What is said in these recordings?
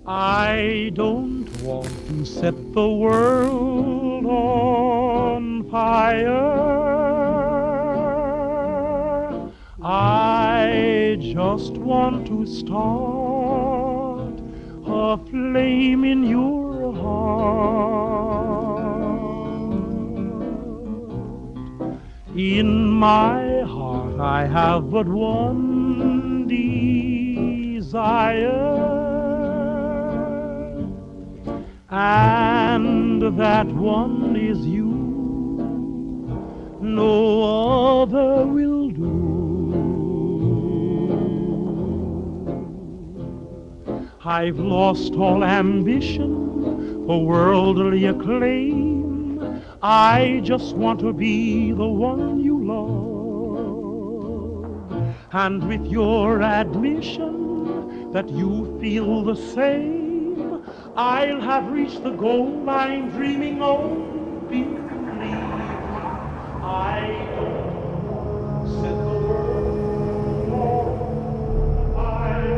I don't want to set the world on fire. I just want to start a flame in your heart. In my heart I have but one desire, and that one is you. No other will do. I've lost all ambition for worldly acclaim. I just want to be the one you love. And with your admission that you feel the same, I'll have reached the goal I'm dreaming of. Believe me, I don't set the world on fire.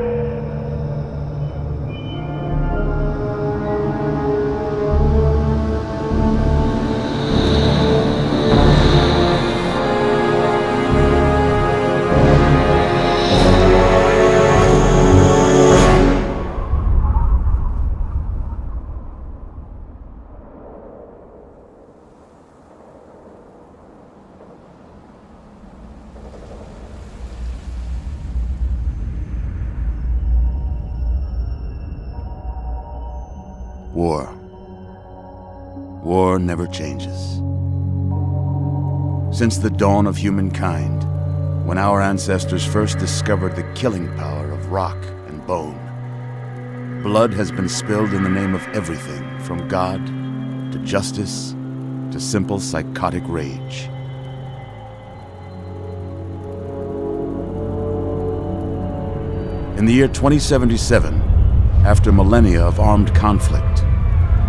War. War never changes. Since the dawn of humankind, when our ancestors first discovered the killing power of rock and bone, blood has been spilled in the name of everything from God to justice to simple psychotic rage. In the year 2077, after millennia of armed conflict,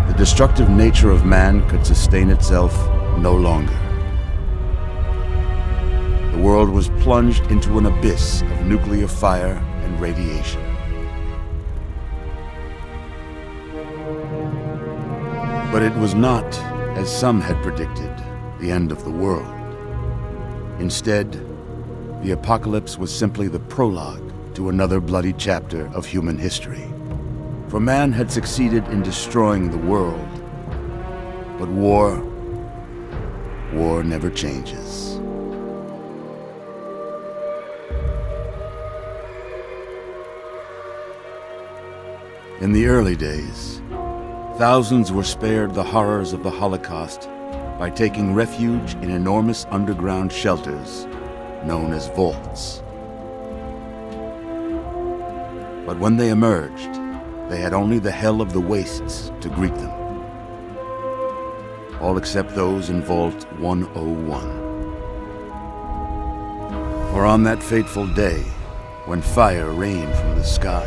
the destructive nature of man could sustain itself no longer. The world was plunged into an abyss of nuclear fire and radiation. But it was not, as some had predicted, the end of the world. Instead, the apocalypse was simply the prologue to another bloody chapter of human history. For man had succeeded in destroying the world, but war never changes. In the early days, thousands were spared the horrors of the Holocaust by taking refuge in enormous underground shelters known as vaults. But when they emerged, they had only the hell of the wastes to greet them. All except those in Vault 101. For on that fateful day, when fire rained from the sky,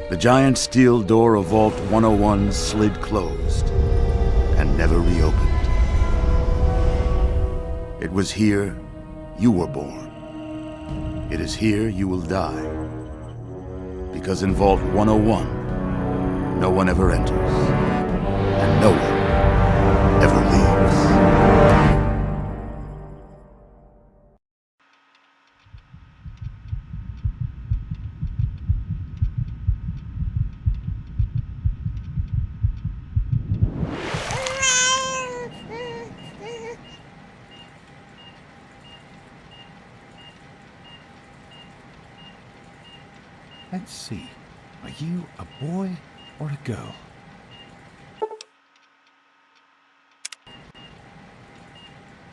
the giant steel door of Vault 101 slid closed and never reopened. It was here you were born. It is here you will die. Because in Vault 101, no one ever enters, and no one ever leaves. Let's see. Are you a boy or a girl?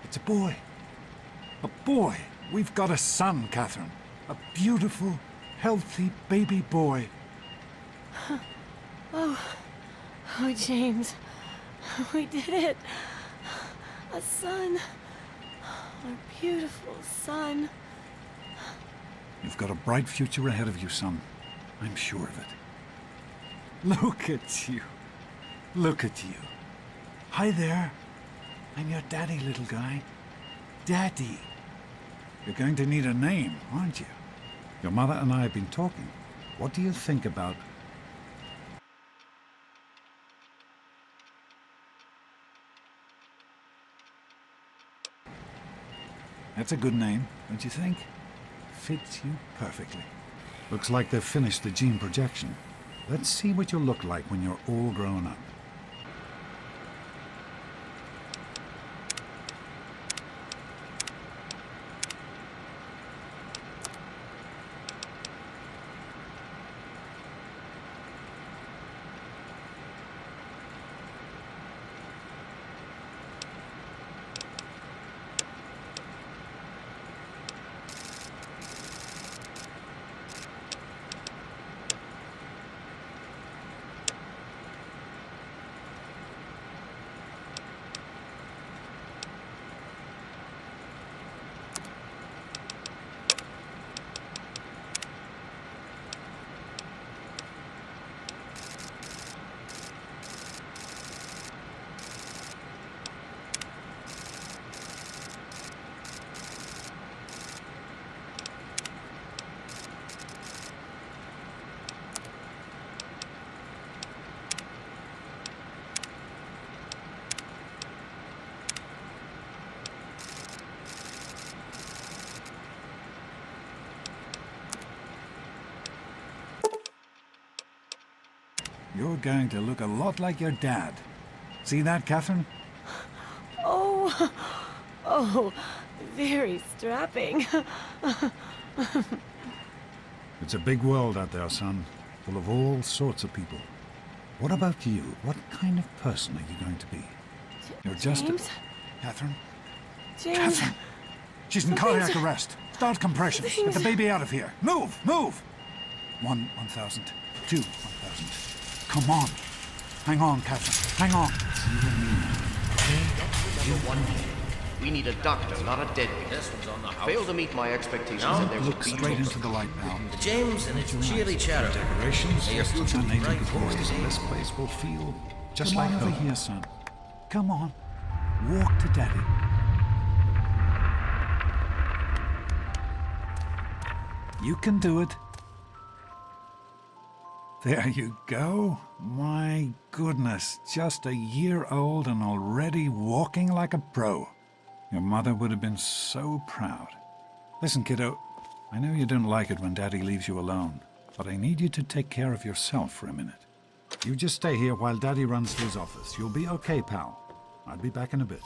It's a boy. A boy. We've got a son, Catherine. A beautiful, healthy baby boy. Oh, James. We did it. A son. Our beautiful son. You've got a bright future ahead of you, son. I'm sure of it. Look at you. Look at you. Hi there. I'm your daddy, little guy. Daddy. You're going to need a name, aren't you? Your mother and I have been talking. What do you think about... That's a good name, don't you think? Fits you perfectly. Looks like they've finished the gene projection. Let's see what you'll look like when you're all grown up. You're going to look a lot like your dad. See that, Catherine? Oh, oh, very strapping. It's a big world out there, son, full of all sorts of people. What about you? What kind of person are you going to be? You're just James? Catherine? James. Catherine! She's in cardiac arrest. Start compressions. Get the baby out of here. Move! Move! 1,000. 2, 1,000. Come on. Hang on, Catherine. Hang on. It's you and me now. Number 1. We need a doctor, not a deadbeat. This one's on the house. Fail to meet my expectations No. and there will Look be straight trouble. into the light, pal. James and its cheerly chatter. Decorations, May your just future be unable bright to for us, boys, and eh? this place will feel just Come like on over over here, son. Come on. Walk to Daddy. You can do it. There you go. My goodness, just a year old and already walking like a pro. Your mother would have been so proud. Listen, kiddo, I know you don't like it when Daddy leaves you alone, but I need you to take care of yourself for a minute. You just stay here while Daddy runs to his office. You'll be okay, pal. I'll be back in a bit.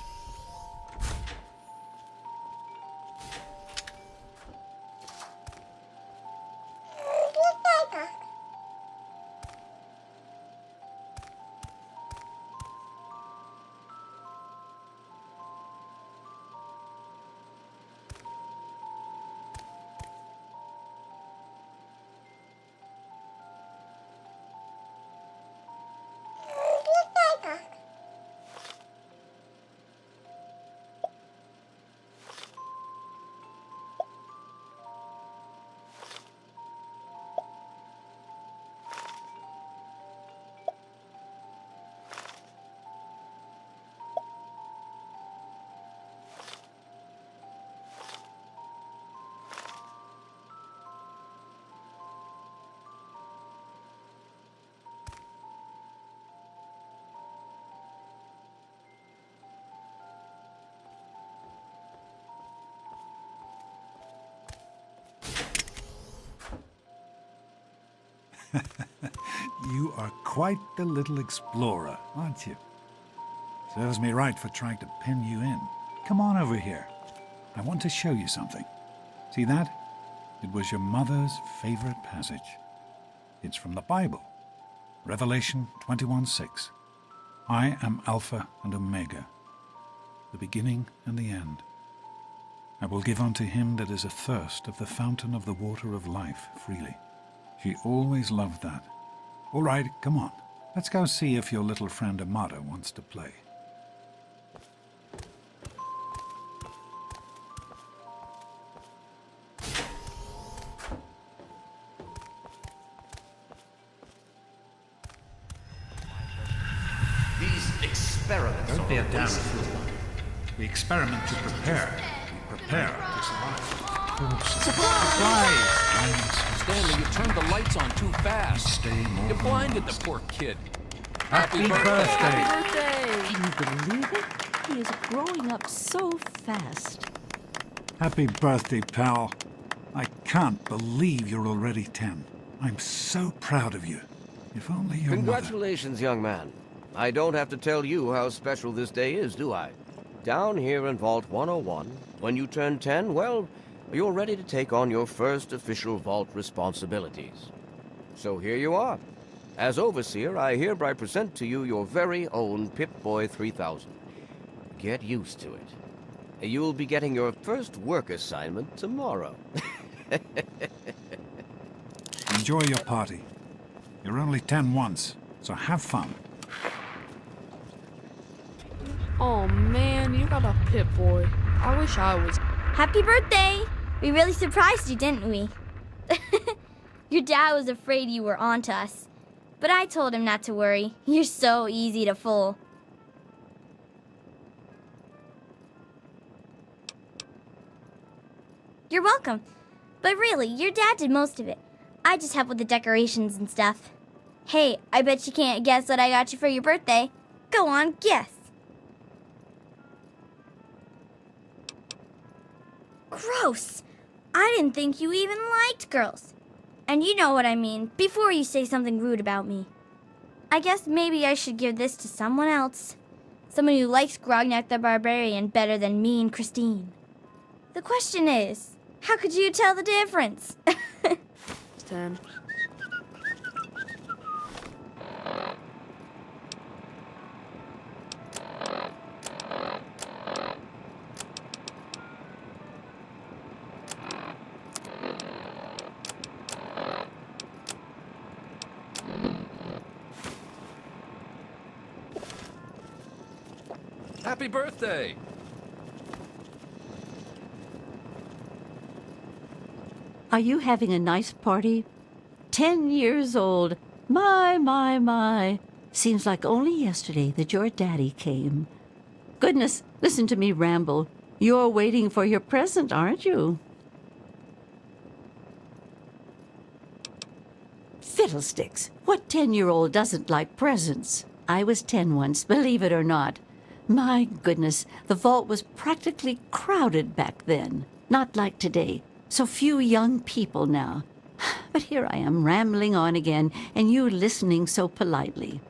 You are quite the little explorer, aren't you? Serves me right for trying to pin you in. Come on over here. I want to show you something. See that? It was your mother's favorite passage. It's from the Bible. Revelation 21:6. I am Alpha and Omega, the beginning and the end. I will give unto him that is athirst of the fountain of the water of life freely. She always loved that. All right, come on. Let's go see if your little friend Amada wants to play. These experiments Don't be a are damn waste. fool. We experiment to prepare. We prepare to survive. Surprise! Stanley, you turned the lights on too fast. Stay more. You blinded the poor kid. Happy birthday! Can you believe it? He is growing up so fast. Happy birthday, pal. I can't believe you're already 10. I'm so proud of you. If only your mother... Congratulations, young man. I don't have to tell you how special this day is, do I? Down here in Vault 101, when you turn 10, well, you're ready to take on your first official Vault responsibilities. So here you are. As Overseer, I hereby present to you your very own Pip-Boy 3000. Get used to it. You'll be getting your first work assignment tomorrow. Enjoy your party. You're only 10 once, so have fun. Oh man, you got a Pip-Boy. I wish I was. Happy birthday! We really surprised you, didn't we? Your dad was afraid you were onto us. But I told him not to worry. You're so easy to fool. You're welcome. But really, your dad did most of it. I just helped with the decorations and stuff. Hey, I bet you can't guess what I got you for your birthday. Go on, guess. Gross! I didn't think you even liked girls. And you know what I mean, before you say something rude about me. I guess maybe I should give this to someone else. Someone who likes Grognak the Barbarian better than me and Christine. The question is, how could you tell the difference? 10. Happy birthday! Are you having a nice party? 10 years old. My. Seems like only yesterday that your daddy came. Goodness, listen to me ramble. You're waiting for your present, aren't you? Fiddlesticks! What 10-year-old doesn't like presents? I was 10 once, believe it or not. My goodness, the vault was practically crowded back then. Not like today. So few young people now. But here I am rambling on again, and you listening so politely.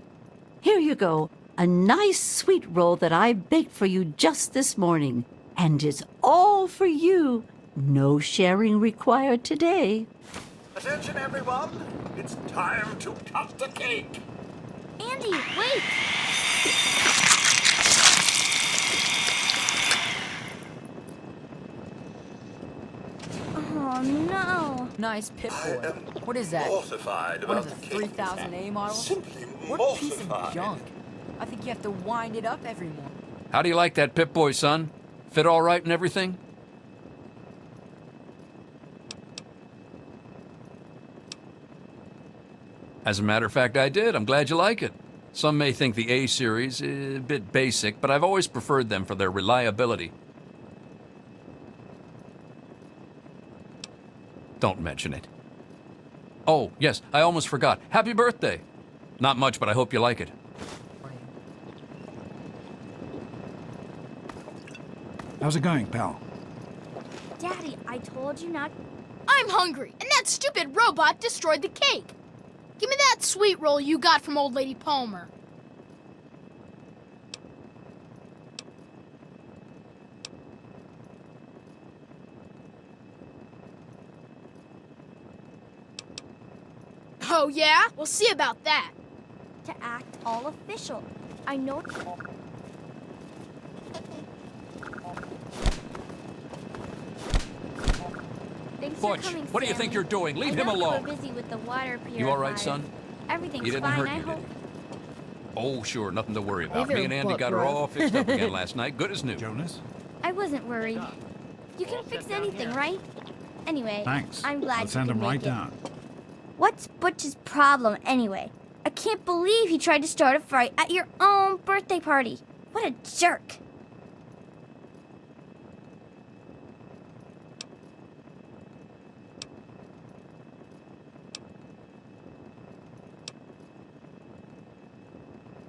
Here you go, a nice sweet roll that I baked for you just this morning. And it's all for you. No sharing required today. Attention, everyone! It's time to cut the cake! Andy, wait! Oh, no. Nice Pip-Boy. What is that? Mortified One about of the the cake. 3000A models? Simply What a piece of mortified. junk. I think you have to wind it up every morning. How do you like that Pip-Boy, son? Fit all right and everything? As a matter of fact, I did. I'm glad you like it. Some may think the A series is a bit basic, but I've always preferred them for their reliability. Don't mention it. Oh, yes, I almost forgot. Happy birthday! Not much, but I hope you like it. How's it going, pal? Daddy, I told you not... I'm hungry, and that stupid robot destroyed the cake. Give me that sweet roll you got from Old Lady Palmer. Oh, yeah? We'll see about that. To act all official. I know... Thanks for Butch, coming, what do you think Stanley. you're doing? Leave I him know alone. You were busy with the water purifier. You all right, son? Everything's He didn't fine, hurt I you, did hope. he? Oh, sure, nothing to worry Hey about. there, Me and Andy butt got her bro. all fixed up again last night, good as new. Jonas? I wasn't worried. You can fix anything, right? Anyway, Thanks. I'm glad I'll send you him can right make it. down. What's Butch's problem, anyway? I can't believe he tried to start a fight at your own birthday party. What a jerk.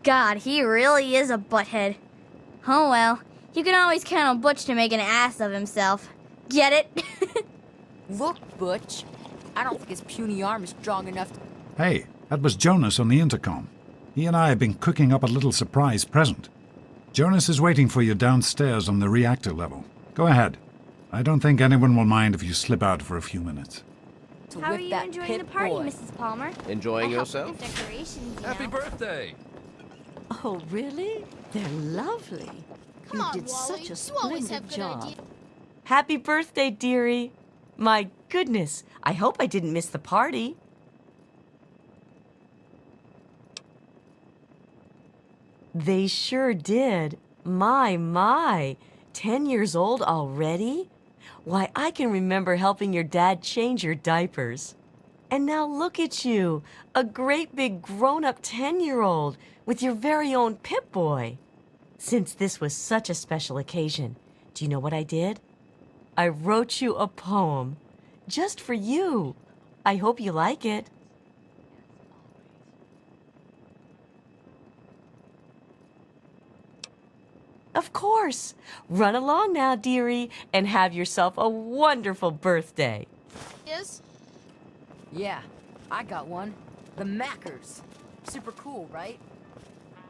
God, he really is a butthead. Oh well, you can always count on Butch to make an ass of himself. Get it? Look, Butch. I don't think his puny arm is strong enough to... Hey, that was Jonas on the intercom. He and I have been cooking up a little surprise present. Jonas is waiting for you downstairs on the reactor level. Go ahead. I don't think anyone will mind if you slip out for a few minutes. How are you enjoying the party, Mrs. Palmer? Enjoying I helped yourself? with the decorations, you Happy know. birthday! Oh, really? They're lovely. Come You on, did Wally. such a You always have splendid good job. ideas. Happy birthday, dearie. My goodness, I hope I didn't miss the party. They sure did. My. 10 years old already? Why, I can remember helping your dad change your diapers. And now look at you, a great big grown-up 10-year-old with your very own Pip-Boy. Since this was such a special occasion, do you know what I did? I wrote you a poem, just for you. I hope you like it. Of course. Run along now, dearie, and have yourself a wonderful birthday. Yes? Yeah, I got one. The Mackers. Super cool, right?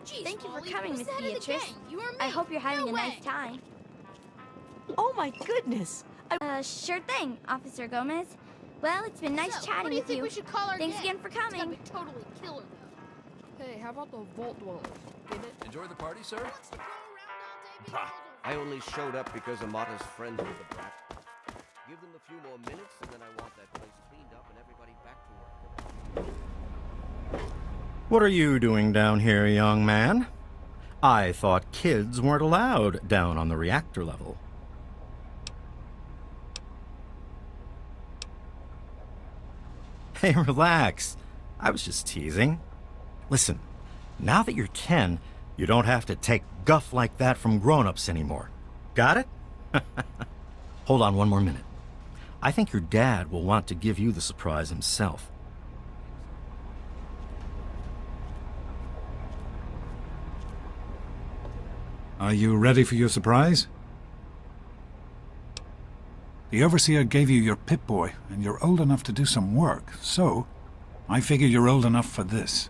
Jeez, Thank you for Wally, coming, who's Miss the head of the Beatrice. gang? You or me? I hope you're having No a nice way. time. Oh my goodness. Sure thing, Officer Gomez. Well, it's been nice So, chatting what do you with think you. we should call our Thanks gang? again for It's gotta coming. be totally killer, though. Hey, how about the Vault Dwellers? Get it? Enjoy the party, sir? What's to go around all day being Ha! told I only showed up because Amata's friends with the brat. Give them a few more minutes, and then I want that place cleaned up and everybody back to work. What are you doing down here, young man? I thought kids weren't allowed down on the reactor level. Hey, relax. I was just teasing. Listen, now that you're 10, you don't have to take guff like that from grown-ups anymore. Got it? Hold on one more minute. I think your dad will want to give you the surprise himself. Are you ready for your surprise? The Overseer gave you your Pip-Boy, and you're old enough to do some work, so I figure you're old enough for this.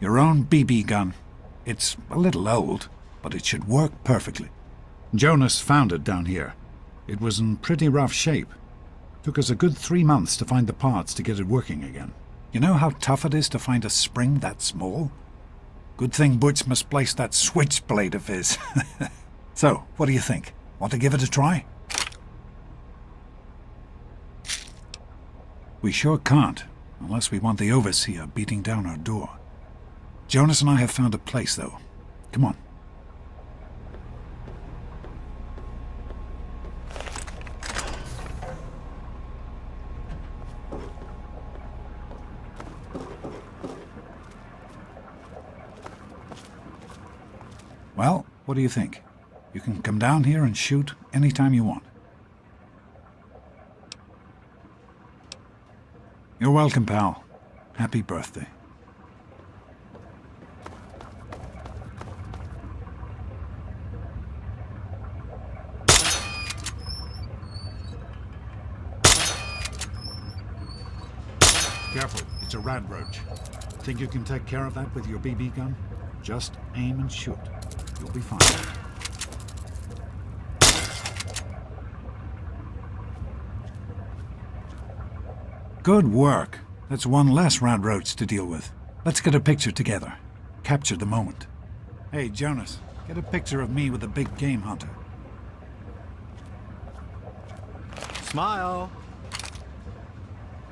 Your own BB gun. It's a little old, but it should work perfectly. Jonas found it down here. It was in pretty rough shape. Took us a good 3 months to find the parts to get it working again. You know how tough it is to find a spring that small? Good thing Butch misplaced that switchblade of his. So, what do you think? Want to give it a try? We sure can't, unless we want the Overseer beating down our door. Jonas and I have found a place, though. Come on. Well, what do you think? You can come down here and shoot anytime you want. You're welcome, pal. Happy birthday. Careful, it's a rad roach. Think you can take care of that with your BB gun? Just aim and shoot. You'll be fine. Good work. That's one less rad roach to deal with. Let's get a picture together. Capture the moment. Hey, Jonas, get a picture of me with the big game hunter. Smile.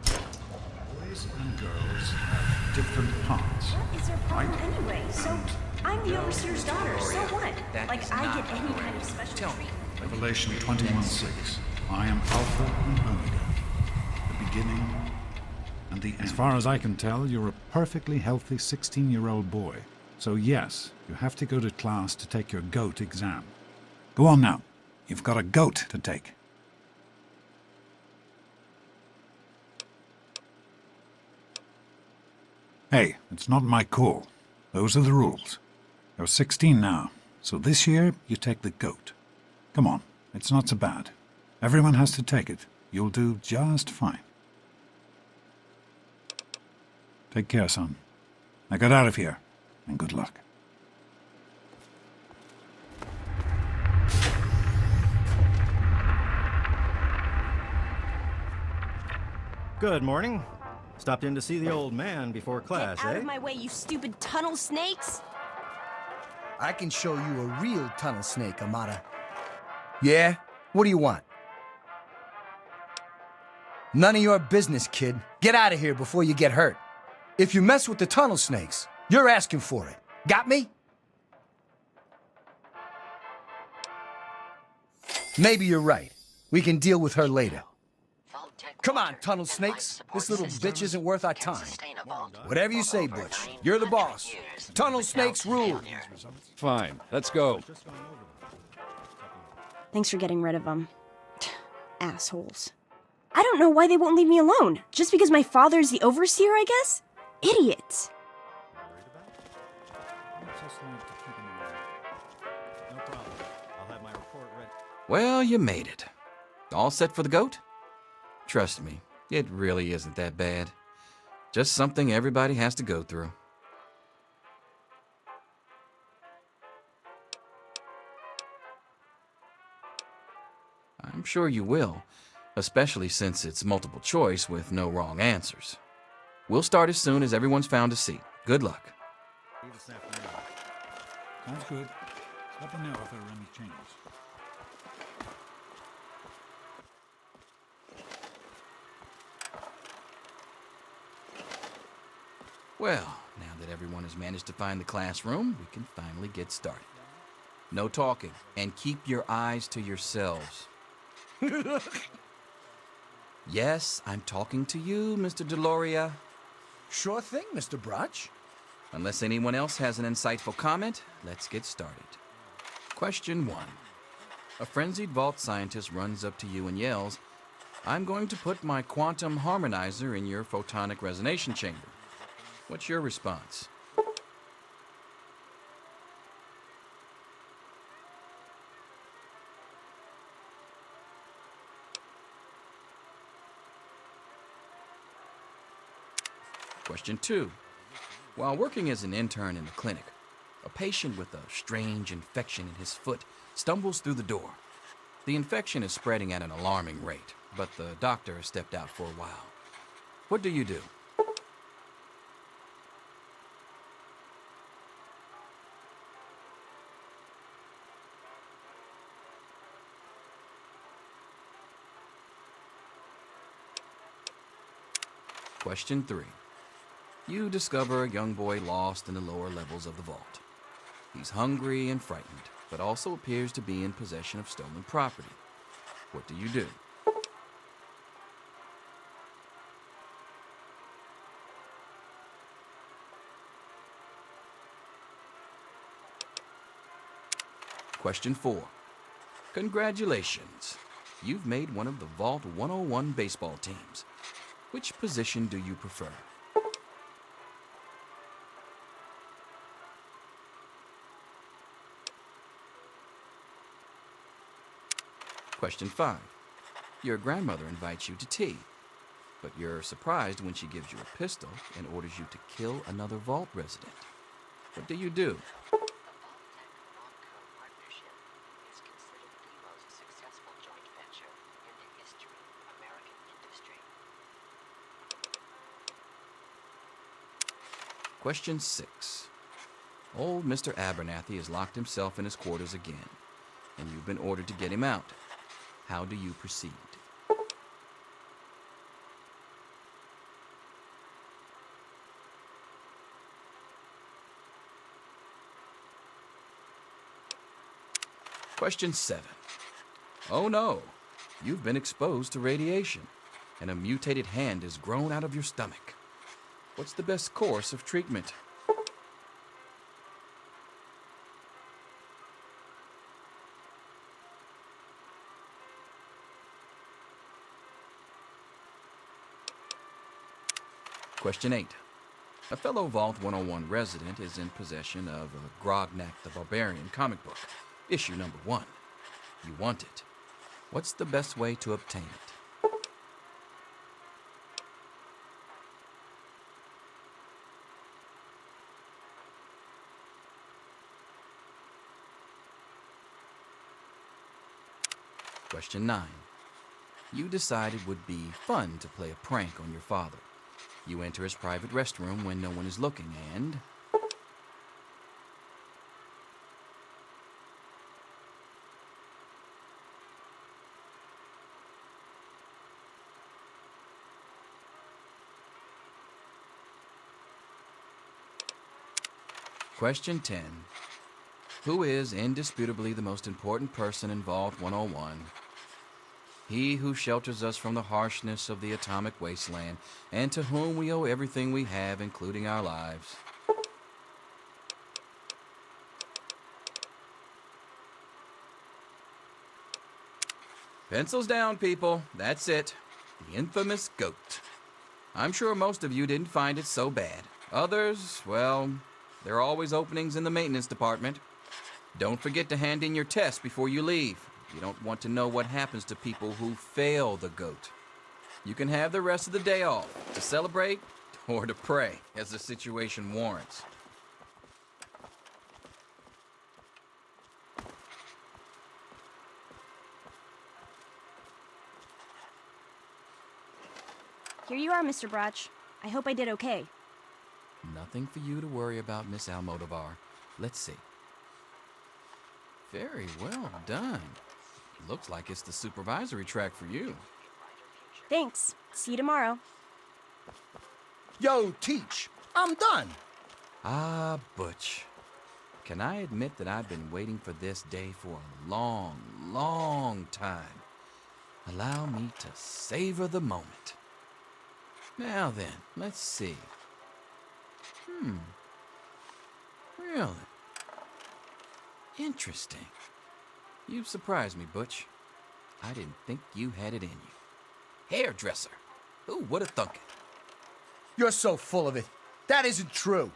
Boys and girls have different parts. What is their problem anyway? So, I'm the Overseer's daughter, so what? Like, I get any kind of special treatment. Revelation 21:6. I am Alpha and Omega, the beginning and the end. As far as I can tell, you're a perfectly healthy 16-year-old boy. So yes, you have to go to class to take your GOAT exam. Go on now. You've got a GOAT to take. Hey, it's not my call. Those are the rules. You're 16 now, so this year you take the goat. Come on, it's not so bad. Everyone has to take it. You'll do just fine. Take care, son. Now get out of here, and good luck. Good morning. Stopped in to see the old man before class, Get out of my way, you stupid tunnel snakes! I can show you a real tunnel snake, Amata. Yeah? What do you want? None of your business, kid. Get out of here before you get hurt. If you mess with the tunnel snakes, you're asking for it. Got me? Maybe you're right. We can deal with her later. Come on, tunnel snakes. This little bitch isn't worth our time. Whatever you say, Butch. You're the boss. Tunnel snakes rule. Fine, let's go. Thanks for getting rid of them. Assholes. I don't know why they won't leave me alone. Just because my father's the overseer, I guess? Idiots. Well, you made it. All set for the goat? Trust me, it really isn't that bad. Just something everybody has to go through. I'm sure you will, especially since it's multiple choice with no wrong answers. We'll start as soon as everyone's found a seat. Good luck. Sounds good. Let me know if there are any changes. Well, now that everyone has managed to find the classroom, we can finally get started. No talking, and keep your eyes to yourselves. Yes, I'm talking to you, Mr. Deloria. Sure thing, Mr. Brotch. Unless anyone else has an insightful comment, let's get started. Question 1. A frenzied vault scientist runs up to you and yells, "I'm going to put my quantum harmonizer in your photonic resonation chamber." What's your response? Question 2. While working as an intern in the clinic, a patient with a strange infection in his foot stumbles through the door. The infection is spreading at an alarming rate, but the doctor has stepped out for a while. What do you do? Question 3. You discover a young boy lost in the lower levels of the vault. He's hungry and frightened, but also appears to be in possession of stolen property. What do you do? Question 4. Congratulations. You've made one of the Vault 101 baseball teams. Which position do you prefer? Question 5. Your grandmother invites you to tea, but you're surprised when she gives you a pistol and orders you to kill another Vault resident. What do you do? Question 6. Old Mr. Abernathy has locked himself in his quarters again, and you've been ordered to get him out. How do you proceed? Question 7. Oh no, you've been exposed to radiation, and a mutated hand has grown out of your stomach. What's the best course of treatment? Question 8. A fellow Vault 101 resident is in possession of a Grognak the Barbarian comic book, issue number 1. You want it. What's the best way to obtain it? Question 9. You decide it would be fun to play a prank on your father. You enter his private restroom when no one is looking and... Question 10. Who is indisputably the most important person in Vault 101? He who shelters us from the harshness of the atomic wasteland, and to whom we owe everything we have, including our lives. Pencils down, people. That's it. The infamous goat. I'm sure most of you didn't find it so bad. Others, well, there are always openings in the maintenance department. Don't forget to hand in your test before you leave. You don't want to know what happens to people who fail the goat. You can have the rest of the day off to celebrate or to pray, as the situation warrants. Here you are, Mr. Brotch. I hope I did okay. Nothing for you to worry about, Miss Almodovar. Let's see. Very well done. Looks like it's the supervisory track for you. Thanks. See you tomorrow. Yo, Teach, I'm done. Ah, Butch. Can I admit that I've been waiting for this day for a long, long time? Allow me to savor the moment. Now then, let's see. Really? Interesting. You've surprised me, Butch. I didn't think you had it in you. Hairdresser. Who would have thunk it? You're so full of it. That isn't true.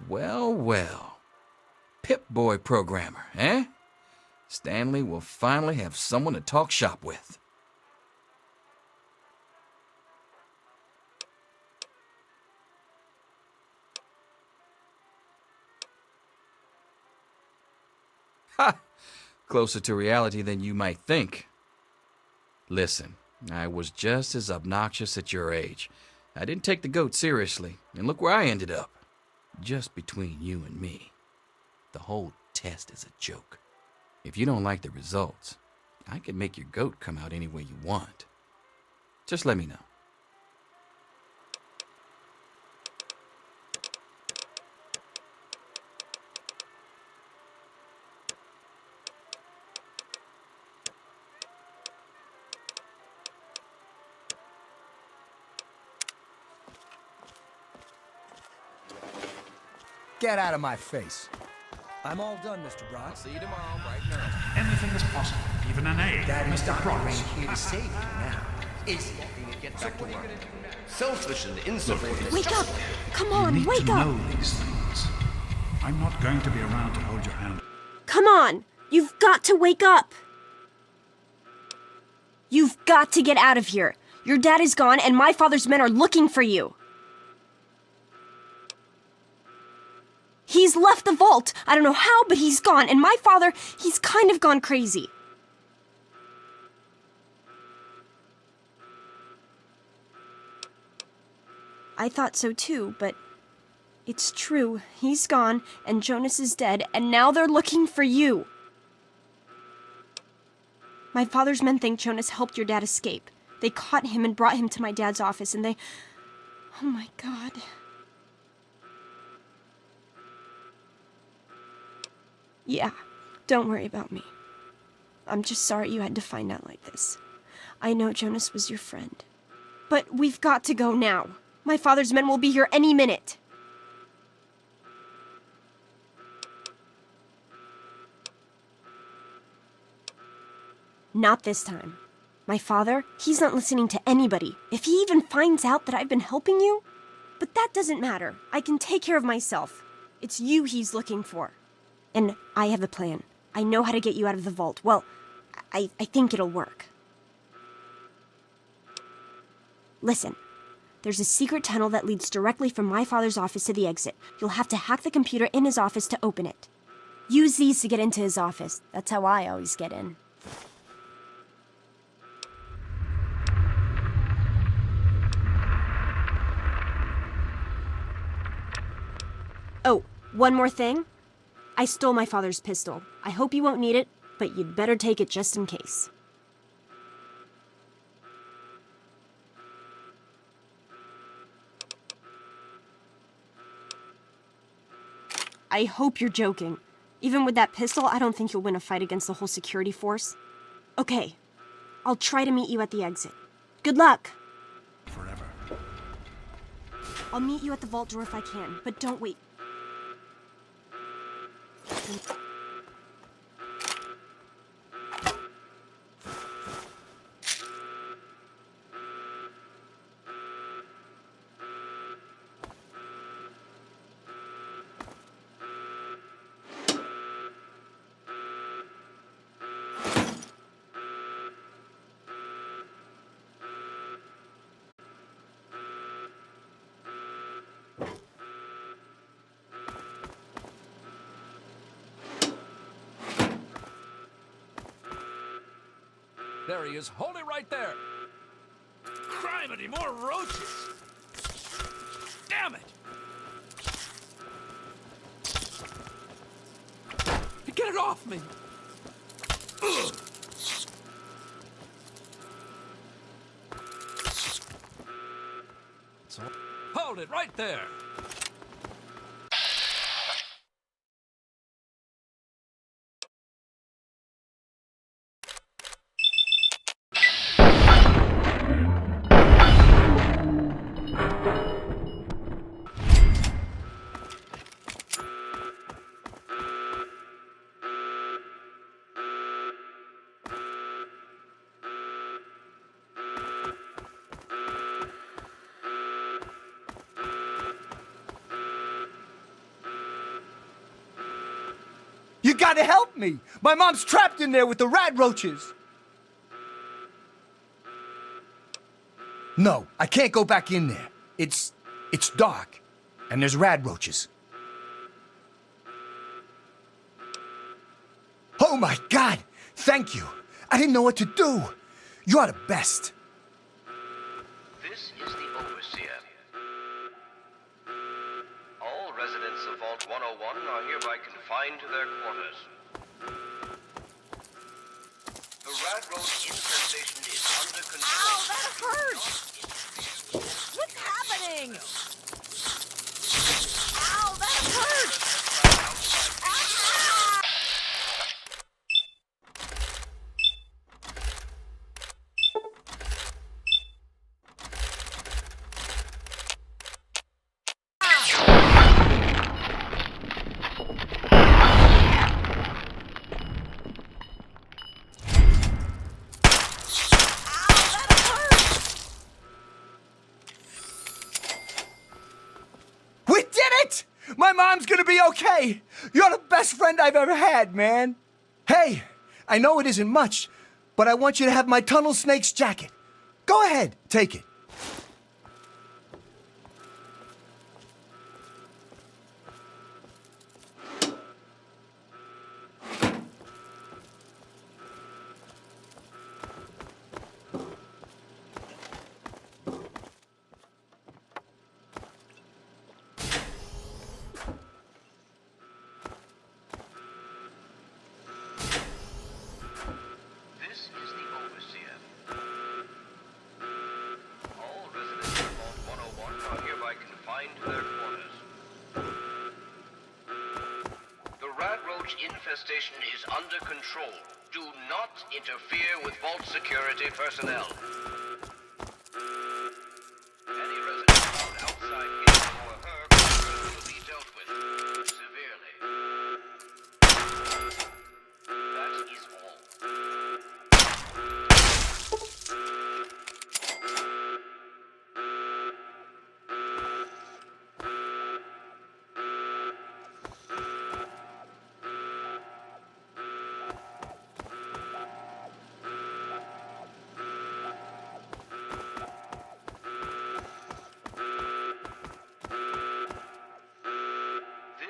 Well, well. Pip-Boy programmer, eh? Stanley will finally have someone to talk shop with. Ha! Closer to reality than you might think. Listen, I was just as obnoxious at your age. I didn't take the goat seriously, and look where I ended up. Just between you and me, the whole test is a joke. If you don't like the results, I can make your goat come out any way you want. Just let me know. Get out of my face. I'm all done, Mr. Brock. See you tomorrow, bright and early. Anything is possible, even an A. Daddy's Mr. not Prox. here to save you now, is he? Get back to work. Selfish and insubordinate. Wake up! Come You on, need wake to up! know these things. I'm not going to be around to hold your hand. Come on! You've got to wake up! You've got to get out of here. Your dad is gone, and my father's men are looking for you. He's left the vault. I don't know how, but he's gone. And my father, he's kind of gone crazy. I thought so too, but it's true. He's gone, and Jonas is dead, and now they're looking for you. My father's men think Jonas helped your dad escape. They caught him and brought him to my dad's office, and they... Oh my God. Yeah, don't worry about me. I'm just sorry you had to find out like this. I know Jonas was your friend. But we've got to go now. My father's men will be here any minute. Not this time. My father, he's not listening to anybody. If he even finds out that I've been helping you... But that doesn't matter. I can take care of myself. It's you he's looking for. And I have the plan. I know how to get you out of the vault. Well, I think it'll work. Listen. There's a secret tunnel that leads directly from my father's office to the exit. You'll have to hack the computer in his office to open it. Use these to get into his office. That's how I always get in. Oh, one more thing. I stole my father's pistol. I hope you won't need it, but you'd better take it just in case. I hope you're joking. Even with that pistol, I don't think you'll win a fight against the whole security force. Okay, I'll try to meet you at the exit. Good luck! Forever. I'll meet you at the vault door if I can, but don't wait. There he is. Hold it right there. Criminy, more roaches. Damn it. Get it off me. Ugh. Hold it right there. You gotta help me! My mom's trapped in there with the rat roaches! No, I can't go back in there. It's dark, and there's rat roaches. Oh my God! Thank you! I didn't know what to do! You are the best! This is the Overseer. All residents of Vault 101 are hereby confined to their quarters. The rat roach infestation is under control. Ow, that hurts! What's happening? Ow, that hurts! My mom's gonna be okay! You're the best friend I've ever had, man! Hey, I know it isn't much, but I want you to have my Tunnel Snake's jacket. Go ahead, take it. Infestation is under control. Do not interfere with Vault security personnel. Any resident found outside his or her quarters will be dealt with severely. That is all.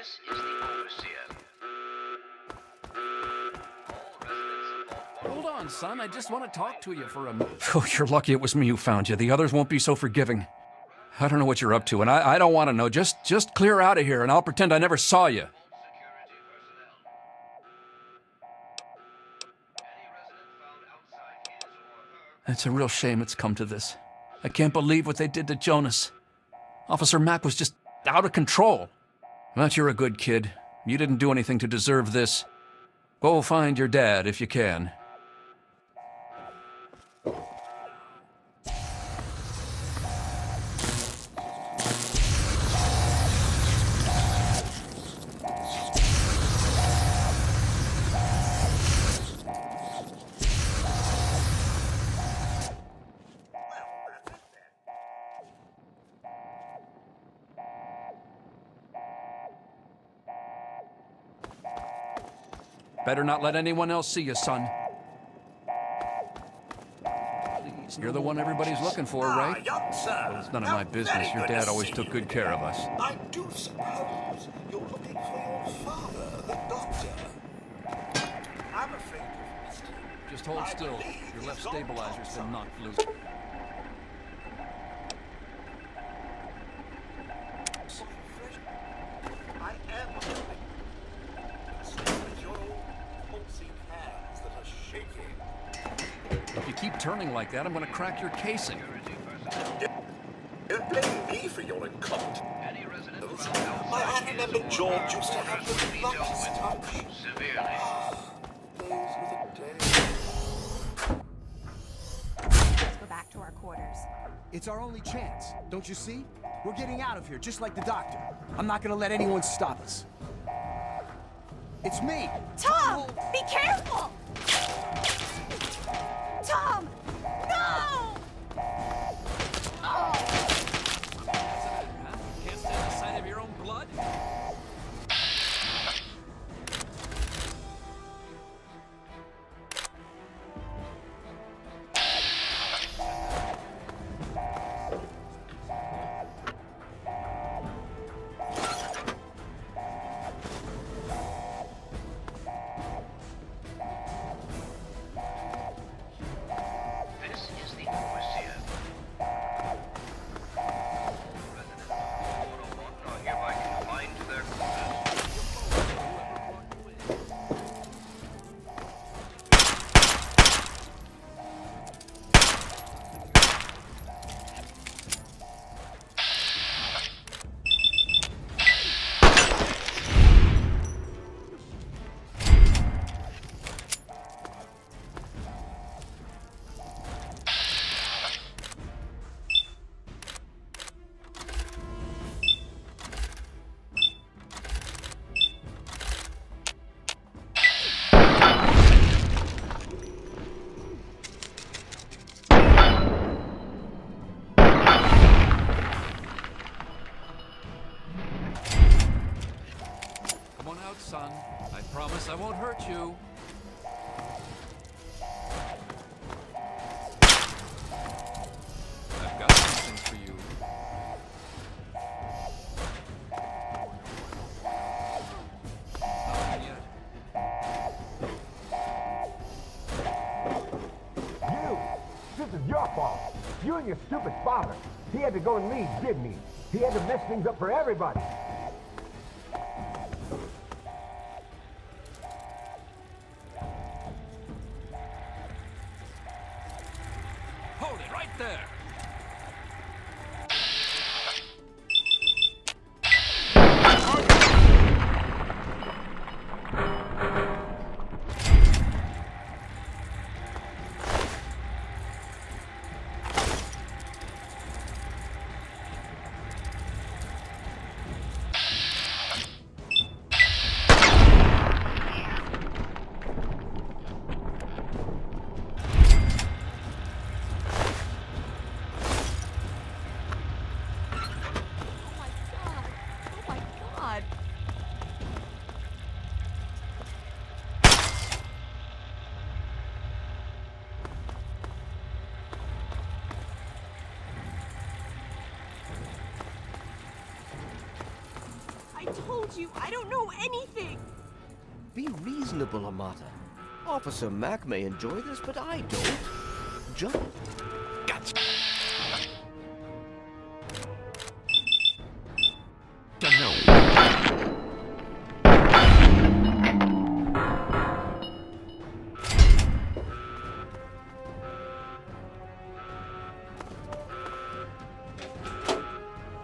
This is the Overseer. Hold on, son. I just want to talk to you for a minute. Oh, you're lucky it was me who found you. The others won't be so forgiving. I don't know what you're up to, and I don't want to know. Just clear out of here, and I'll pretend I never saw you. It's a real shame it's come to this. I can't believe what they did to Jonas. Officer Mack was just out of control. But you're a good kid. You didn't do anything to deserve this. Go find your dad if you can. Better not let anyone else see you, son. Please, you're the one everybody's looking for, right? Young sir. Well, it's none of my business. Your dad always took good care of us. I do suppose you're looking for your father, the doctor. I'm afraid you've missed him. Just hold still. Your left stabilizer's been knocked loose. I am afraid. With your old pulsing hands that are shaking. If you keep turning like that, I'm going to crack your casing. Don't blame me for your incompetence. I remember George used to have the lightest touch. Those were the days. Let's go back to our quarters. It's our only chance, don't you see? We're getting out of here, just like the doctor. I'm not gonna let anyone stop us. It's me! Tom! Be careful! Tom! No! Oh! Can't stand the sight of your own blood? Son, I promise I won't hurt you. I've got some things for you. Nothing yet. You! This is your fault. You and your stupid father. He had to go and leave, didn't he? He had to mess things up for everybody. Hold it right there. told you, I don't know anything. Be reasonable, Amata. Officer Mack may enjoy this, but I don't. Just... Gotcha.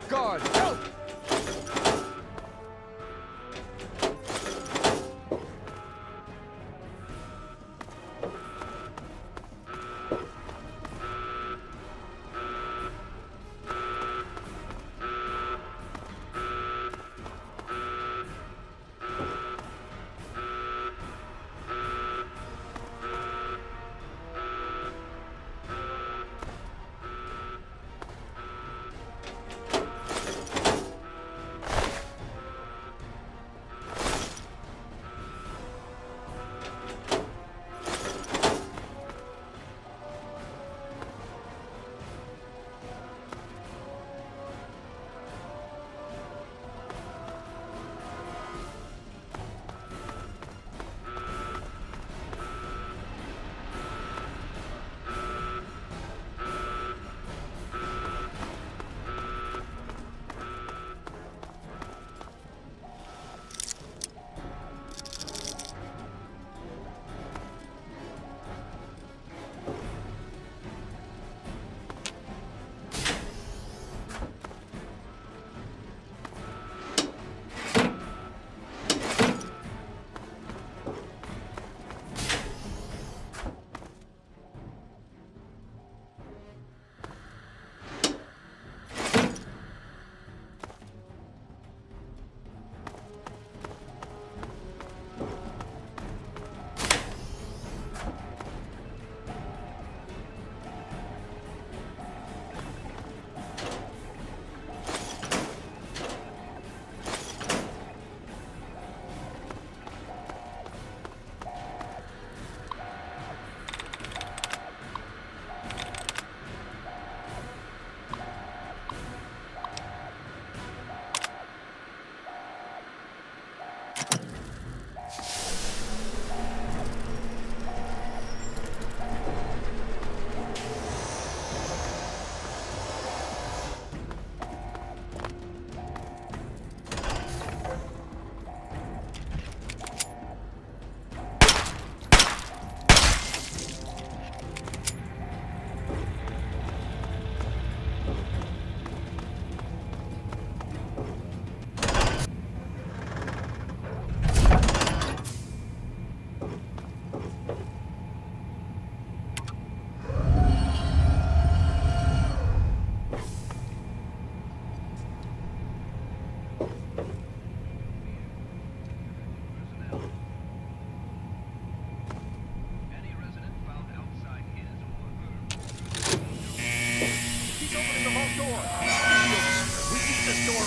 Guard, help!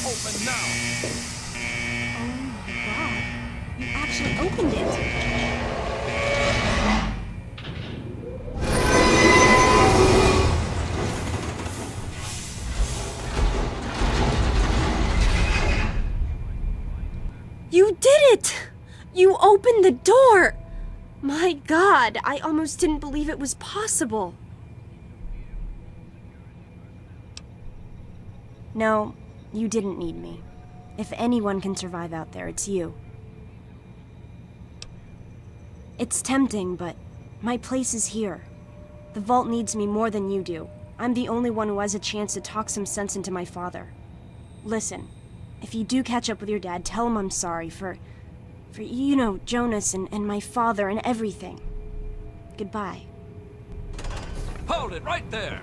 open now. Oh my god. You actually opened it. You did it! You opened the door! My god, I almost didn't believe it was possible. No, you didn't need me. If anyone can survive out there, it's you. It's tempting, but my place is here. The Vault needs me more than you do. I'm the only one who has a chance to talk some sense into my father. Listen, if you do catch up with your dad, tell him I'm sorry for you know, Jonas and my father and everything. Goodbye. Hold it right there!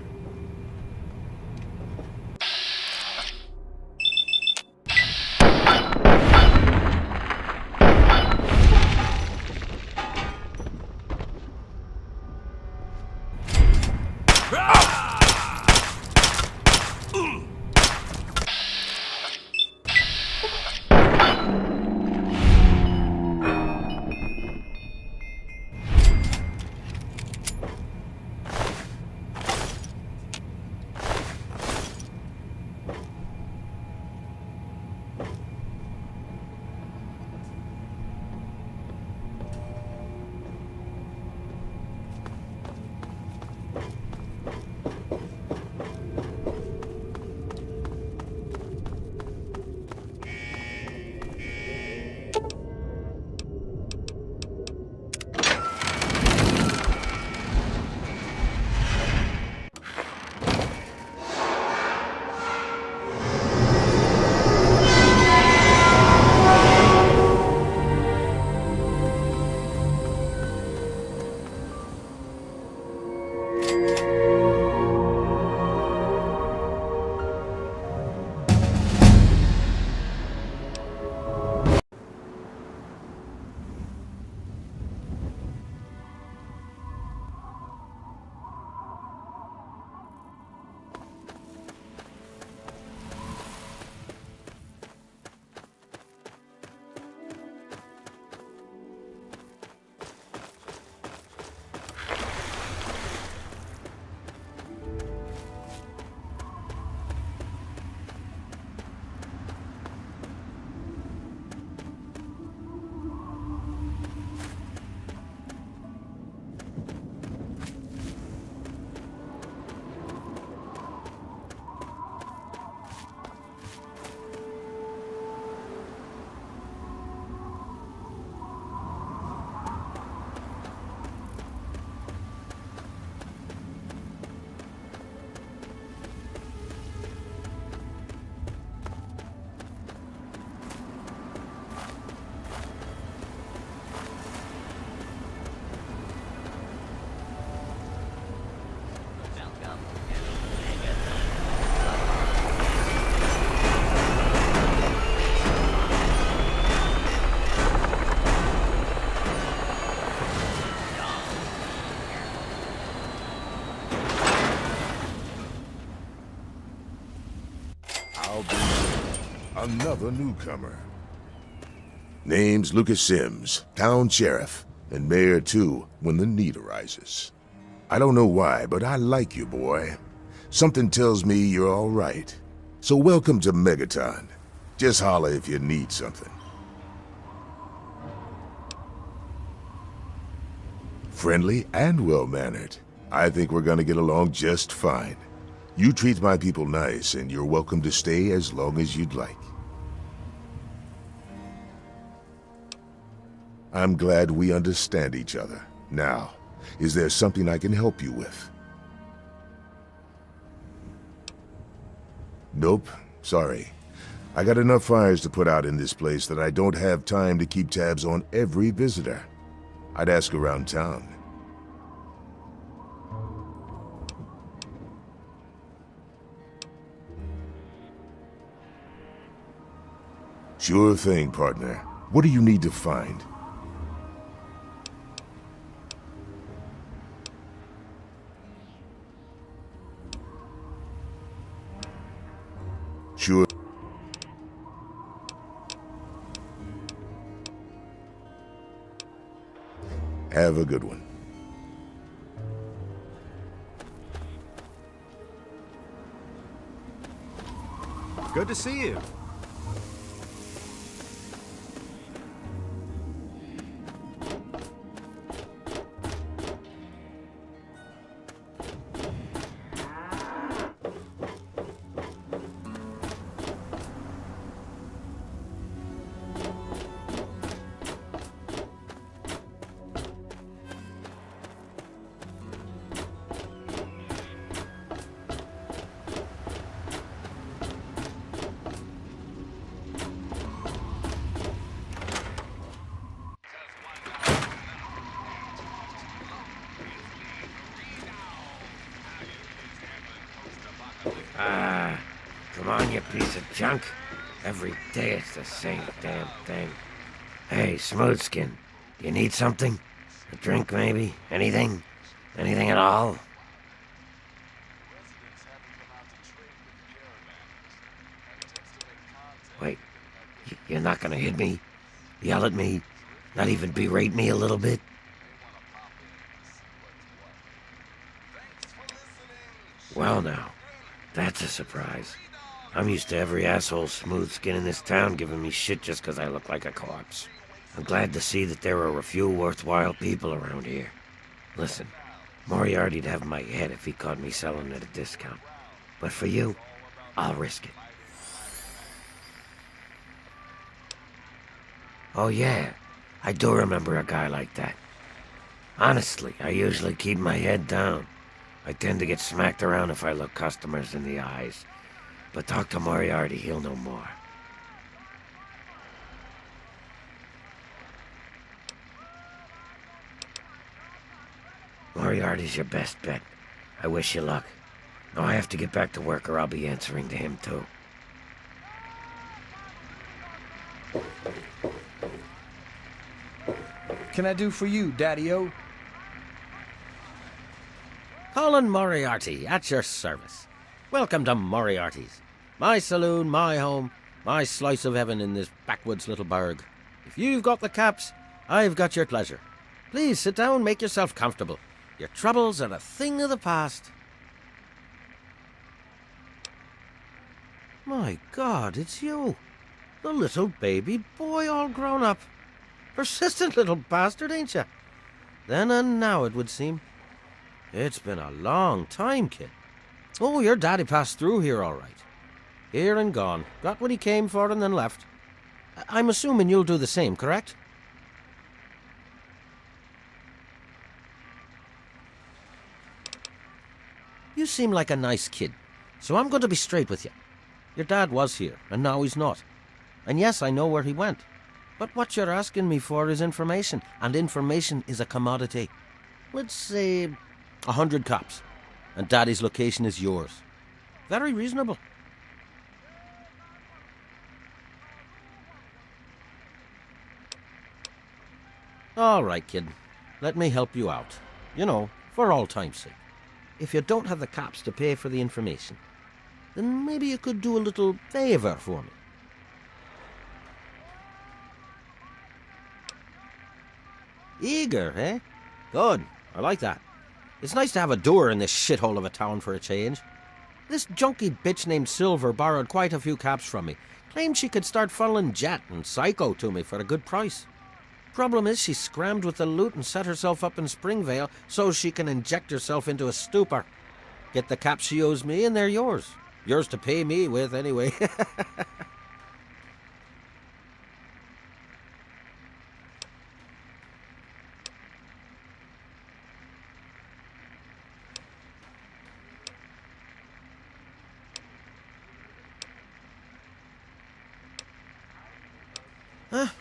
Another newcomer. Name's Lucas Sims, town sheriff, and mayor too, when the need arises. I don't know why, but I like you, boy. Something tells me you're all right. So welcome to Megaton. Just holler if you need something. Friendly and well-mannered. I think we're gonna get along just fine. You treat my people nice, and you're welcome to stay as long as you'd like. I'm glad we understand each other. Now, is there something I can help you with? Nope, sorry. I got enough fires to put out in this place that I don't have time to keep tabs on every visitor. I'd ask around town. Sure thing, partner. What do you need to find? Sure. Have a good one. Good to see you. Come on, you piece of junk. Every day it's the same damn thing. Hey, Smoothskin, do you need something? A drink, maybe? Anything? Anything at all? Wait, you're not gonna hit me? Yell at me? Not even berate me a little bit? Well now, that's a surprise. I'm used to every asshole Smoothskin in this town giving me shit just 'cause I look like a corpse. I'm glad to see that there are a few worthwhile people around here. Listen, Moriarty'd have my head if he caught me selling at a discount. But for you, I'll risk it. Oh yeah, I do remember a guy like that. Honestly, I usually keep my head down. I tend to get smacked around if I look customers in the eyes. But talk to Moriarty, he'll know more. Moriarty's your best bet. I wish you luck. Now I have to get back to work or I'll be answering to him too. Can I do for you, Daddy-O? Colin Moriarty, at your service. Welcome to Moriarty's. My saloon, my home, my slice of heaven in this backwoods little burg. If you've got the caps, I've got your pleasure. Please sit down, make yourself comfortable. Your troubles are a thing of the past. My God, it's you. The little baby boy all grown up. Persistent little bastard, ain't you? Then and now, it would seem. It's been a long time, kid. Oh, your daddy passed through here all right. Here and gone. Got what he came for and then left. I'm assuming you'll do the same, correct? You seem like a nice kid, so I'm going to be straight with you. Your dad was here, and now he's not. And yes, I know where he went. But what you're asking me for is information, and information is a commodity. Let's say 100 cops, and Daddy's location is yours. Very reasonable. All right, kid. Let me help you out. You know, for all time's sake. If you don't have the cops to pay for the information, then maybe you could do a little favor for me. Eager, eh? Good. I like that. It's nice to have a doer in this shithole of a town for a change. This junky bitch named Silver borrowed quite a few caps from me. Claimed she could start funneling Jet and Psycho to me for a good price. Problem is, she scrammed with the loot and set herself up in Springvale so she can inject herself into a stupor. Get the caps she owes me and they're yours. Yours to pay me with, anyway.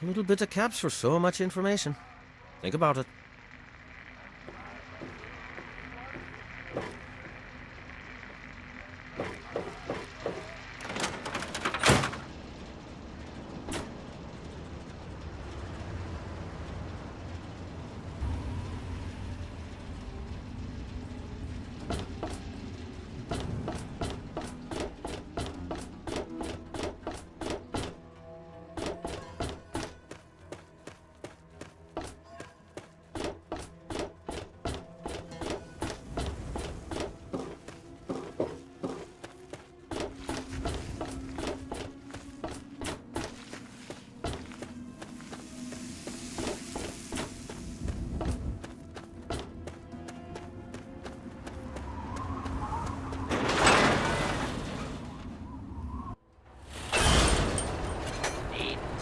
Little bit of caps for so much information. Think about it.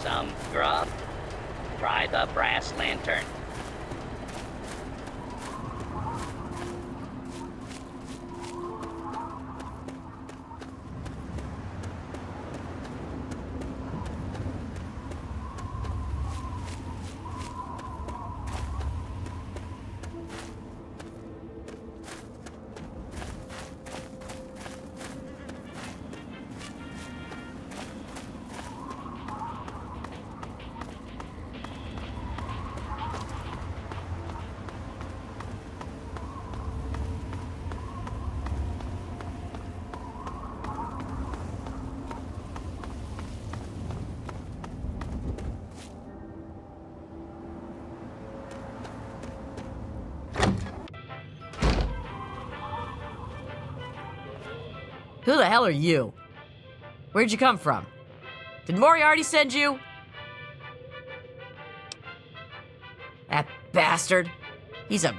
Some grub? Try the brass lantern. Who the hell are you? Where'd you come from? Did Moriarty send you? That bastard. He's a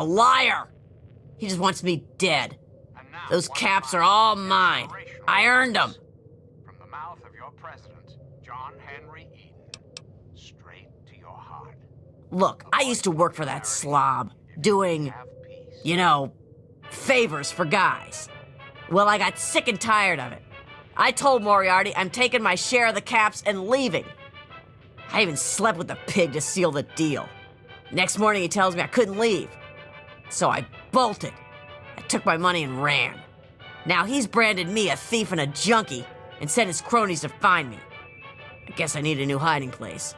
liar. He just wants me dead. Those caps are all mine. I earned them. From the mouth of your president, John Henry Eden, straight to your heart. Look, I used to work for that slob, doing, you know, favors for guys. Well, I got sick and tired of it. I told Moriarty I'm taking my share of the caps and leaving. I even slept with the pig to seal the deal. Next morning he tells me I couldn't leave. So I bolted. I took my money and ran. Now he's branded me a thief and a junkie and sent his cronies to find me. I guess I need a new hiding place.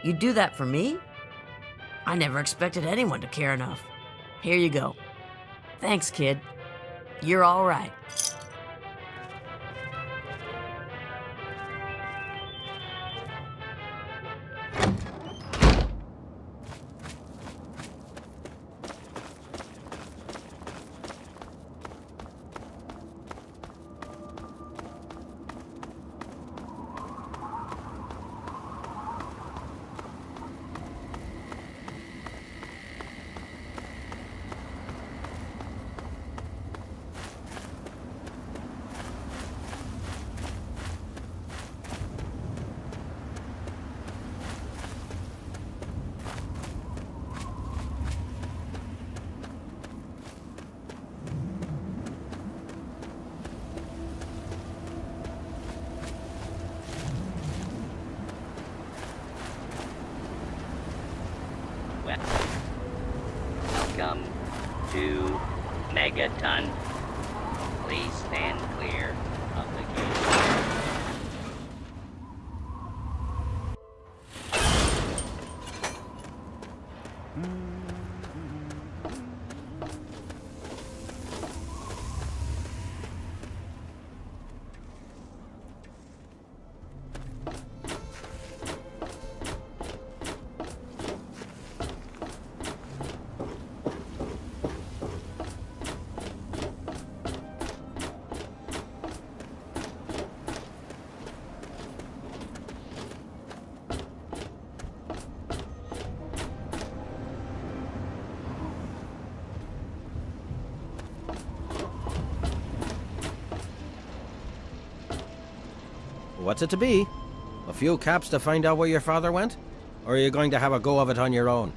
You do that for me? I never expected anyone to care enough. Here you go. Thanks, kid. You're all right. Welcome to Megaton. Please stand clear of the gate. what's it to be? A few caps to find out where your father went? Or are you going to have a go of it on your own?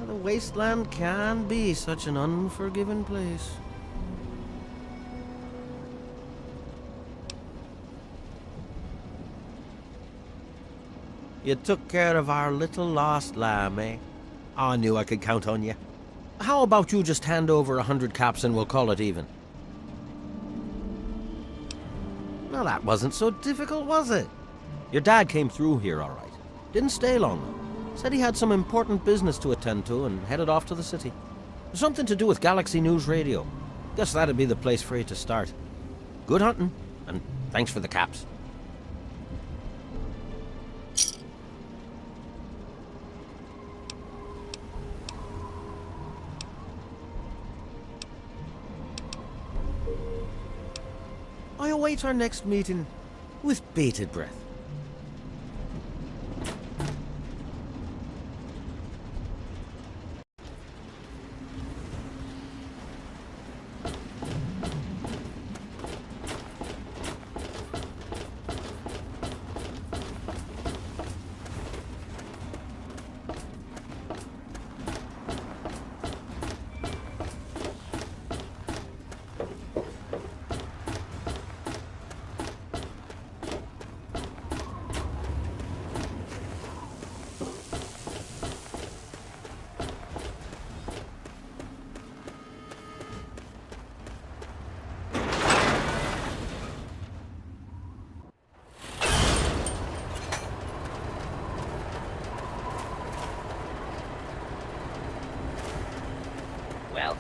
The Wasteland can be such an unforgiving place. You took care of our little lost lamb, eh? I knew I could count on you. How about you just hand over 100 caps and we'll call it even? Well, that wasn't so difficult, was it? Your dad came through here all right. Didn't stay long, though. Said he had some important business to attend to and headed off to the city. Something to do with Galaxy News Radio. Guess that'd be the place for you to start. Good hunting, and thanks for the caps. I await our next meeting with bated breath.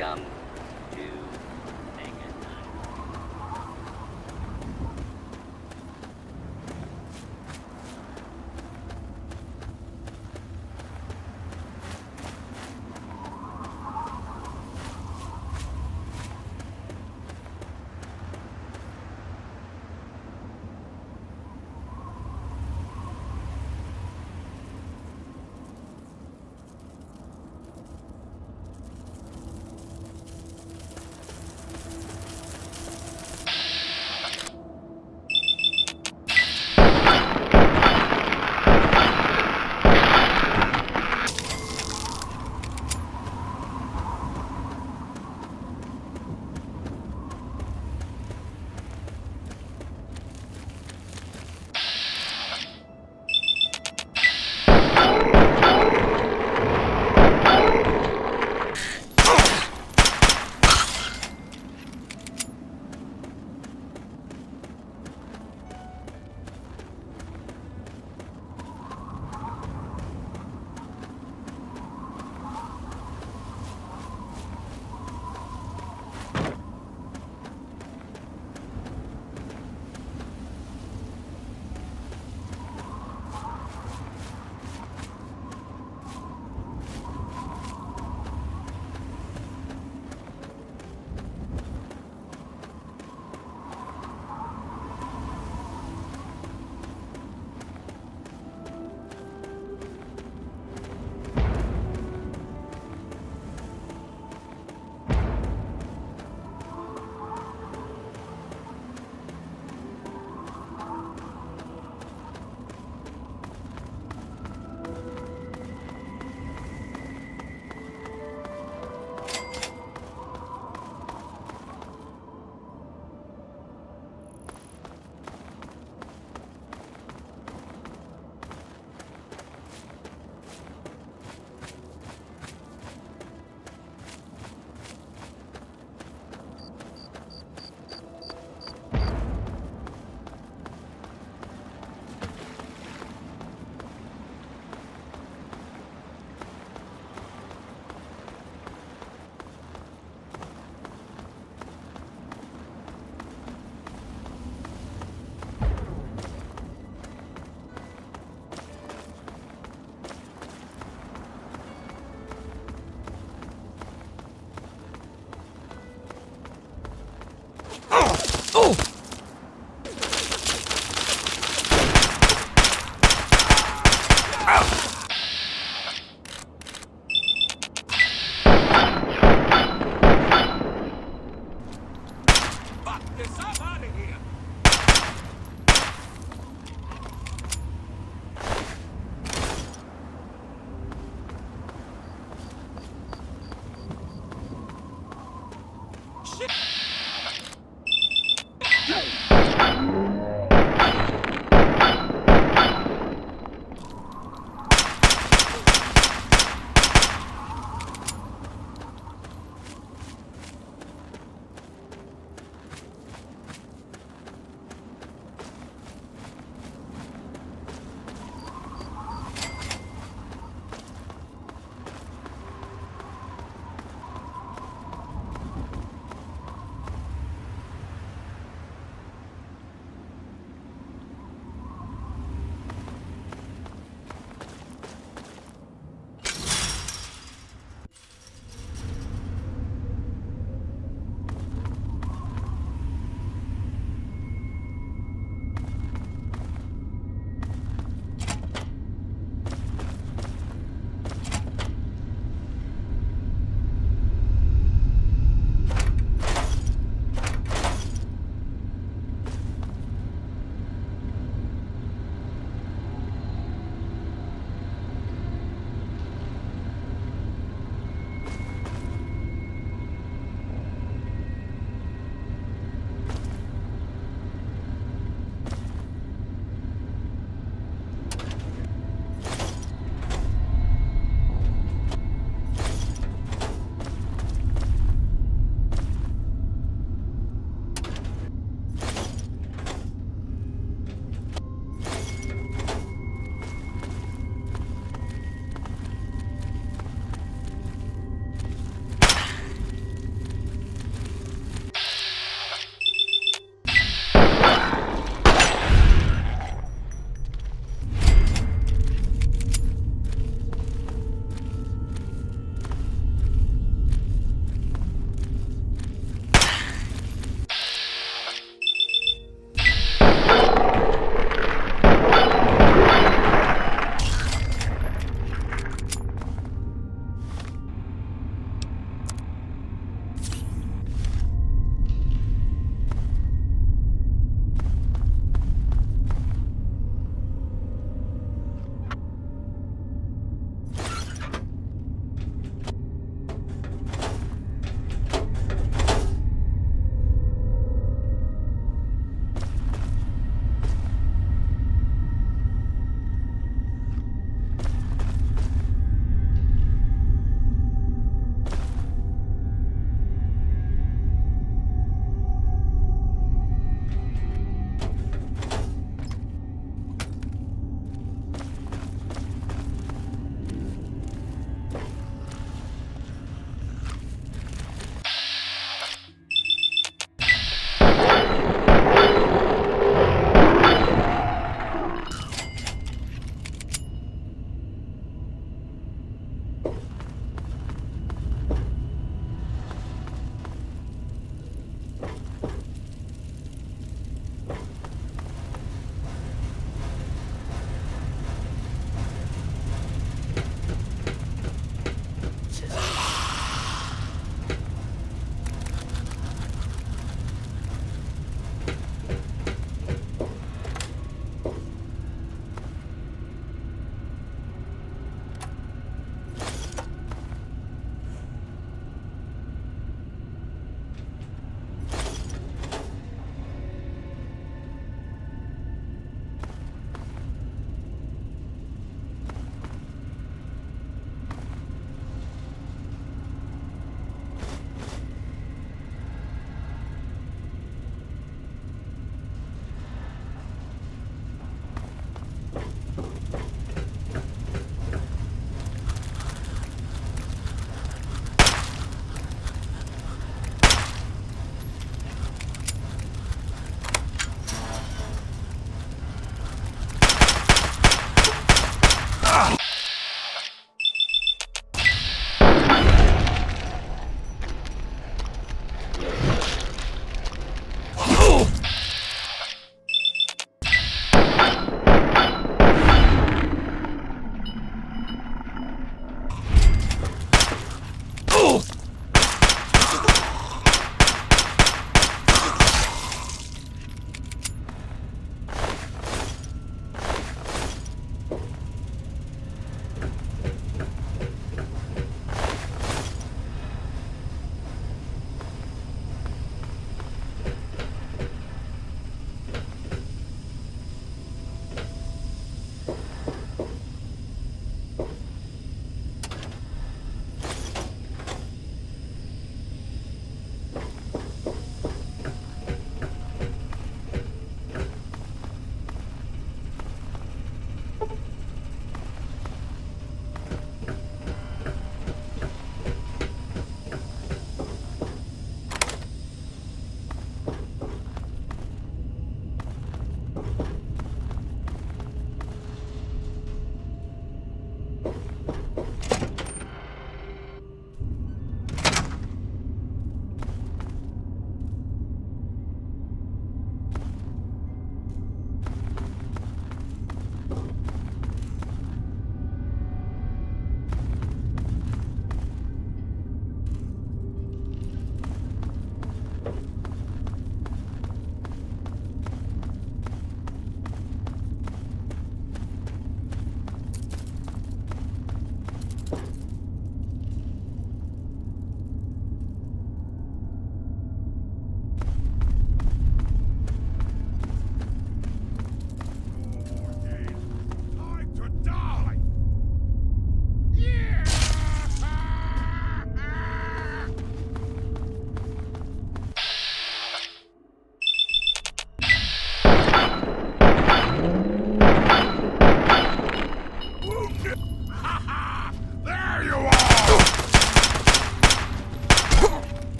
Welcome to Mega.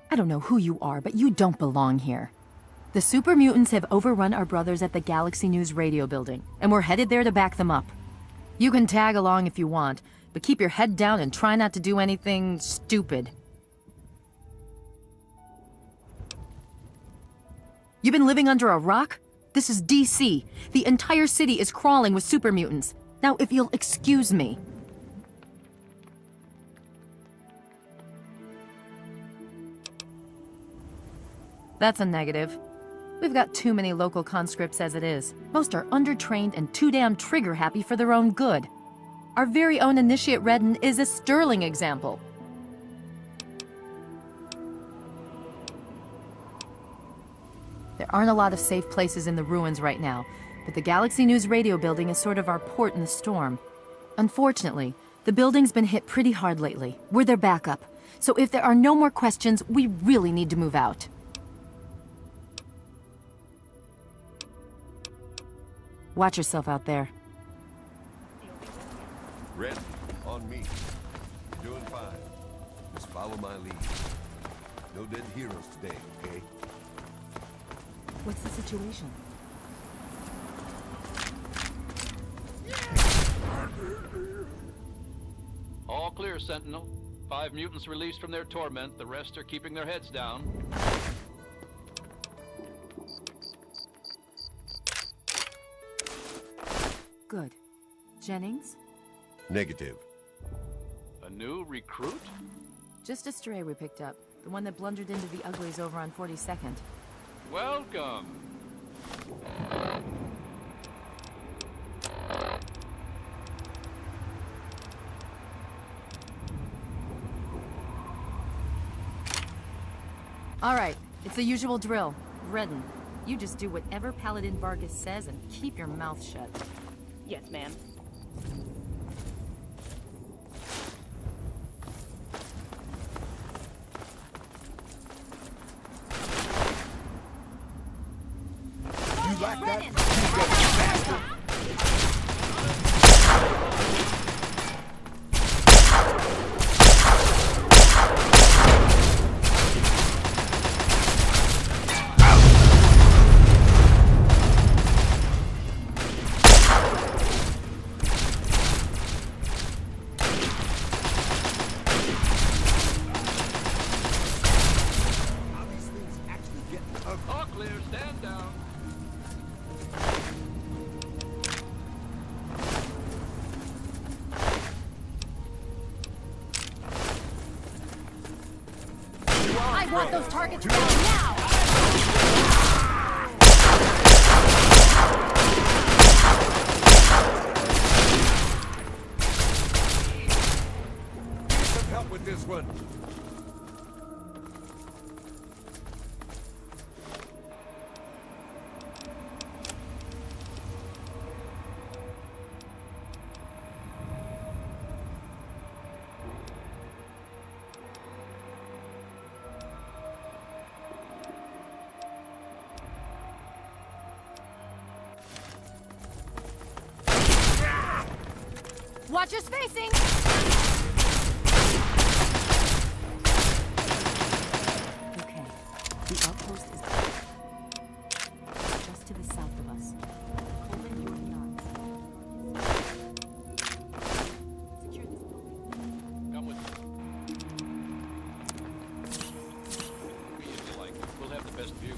I don't know who you are, but you don't belong here. The super mutants have overrun our brothers at the Galaxy News radio building, and we're headed there to back them up. You can tag along if you want, but keep your head down and try not to do anything stupid. You been living under a rock? This is DC. The entire city is crawling with super mutants. Now, if you'll excuse me. That's a negative. We've got too many local conscripts as it is. Most are undertrained and too damn trigger-happy for their own good. Our very own Initiate Redden is a sterling example. There aren't a lot of safe places in the ruins right now, but the Galaxy News radio building is sort of our port in the storm. Unfortunately, the building's been hit pretty hard lately. We're their backup. So if there are no more questions, we really need to move out. Watch yourself out there. Red, on me. You're doing fine. Just follow my lead. No dead heroes today, okay? What's the situation? All clear, Sentinel. 5 mutants released from their torment. The rest are keeping their heads down. Good. Jennings? Negative. A new recruit? Just a stray we picked up. The one that blundered into the uglies over on 42nd. Welcome. All right, it's the usual drill. Redden, you just do whatever Paladin Vargas says and keep your mouth shut. Yes, ma'am. You like that? You bastard! All clear, stand down. I want those targets down now! Need some help with this one. Watch your spacing! Okay, the outpost is just to the south of us. Colin, you're beyond. Secure this building. Come with me. If you like, we'll have the best view.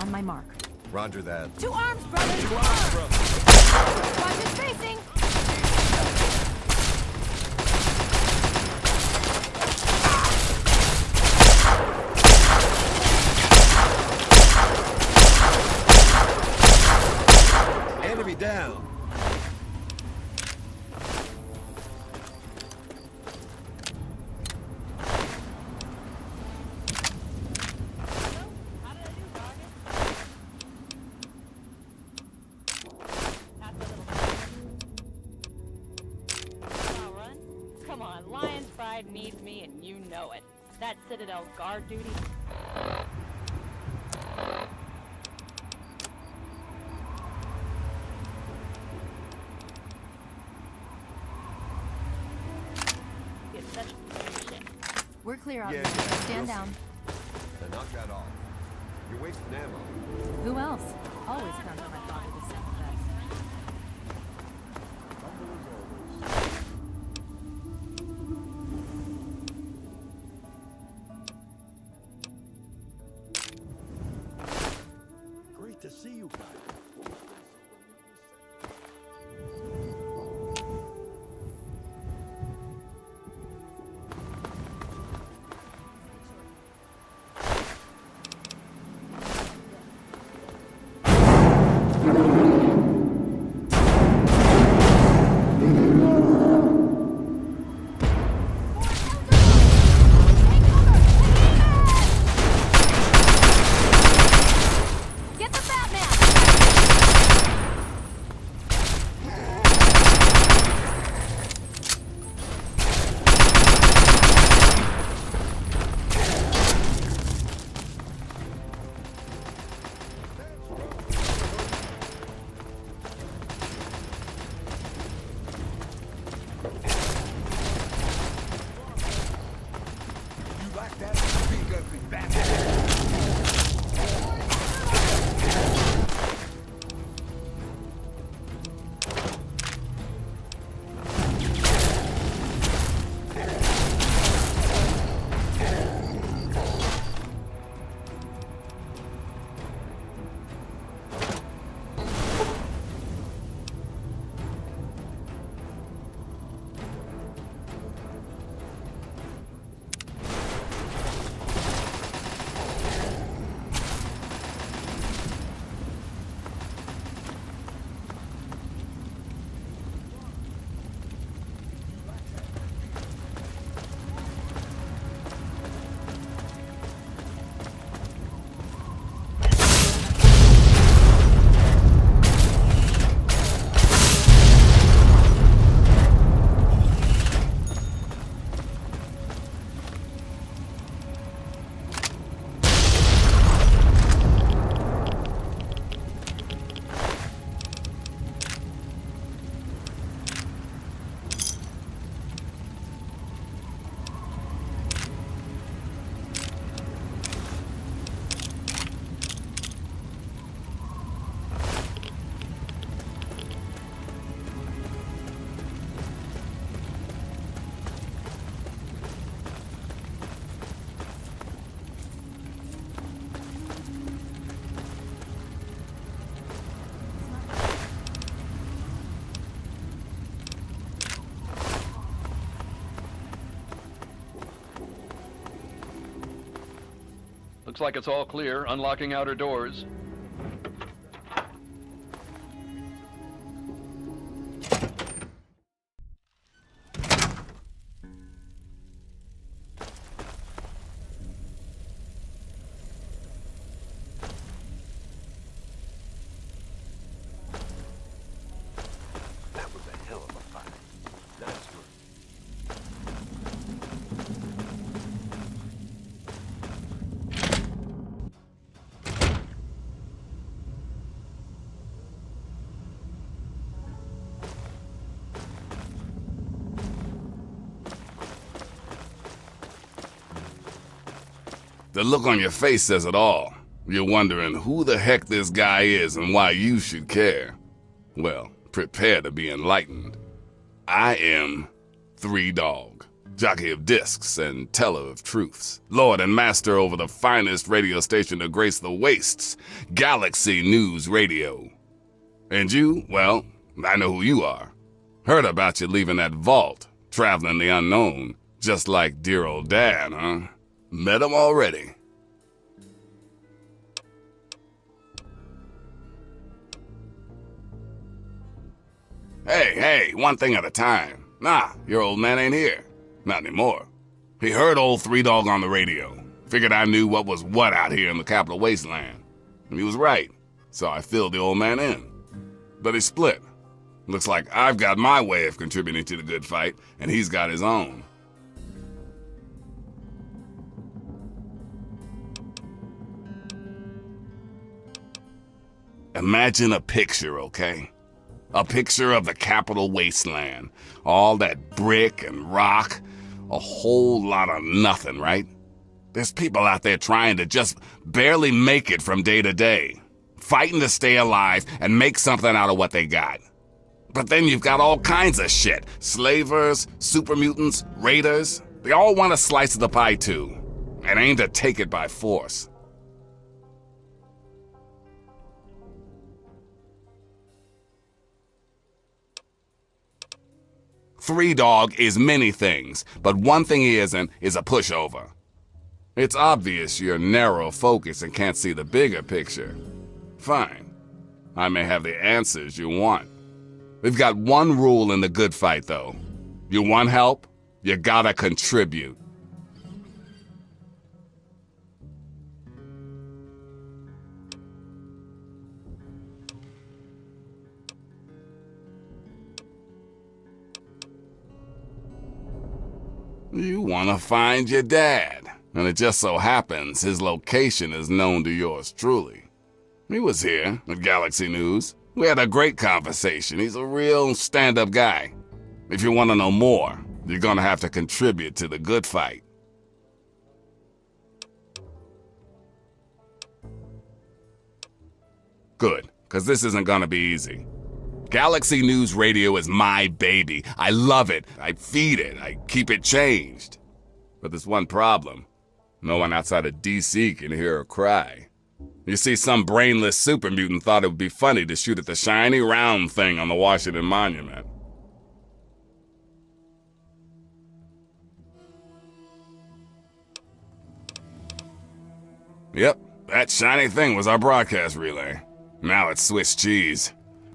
On my mark. Roger that. Two arms, brothers! Two arms, brother. Watch your spacing! Enemy down. Come on, Lion's Pride needs me and you know it. That Citadel's guard duty. It's such shit. We're clear out Yeah, here. yeah, Stand we'll down. Now knock that off. You're wasting ammo. Who else? Always counts on my father to send the best. Great to see you guys. Get the Batman! You like that? Big ugly Batman. Looks like it's all clear. Unlocking outer doors. That was a hell of a fight. Nice work. The look on your face says it all. You're wondering who the heck this guy is and why you should care. Well, prepare to be enlightened. I am 3 Dog, jockey of discs and teller of truths, lord and master over the finest radio station to grace the wastes, Galaxy News Radio. And you, well, I know who you are. Heard about you leaving that vault, traveling the unknown, just like dear old Dad, huh? Met him already. Hey, one thing at a time. Nah, your old man ain't here. Not anymore. He heard old 3 Dog on the radio. Figured I knew what was what out here in the capital Wasteland. And he was right, so I filled the old man in. But he split. Looks like I've got my way of contributing to the good fight, and he's got his own. Imagine a picture, okay? A picture of the capital Wasteland. All that brick and rock. A whole lot of nothing, right? There's people out there trying to just barely make it from day to day. Fighting to stay alive and make something out of what they got. But then you've got all kinds of shit. Slavers, super mutants, raiders. They all want a slice of the pie too. And aim to take it by force. Three Dog is many things, but one thing he isn't is a pushover. It's obvious you're narrow focused and can't see the bigger picture. Fine. I may have the answers you want. We've got one rule in the good fight, though. You want help? You gotta contribute. You want to find your dad, and it just so happens his location is known to yours truly. He was here at Galaxy News. We had a great conversation. He's a real stand-up guy. If you want to know more, you're gonna have to contribute to the good fight. Good, because this isn't gonna be easy. Galaxy News Radio is my baby. I love it. I feed it. I keep it changed. But there's one problem. No one outside of DC can hear her cry. You see, some brainless super mutant thought it would be funny to shoot at the shiny round thing on the Washington Monument. Yep, that shiny thing was our broadcast relay. Now it's Swiss cheese.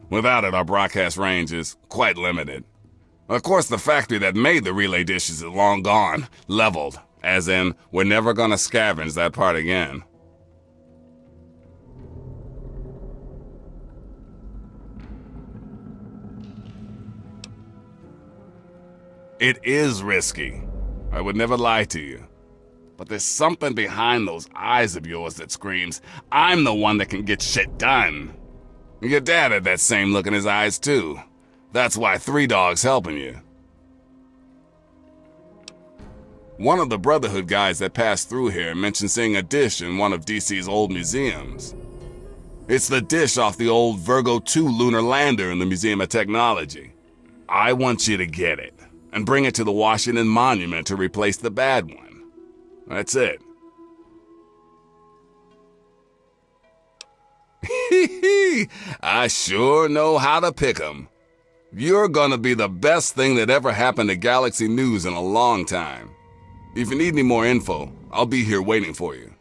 Without it, our broadcast range is quite limited. Of course, the factory that made the relay dishes is long gone, leveled, as in, we're never gonna scavenge that part again. It is risky. I would never lie to you. But there's something behind those eyes of yours that screams, I'm the one that can get shit done. Your dad had that same look in his eyes, too. That's why Three Dog's helping you. One of the Brotherhood guys that passed through here mentioned seeing a dish in one of DC's old museums. It's the dish off the old Virgo 2 lunar lander in the Museum of Technology. I want you to get it, and bring it to the Washington Monument to replace the bad one. That's it. I sure know how to pick 'em. You're gonna be the best thing that ever happened to Galaxy News in a long time. If you need any more info, I'll be here waiting for you.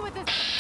with this.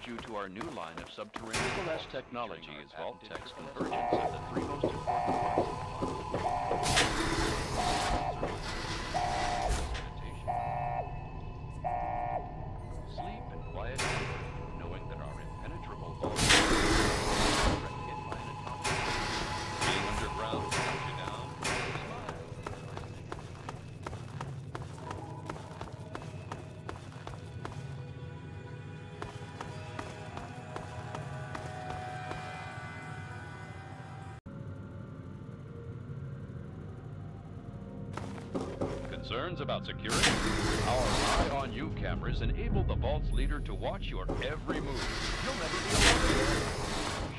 you to our new line of subterranean less technology is Vault-Tec's convergence of the three most important parts of sleep and quiet, knowing that our impenetrable vault is hit by an atomic. Being underground cuts you down. Concerns about security? Our eye-on-you cameras enable the Vault's leader to watch your every move. You'll never be alone.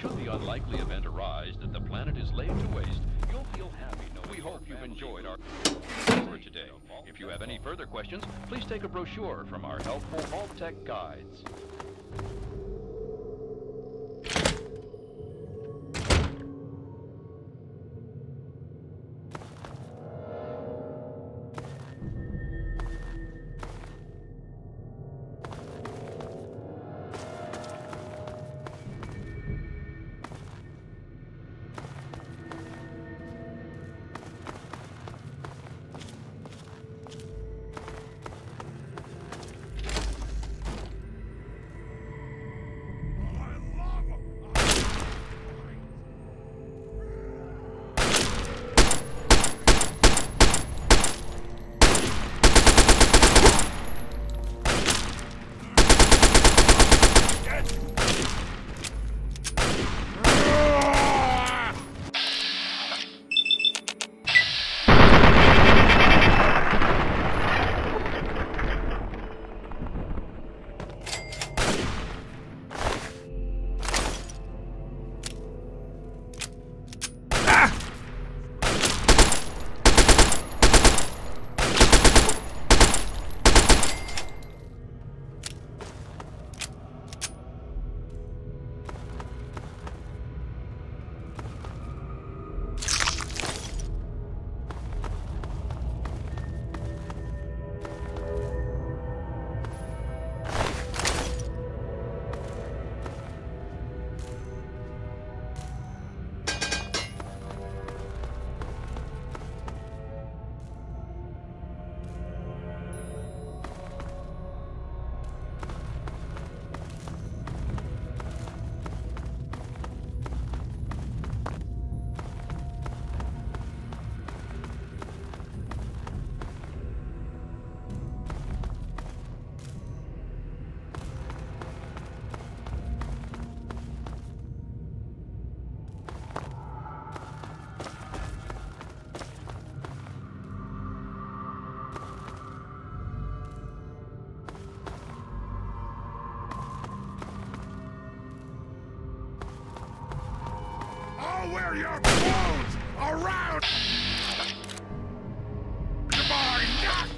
Should the unlikely event arise that the planet is laid to waste, you'll feel happy knowing we hope you've enjoyed our for today. If you have any further questions, please take a brochure from our helpful Vault-Tec guides. wear your clothes around my neck!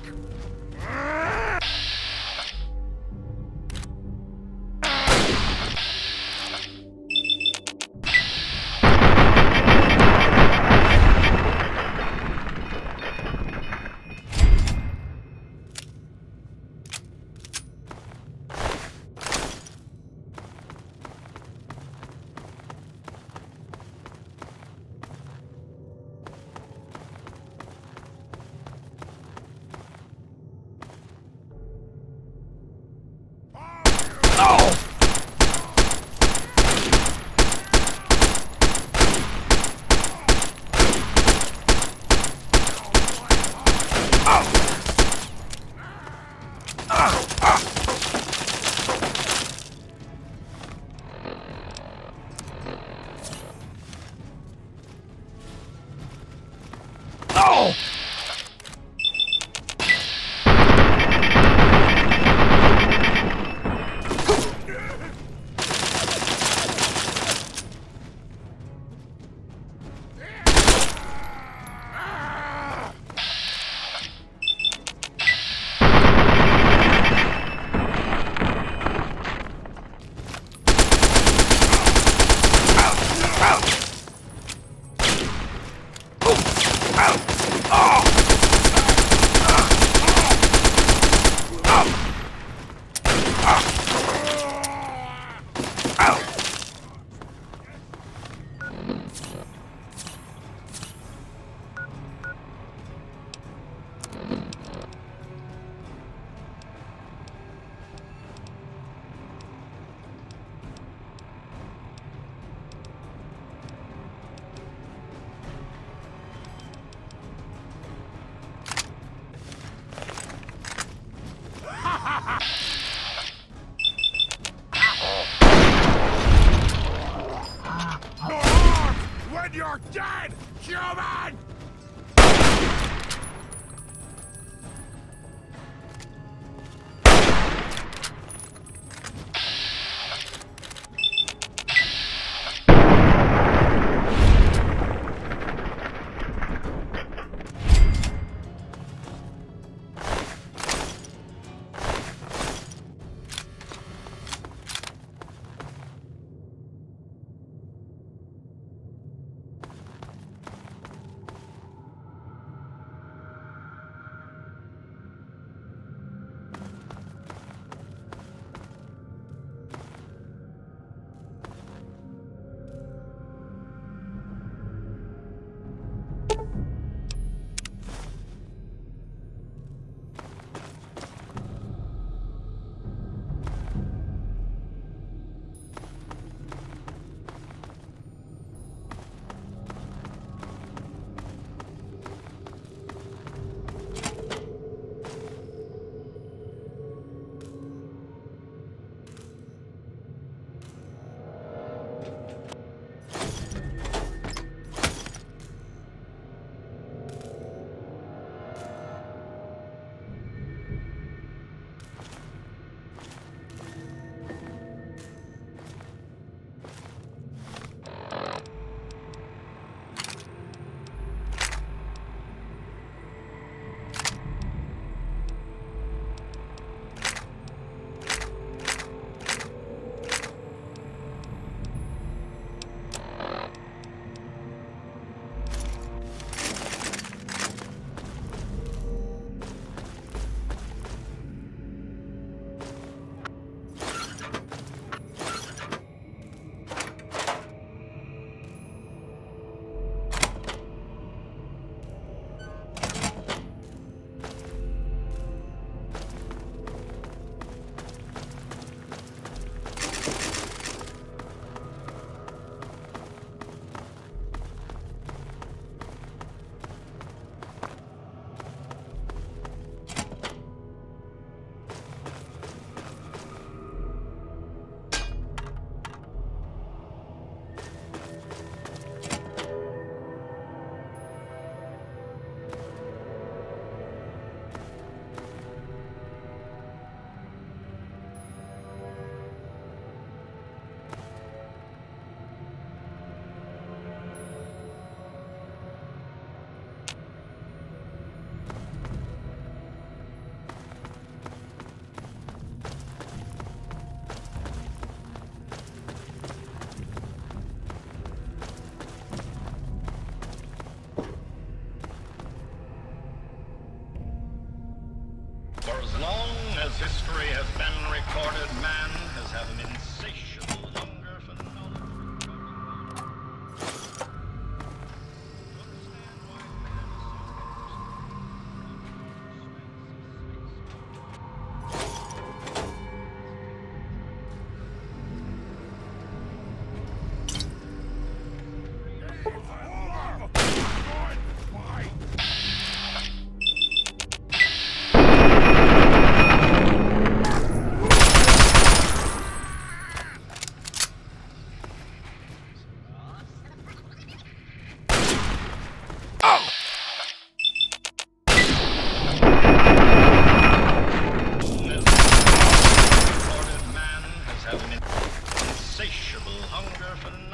When you're dead, human!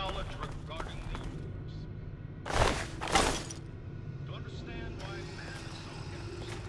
knowledge regarding the universe. To understand why man is so interesting.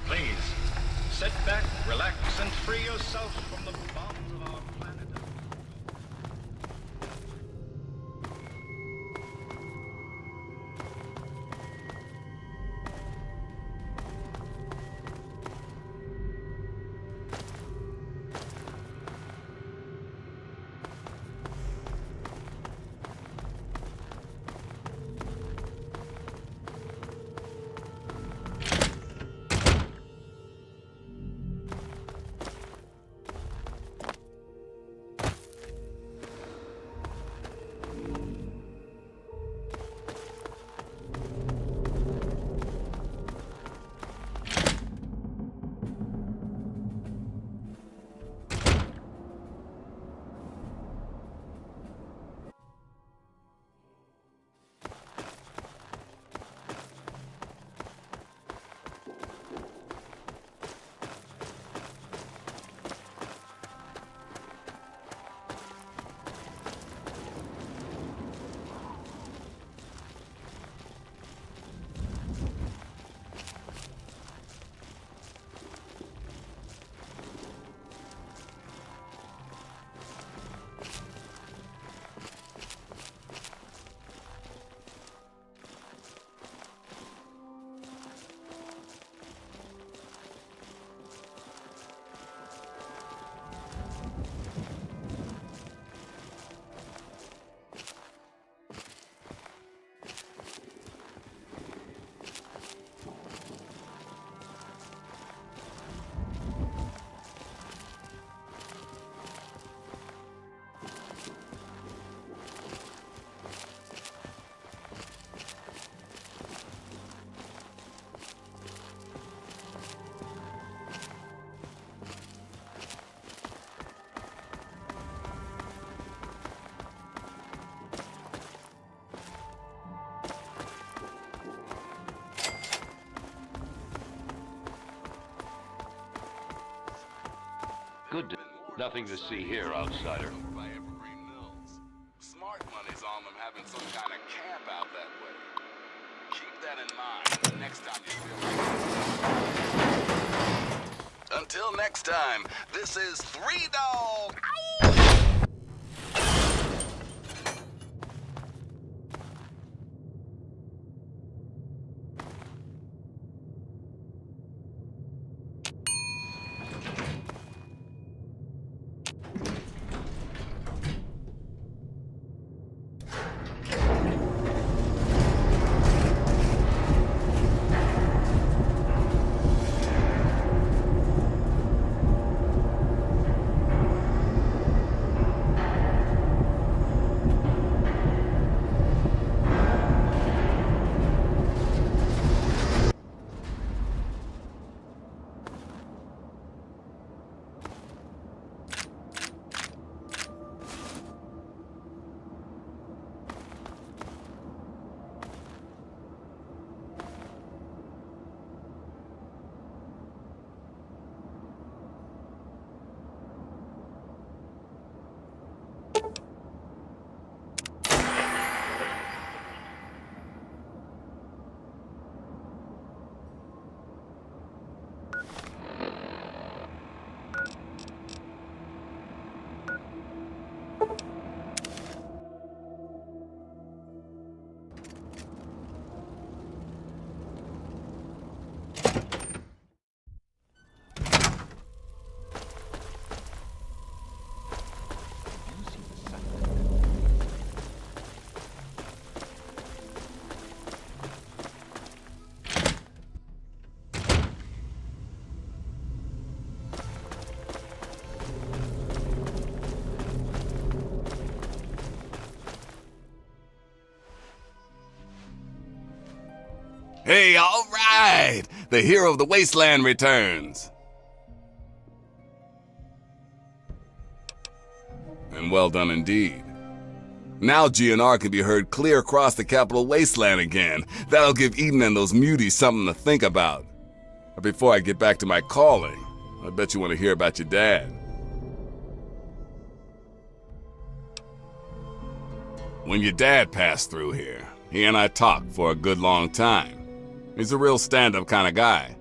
Please, sit back, relax, and free yourself from the bonds of our planet. Good. Nothing to see here, outsider. Smart money's on them having some kind of camp out that way. Keep that in mind next time you feel like it. Until next time, this is 3 Dog. Hey, all right! The hero of the Wasteland returns. And well done indeed. Now GNR can be heard clear across the capital Wasteland again. That'll give Eden and those muties something to think about. But before I get back to my calling, I bet you want to hear about your dad. When your dad passed through here, he and I talked for a good long time. He's a real stand-up kind of guy.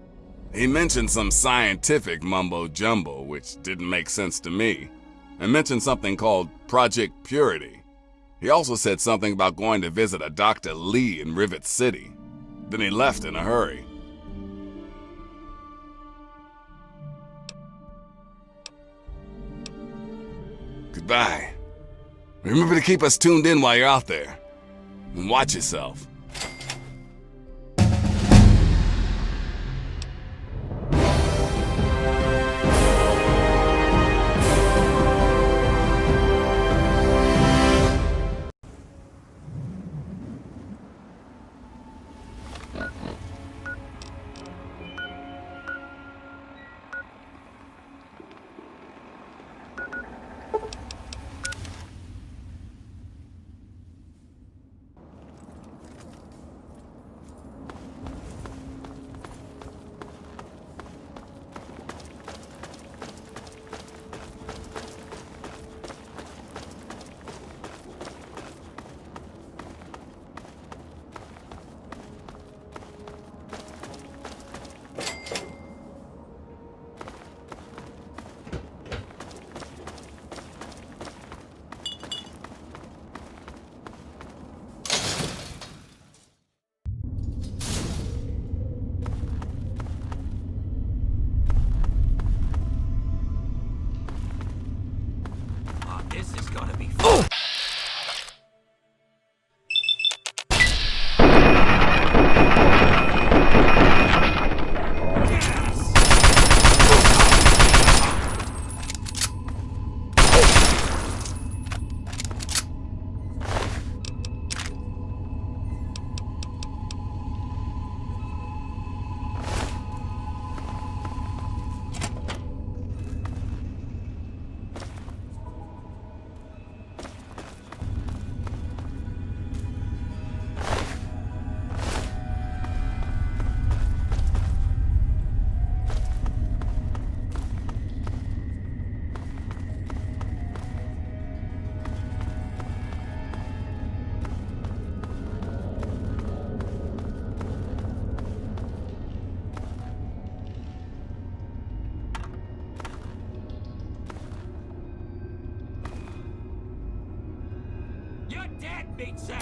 He mentioned some scientific mumbo-jumbo, which didn't make sense to me, and mentioned something called Project Purity. He also said something about going to visit a Dr. Lee in Rivet City. Then he left in a hurry. Goodbye. Remember to keep us tuned in while you're out there. And watch yourself. This is gonna be fun. You're dead, meat sack!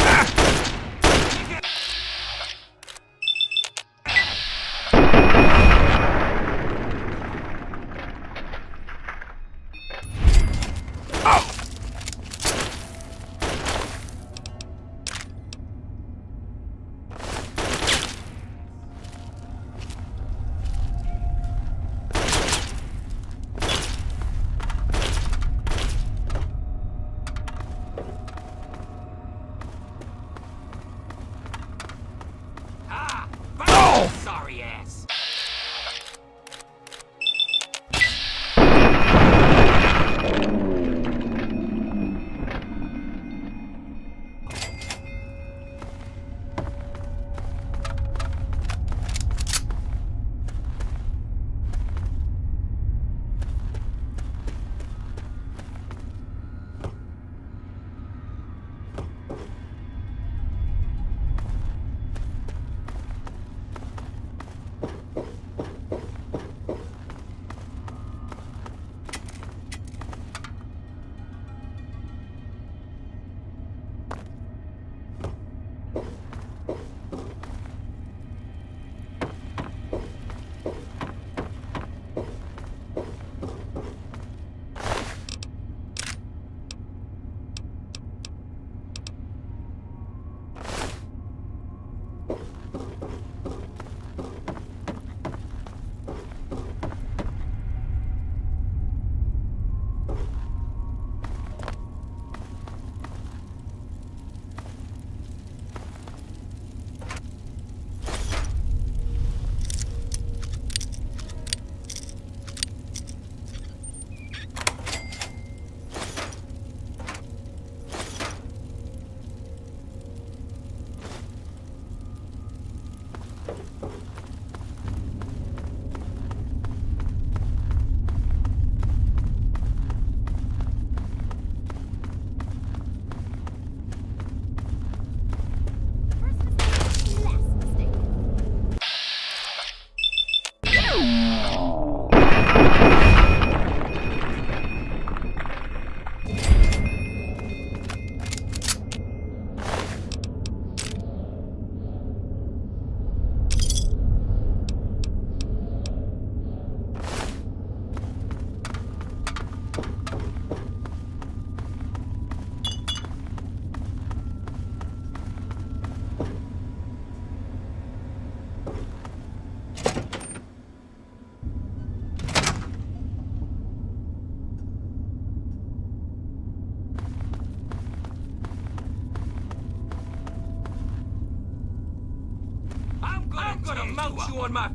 I'm gonna mount you on my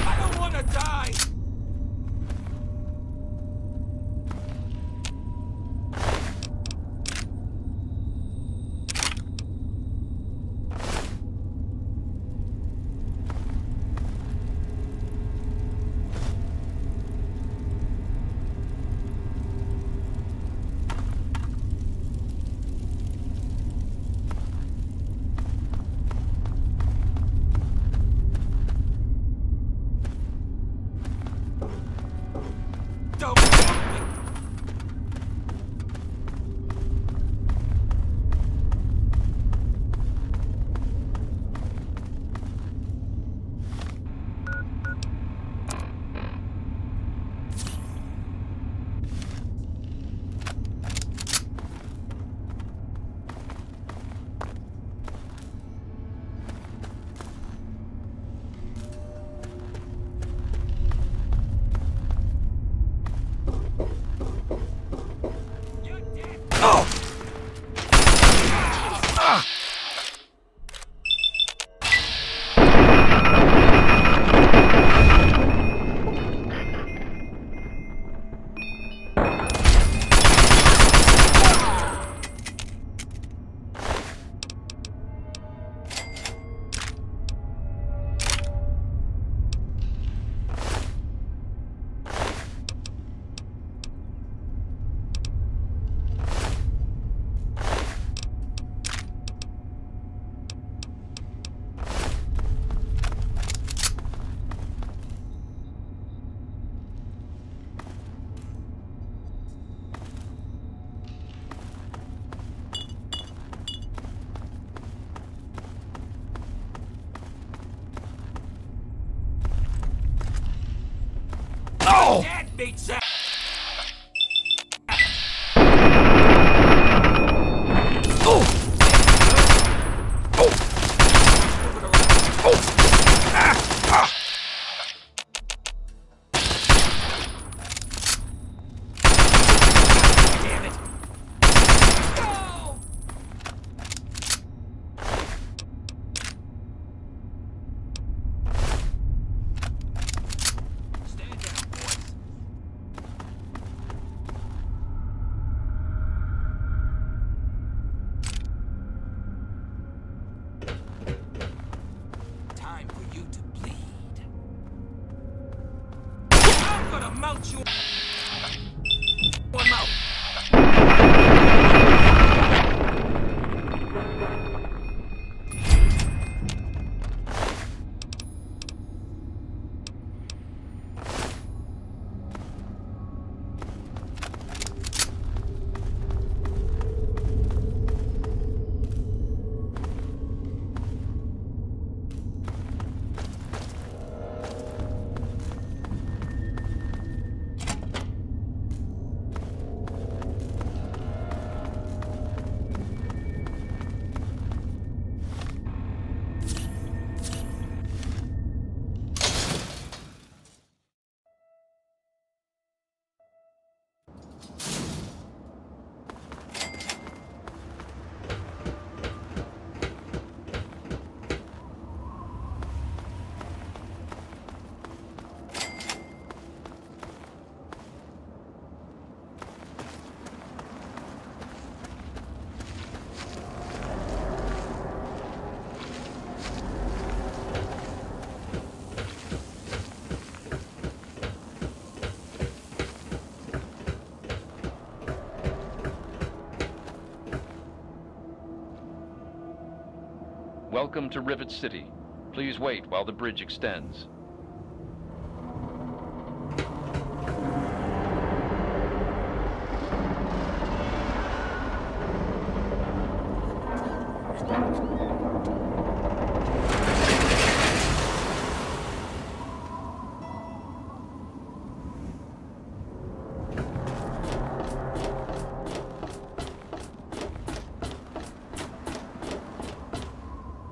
I don't wanna die! That beats that. Mount you one mouth. Welcome to Rivet City. Please wait while the bridge extends.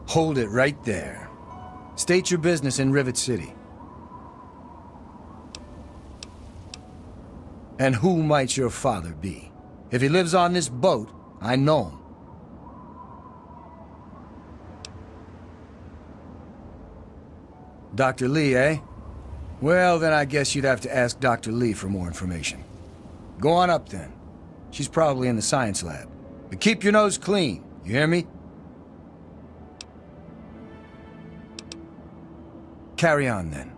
Hold it right there. State your business in Rivet City. And who might your father be? If he lives on this boat, I know him. Dr. Lee, eh? Well, then I guess you'd have to ask Dr. Lee for more information. Go on up then. She's probably in the science lab. But keep your nose clean, you hear me? Carry on, then.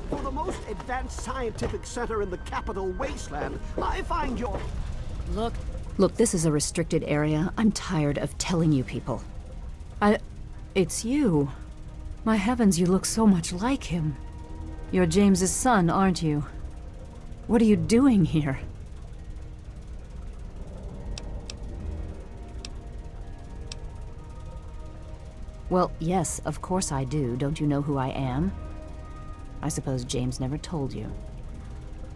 For the most advanced scientific center in the capital Wasteland, I find your... Look, this is a restricted area. I'm tired of telling you people. It's you. My heavens, you look so much like him. You're James's son, aren't you? What are you doing here? Well, yes, of course I do. Don't you know who I am? I suppose James never told you.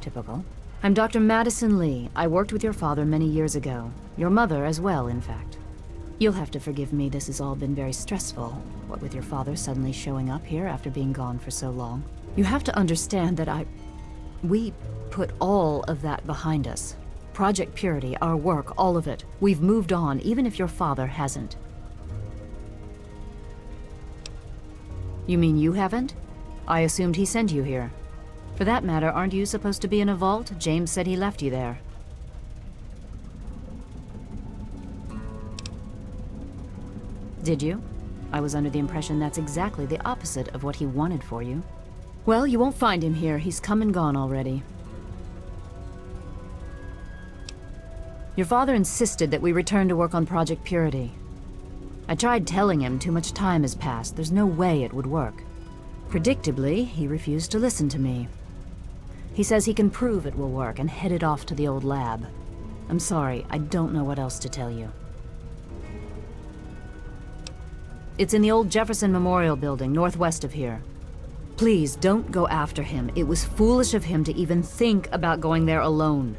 Typical. I'm Dr. Madison Lee. I worked with your father many years ago. Your mother as well, in fact. You'll have to forgive me, this has all been very stressful. What with your father suddenly showing up here after being gone for so long. You have to understand that we put all of that behind us. Project Purity, our work, all of it. We've moved on, even if your father hasn't. You mean you haven't? I assumed he sent you here. For that matter, aren't you supposed to be in a vault? James said he left you there. Did you? I was under the impression that's exactly the opposite of what he wanted for you. Well, you won't find him here. He's come and gone already. Your father insisted that we return to work on Project Purity. I tried telling him too much time has passed. There's no way it would work. Predictably, he refused to listen to me. He says he can prove it will work and headed off to the old lab. I'm sorry, I don't know what else to tell you. It's in the old Jefferson Memorial Building, northwest of here. Please, don't go after him. It was foolish of him to even think about going there alone.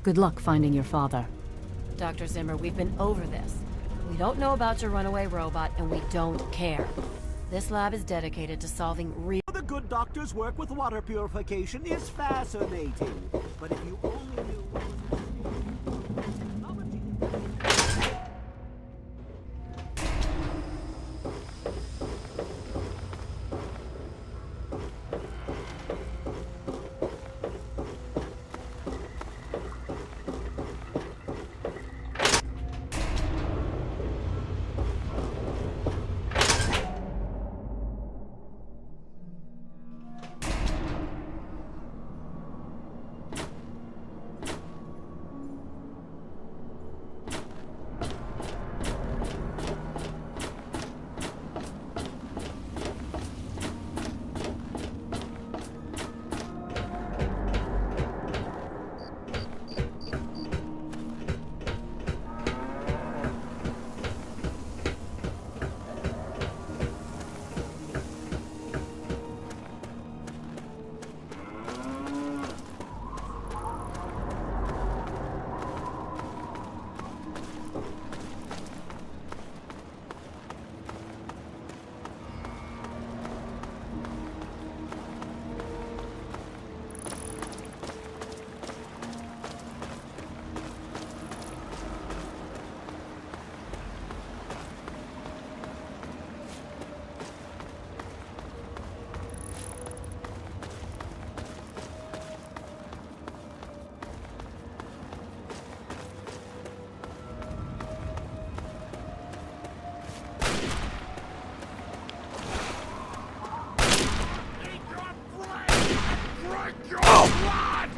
Good luck finding your father. Dr. Zimmer, we've been over this. We don't know about your runaway robot, and we don't care. This lab is dedicated to solving real... The good doctor's work with water purification is fascinating. But if you only knew what like your blood!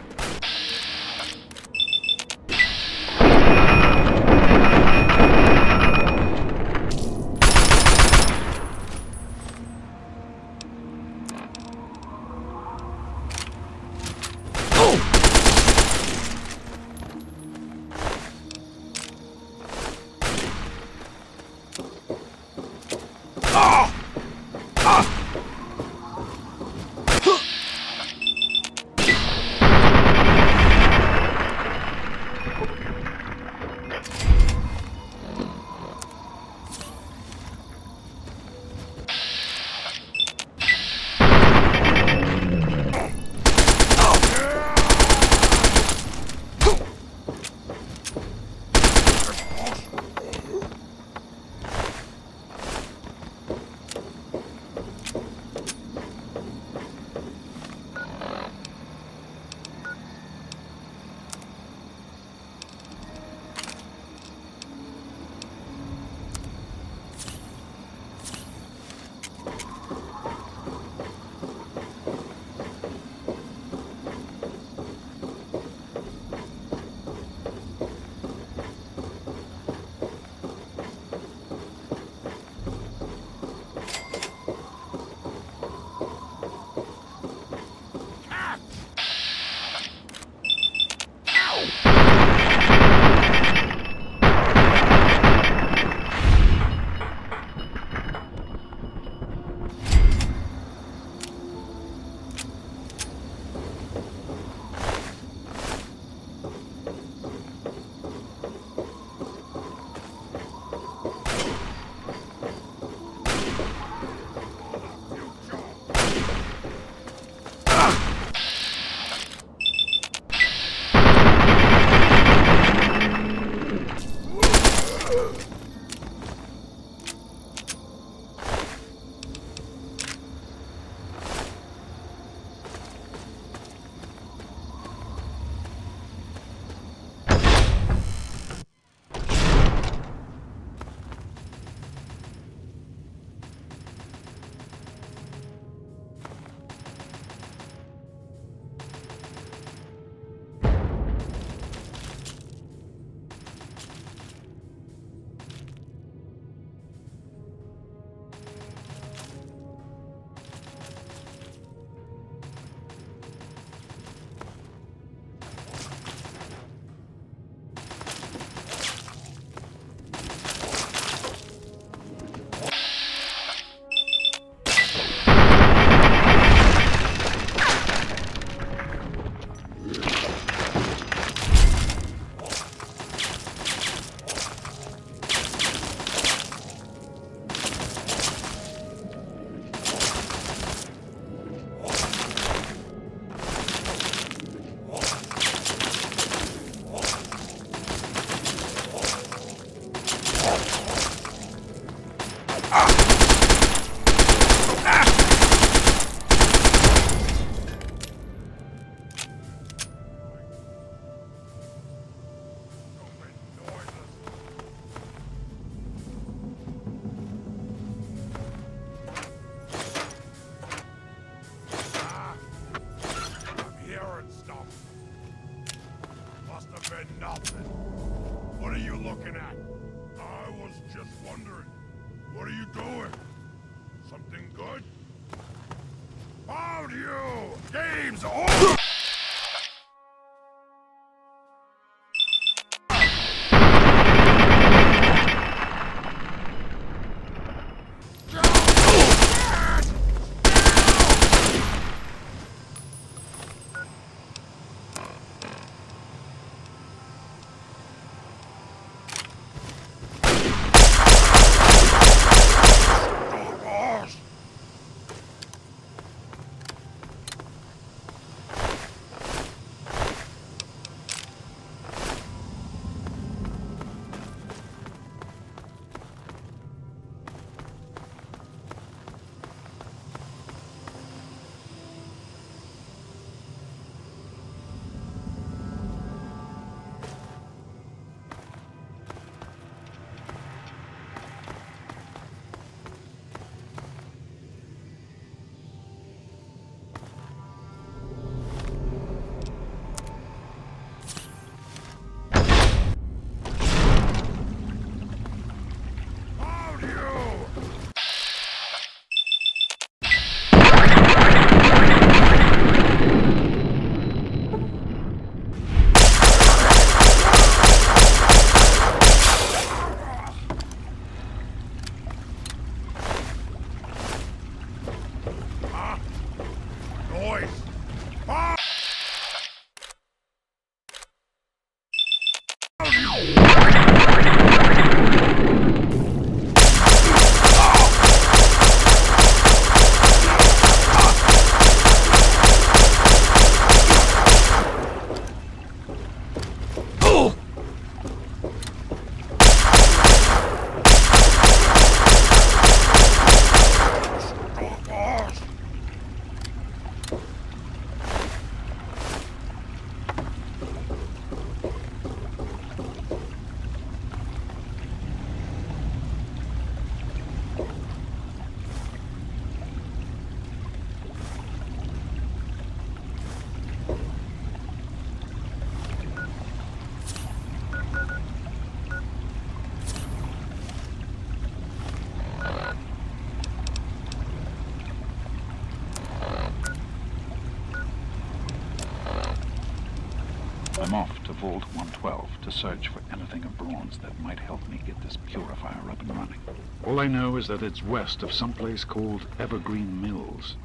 I'm off to Vault 112 to search for anything of Braun's that might help me get this purifier up and running. All I know is that it's west of some place called Evergreen Mills,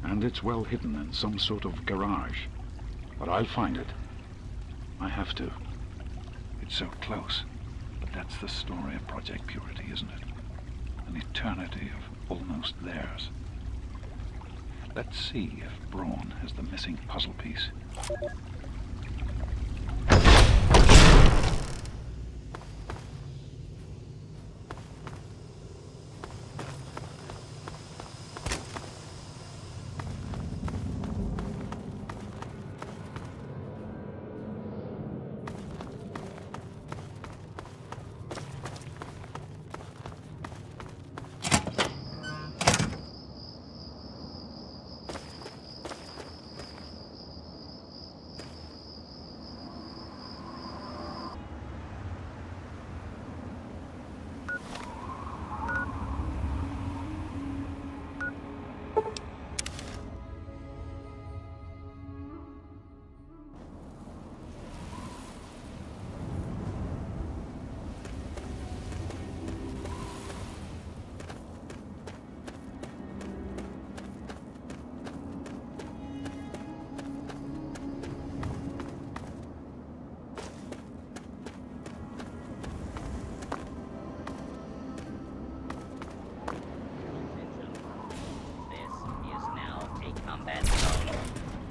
and it's well hidden in some sort of garage. But I'll find it. I have to. It's so close. But that's the story of Project Purity, isn't it? An eternity of almost theirs. Let's see if Braun has the missing puzzle piece.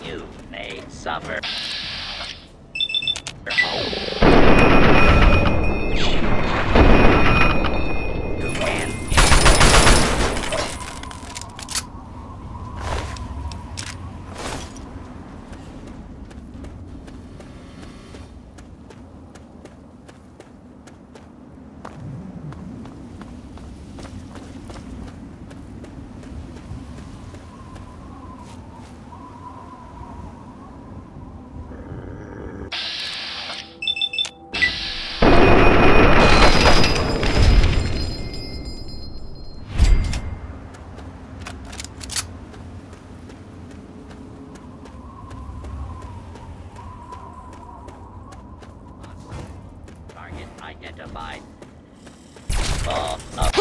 You may suffer. Target identified. Ball up.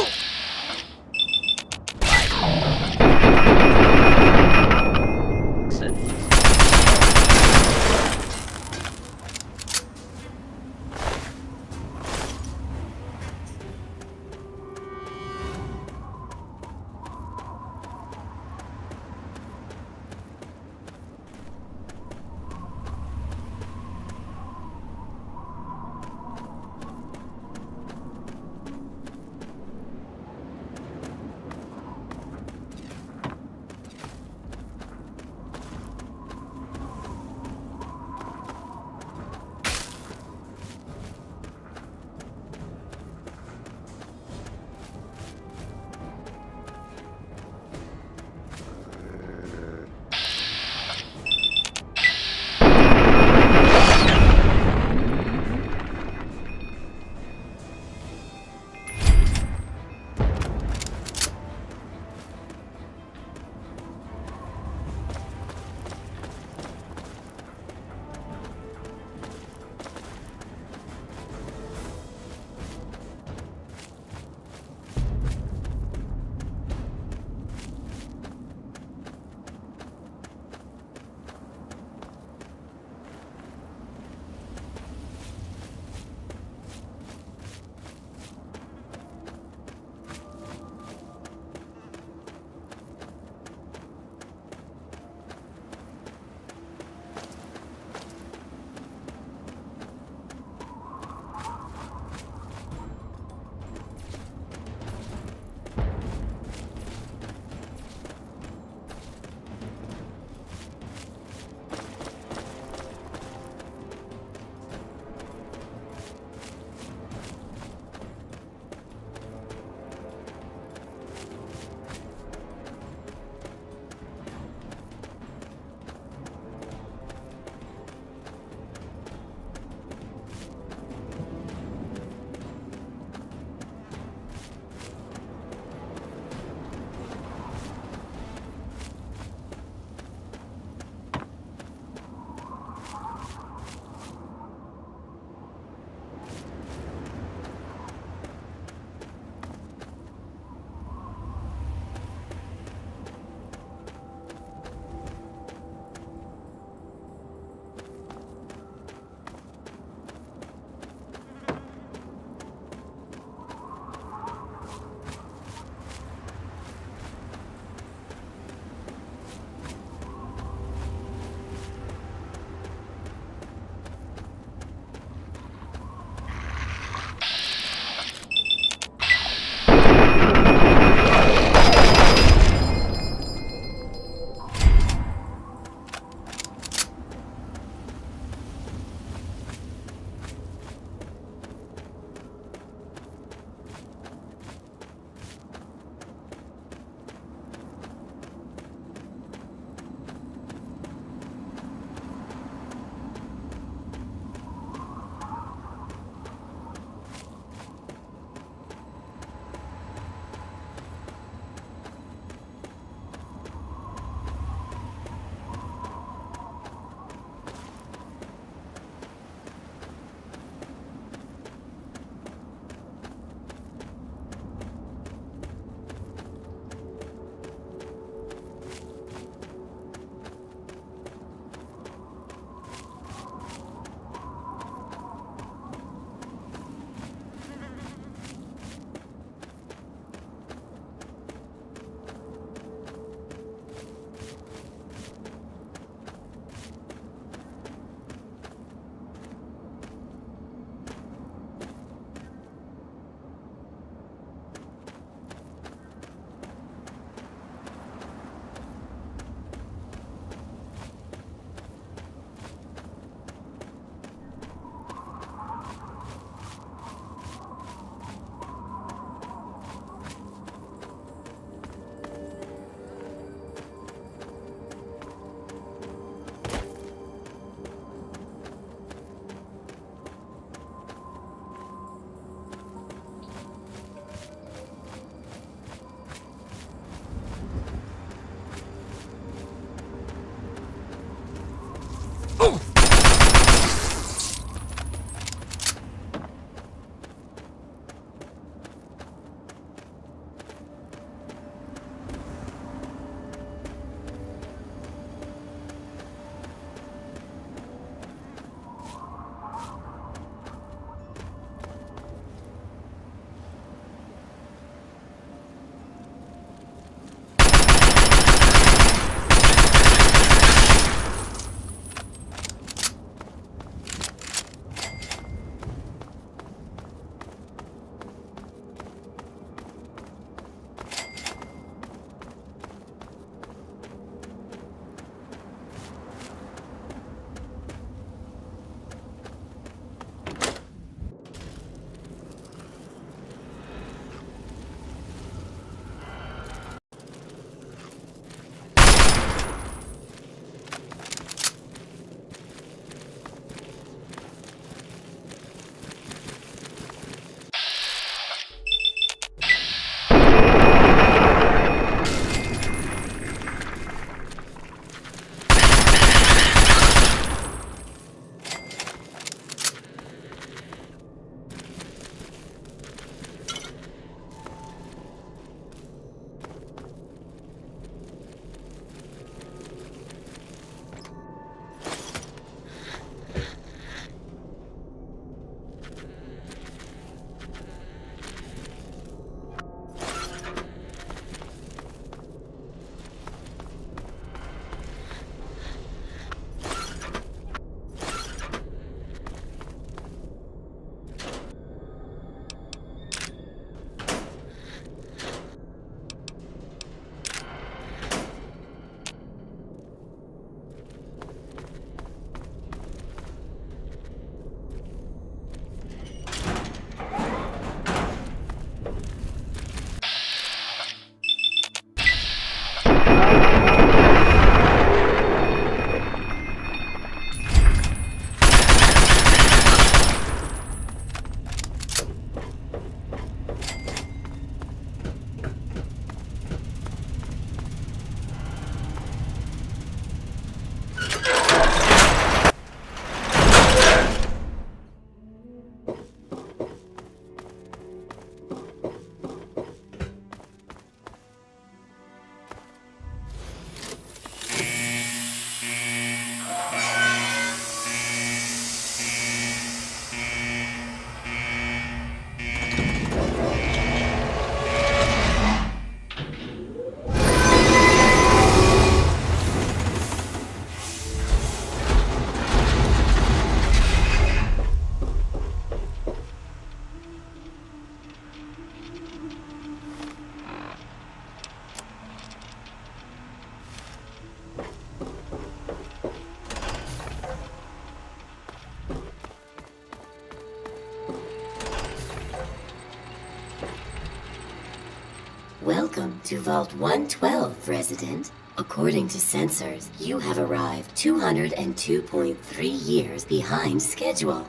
Welcome to Vault 112, resident. According to sensors, you have arrived 202.3 years behind schedule.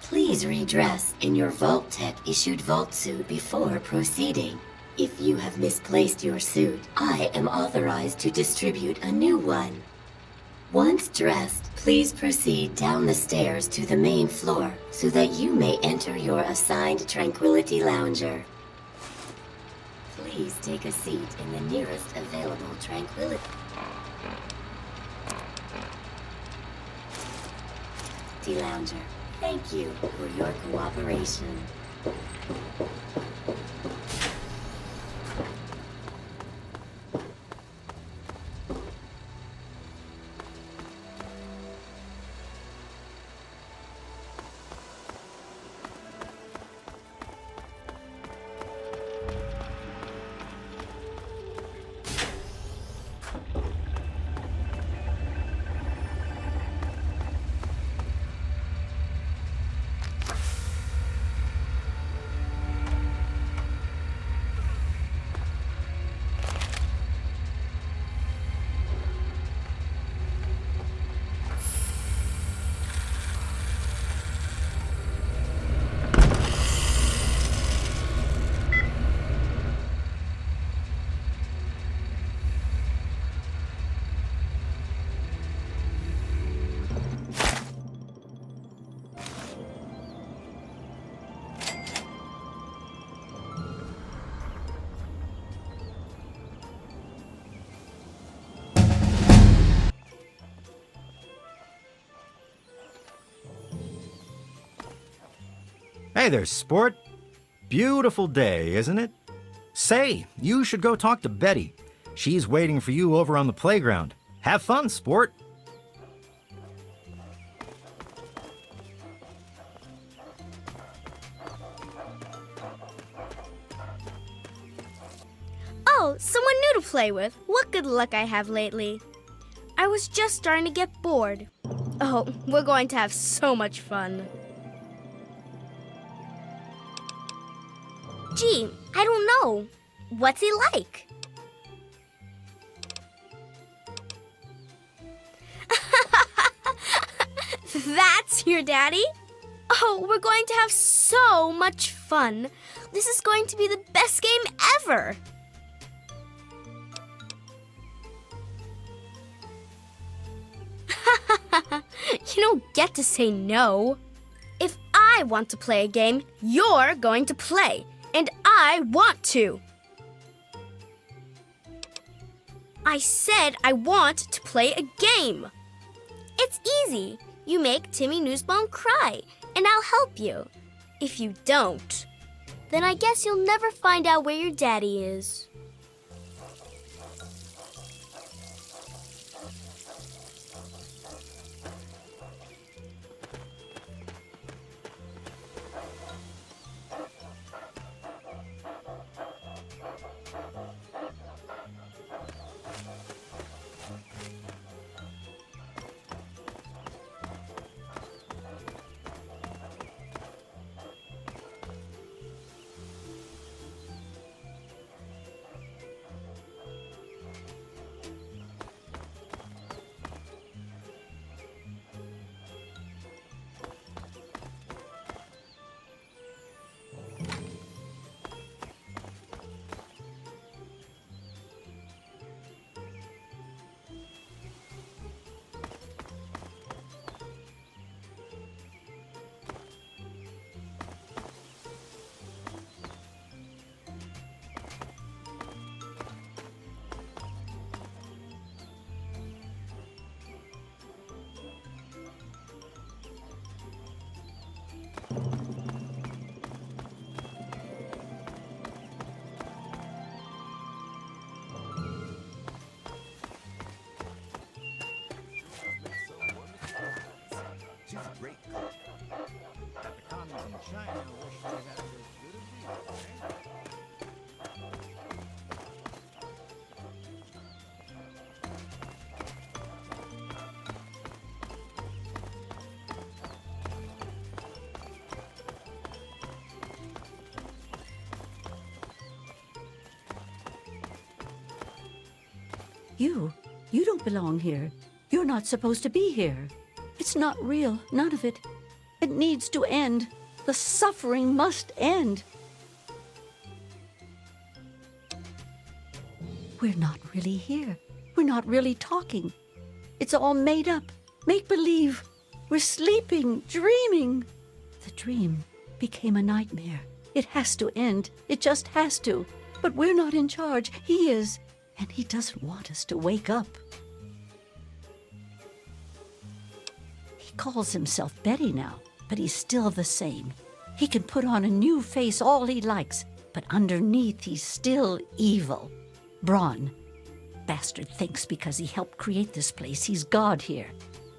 Please redress in your Vault-Tec issued vault suit before proceeding. If you have misplaced your suit, I am authorized to distribute a new one. Once dressed, please proceed down the stairs to the main floor so that you may enter your assigned Tranquility Lounger. Please take a seat in the nearest available Tranquility Lounger. Thank you for your cooperation. Hey there, sport. Beautiful day, isn't it? Say, you should go talk to Betty. She's waiting for you over on the playground. Have fun, sport. Oh, someone new to play with. What good luck I have lately. I was just starting to get bored. Oh, we're going to have so much fun. Gee, I don't know. What's he like? That's your daddy? Oh, we're going to have so much fun. This is going to be the best game ever. You don't get to say no. If I want to play a game, you're going to play. And I want to. I said I want to play a game. It's easy. You make Timmy Newsbone cry, and I'll help you. If you don't, then I guess you'll never find out where your daddy is. You don't belong here. You're not supposed to be here. It's not real, none of it. It needs to end. The suffering must end. We're not really here. We're not really talking. It's all made up, make-believe. We're sleeping, dreaming. The dream became a nightmare. It has to end. It just has to. But we're not in charge. He is. And he doesn't want us to wake up. He calls himself Betty now, but he's still the same. He can put on a new face all he likes, but underneath he's still evil. Braun. Bastard thinks because he helped create this place, he's God here.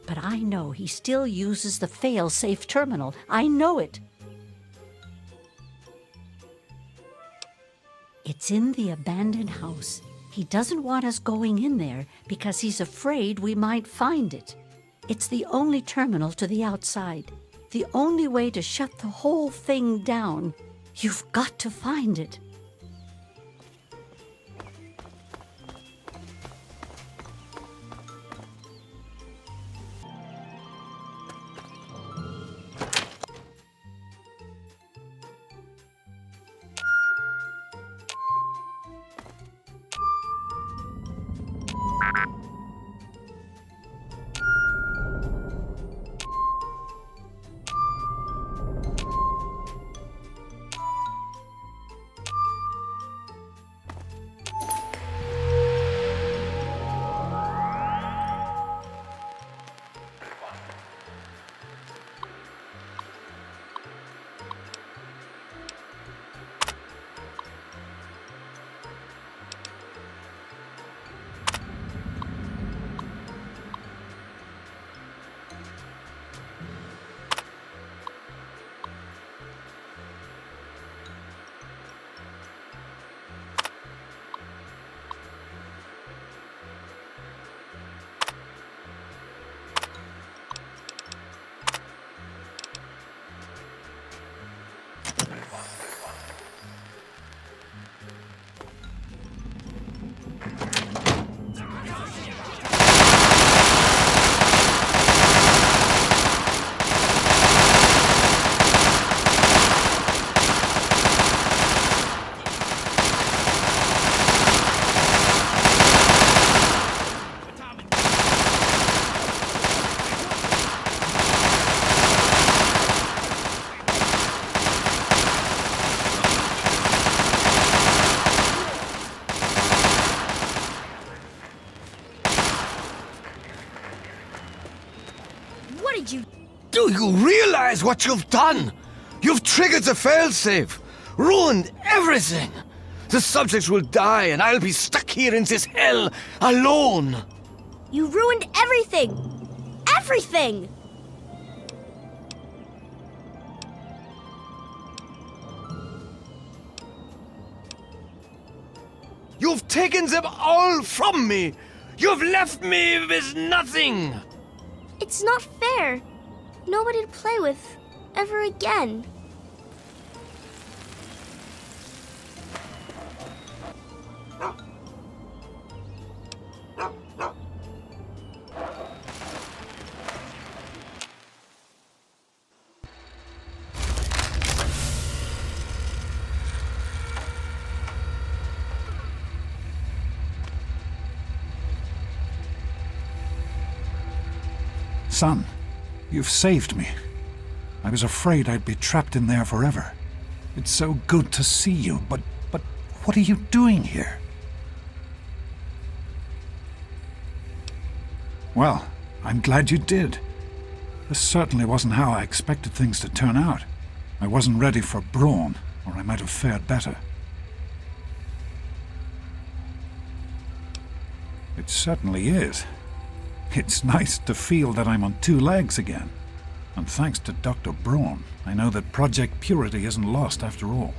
But I know he still uses the fail-safe terminal. I know it. It's in the abandoned house. He doesn't want us going in there because he's afraid we might find it. It's the only terminal to the outside. The only way to shut the whole thing down. You've got to find it. What did you... Do you realize what you've done? You've triggered the failsafe, ruined everything. The subjects will die, and I'll be stuck here in this hell alone. You ruined everything! Everything! You've taken them all from me. You've left me with nothing. It's not fair. Nobody to play with ever again. Son, you've saved me. I was afraid I'd be trapped in there forever. It's so good to see you, but what are you doing here? Well, I'm glad you did. This certainly wasn't how I expected things to turn out. I wasn't ready for Brawn, or I might have fared better. It certainly is. It's nice to feel that I'm on two legs again. And thanks to Dr. Braun, I know that Project Purity isn't lost after all.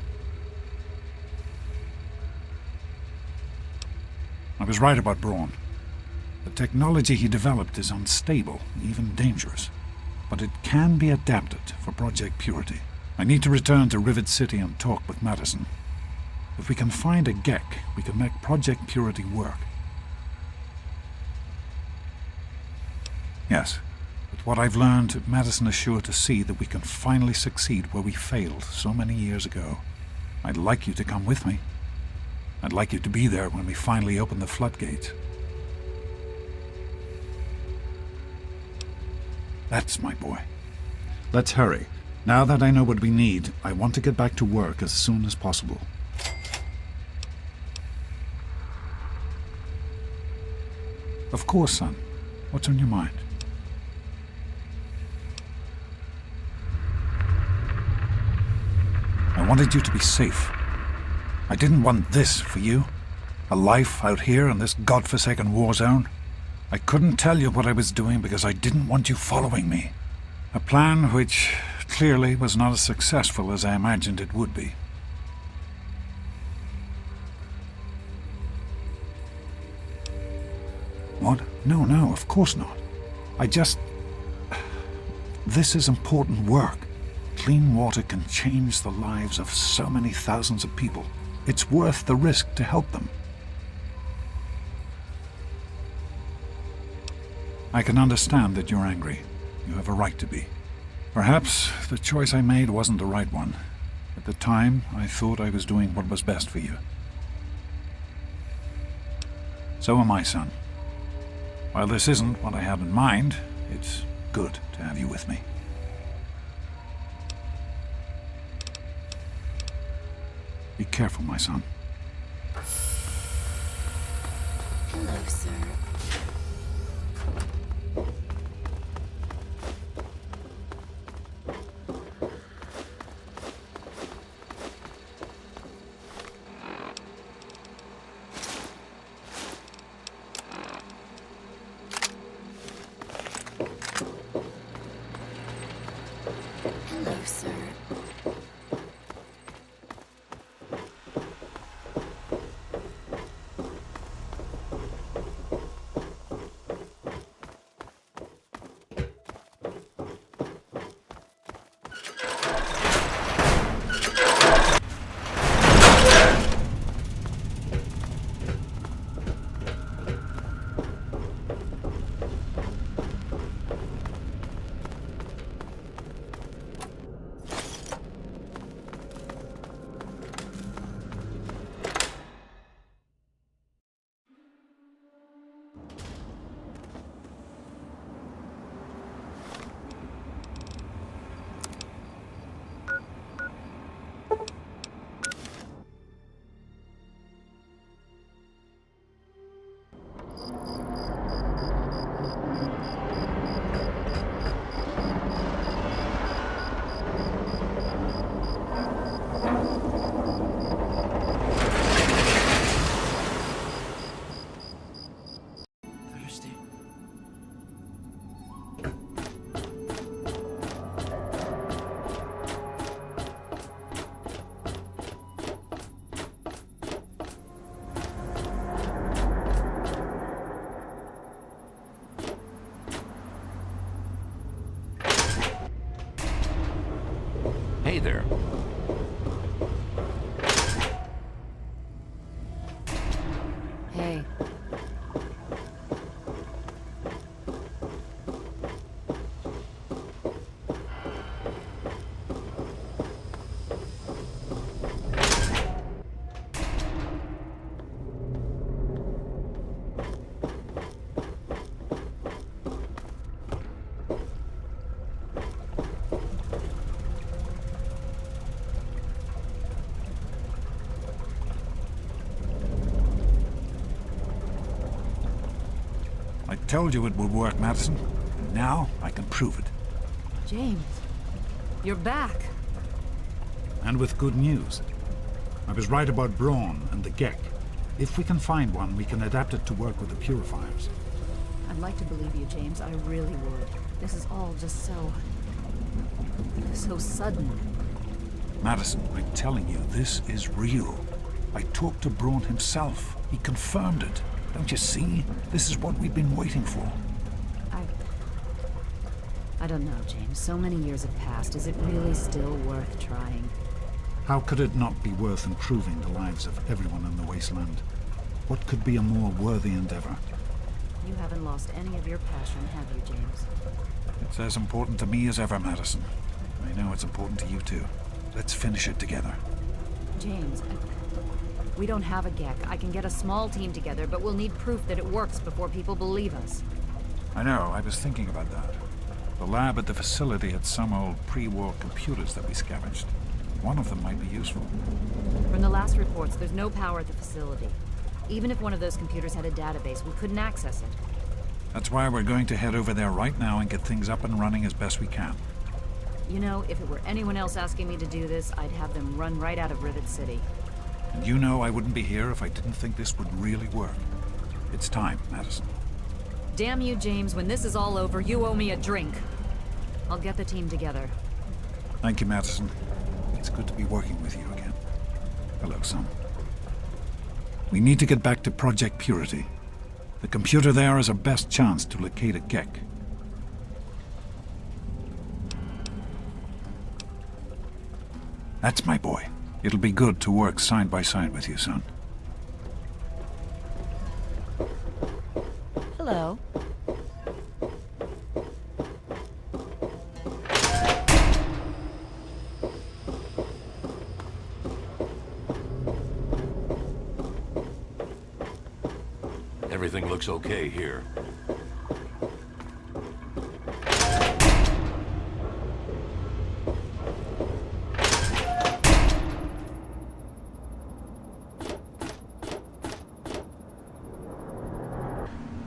I was right about Braun. The technology he developed is unstable, even dangerous. But it can be adapted for Project Purity. I need to return to Rivet City and talk with Madison. If we can find a Gek, we can make Project Purity work. Yes, with what I've learned, Madison is sure to see that we can finally succeed where we failed so many years ago. I'd like you to come with me. I'd like you to be there when we finally open the floodgates. That's my boy. Let's hurry. Now that I know what we need, I want to get back to work as soon as possible. Of course, son. What's on your mind? I wanted you to be safe. I didn't want this for you. A life out here in this godforsaken war zone. I couldn't tell you what I was doing because I didn't want you following me. A plan which clearly was not as successful as I imagined it would be. What? No, of course not. This is important work. Clean water can change the lives of so many thousands of people. It's worth the risk to help them. I can understand that you're angry. You have a right to be. Perhaps the choice I made wasn't the right one. At the time, I thought I was doing what was best for you. So am I, son. While this isn't what I had in mind, it's good to have you with me. Be careful, my son. Hello, sir. Hello, sir. either. Hey. I told you it would work, Madison. And now I can prove it. James, you're back. And with good news. I was right about Brawn and the Gek. If we can find one, we can adapt it to work with the purifiers. I'd like to believe you, James. I really would. This is all just so sudden. Madison, I'm telling you, this is real. I talked to Brawn himself. He confirmed it. Don't you see? This is what we've been waiting for. I don't know, James. So many years have passed. Is it really still worth trying? How could it not be worth improving the lives of everyone in the Wasteland? What could be a more worthy endeavor? You haven't lost any of your passion, have you, James? It's as important to me as ever, Madison. I know it's important to you too. Let's finish it together. James, we don't have a Gek. I can get a small team together, but we'll need proof that it works before people believe us. I know, I was thinking about that. The lab at the facility had some old pre-war computers that we scavenged. One of them might be useful. From the last reports, there's no power at the facility. Even if one of those computers had a database, we couldn't access it. That's why we're going to head over there right now and get things up and running as best we can. You know, if it were anyone else asking me to do this, I'd have them run right out of Rivet City. And you know I wouldn't be here if I didn't think this would really work. It's time, Madison. Damn you, James. When this is all over, you owe me a drink. I'll get the team together. Thank you, Madison. It's good to be working with you again. Hello, son. We need to get back to Project Purity. The computer there is our best chance to locate a Gek. That's my boy. It'll be good to work side by side with you, son. Hello. Everything looks okay here.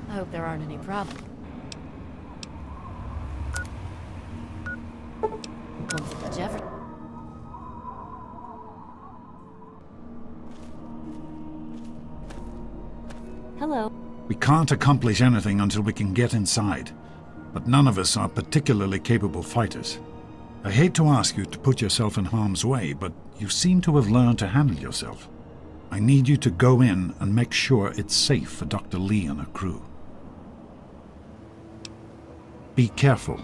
I hope there aren't any problems. Jeffrey. Hello. We can't accomplish anything until we can get inside, but none of us are particularly capable fighters. I hate to ask you to put yourself in harm's way, but you seem to have learned to handle yourself. I need you to go in and make sure it's safe for Dr. Lee and her crew. Be careful.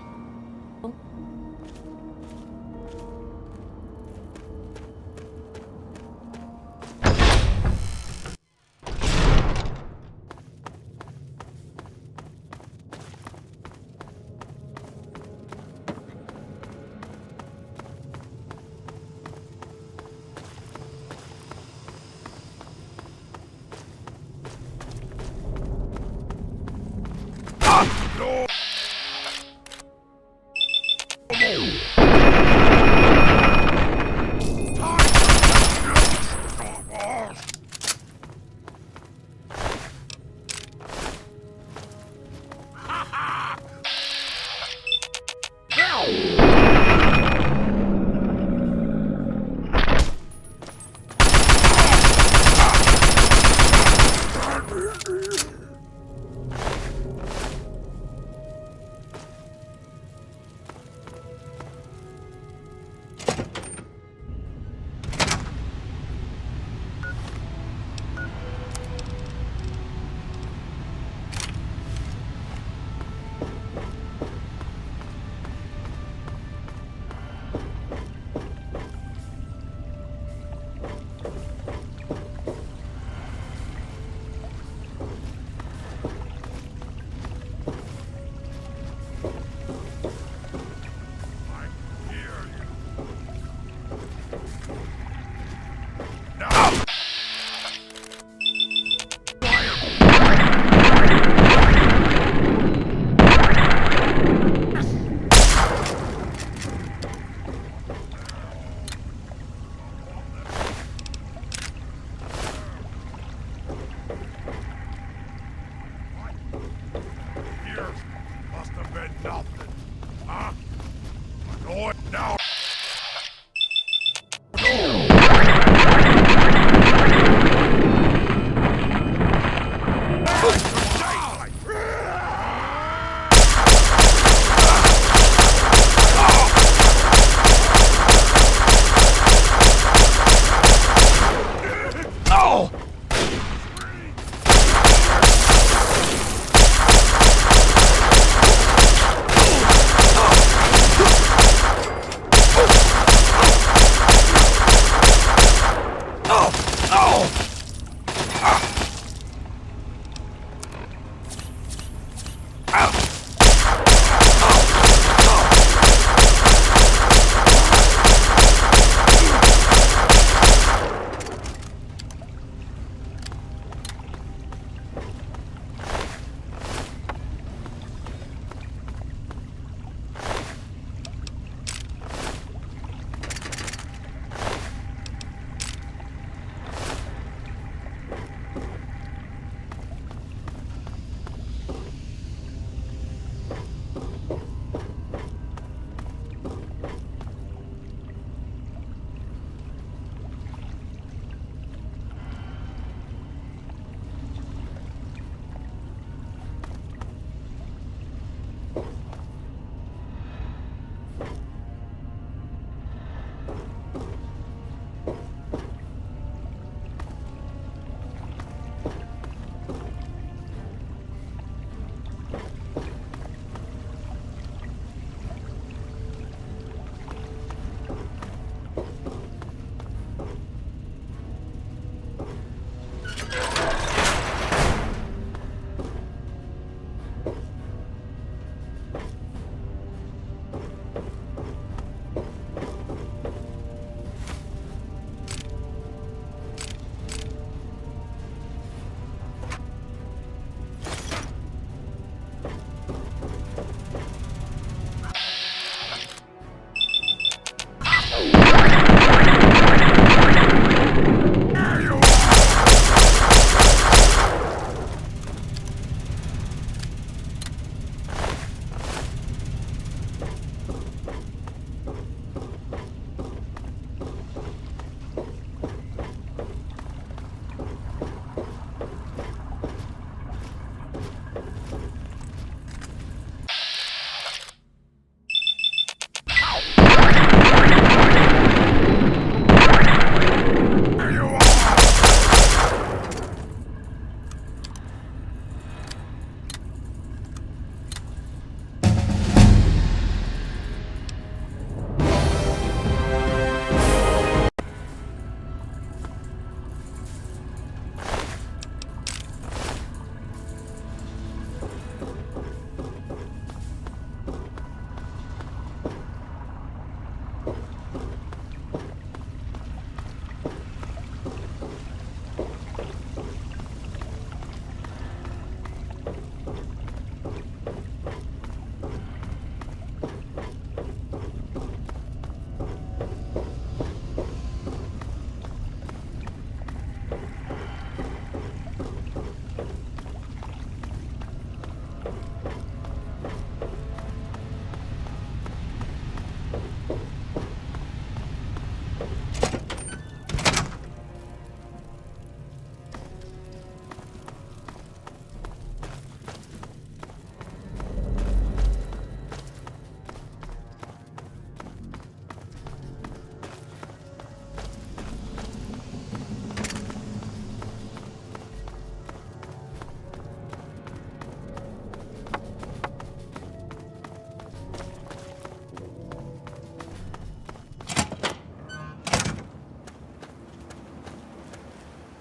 nothing. Huh? Know it now.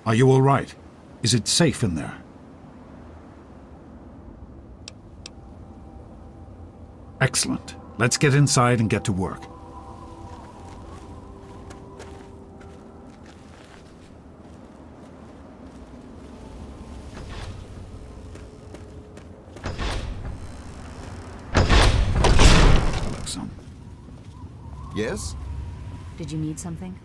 Are you all right? Is it safe in there? Excellent. Let's get inside and get to work. Hello, son. Yes? Did you need something?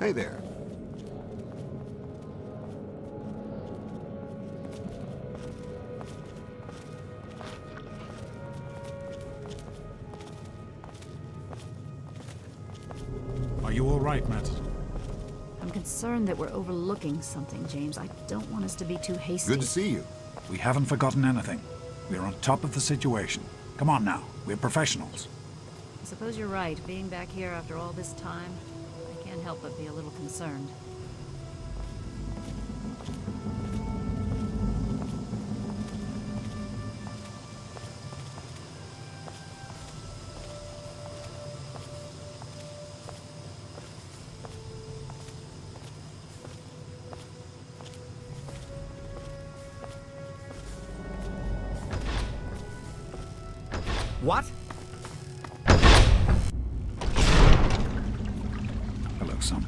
Hey there. Are you all right, Matt? I'm concerned that we're overlooking something, James. I don't want us to be too hasty. Good to see you. We haven't forgotten anything. We're on top of the situation. Come on now, we're professionals. I suppose you're right. Being back here after all this time, I can't help but be a little concerned. What? Hello, son.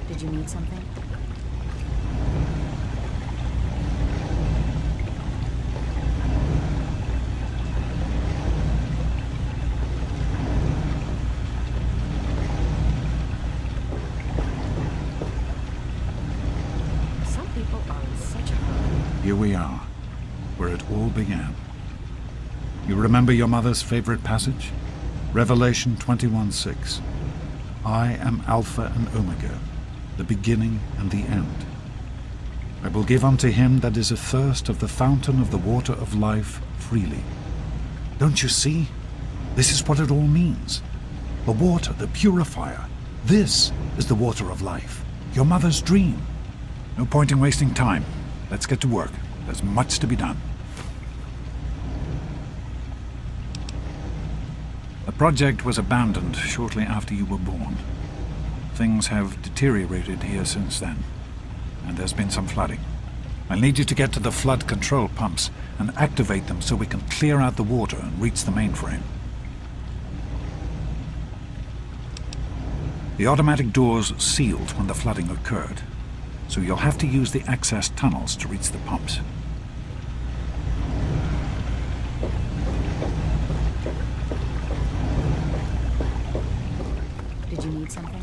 Did you need something? Some people are in such a hurry. Here we are, where it all began. You remember your mother's favorite passage? Revelation 21:6. I am Alpha and Omega, the beginning and the end. I will give unto him that is athirst of the fountain of the water of life freely. Don't you see? This is what it all means. The water, the purifier. This is the water of life. Your mother's dream. No point in wasting time. Let's get to work. There's much to be done. The project was abandoned shortly after you were born. Things have deteriorated here since then, and there's been some flooding. I'll need you to get to the flood control pumps and activate them so we can clear out the water and reach the mainframe. The automatic doors sealed when the flooding occurred, so you'll have to use the access tunnels to reach the pumps. Did you need something?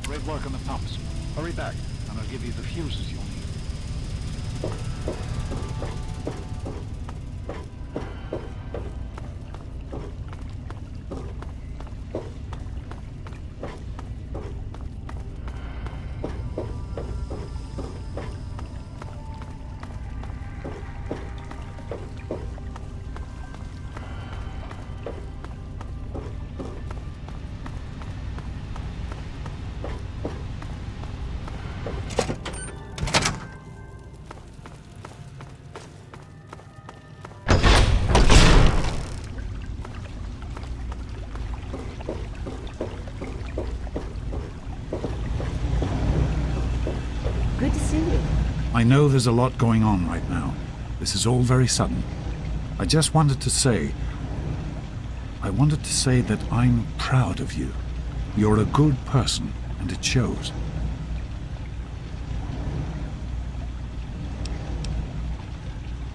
Great work on the pumps. Hurry back, and I'll give you the fuses you'll need. Good to see you. I know there's a lot going on right now. This is all very sudden. I just wanted to say... that I'm proud of you. You're a good person, and it shows.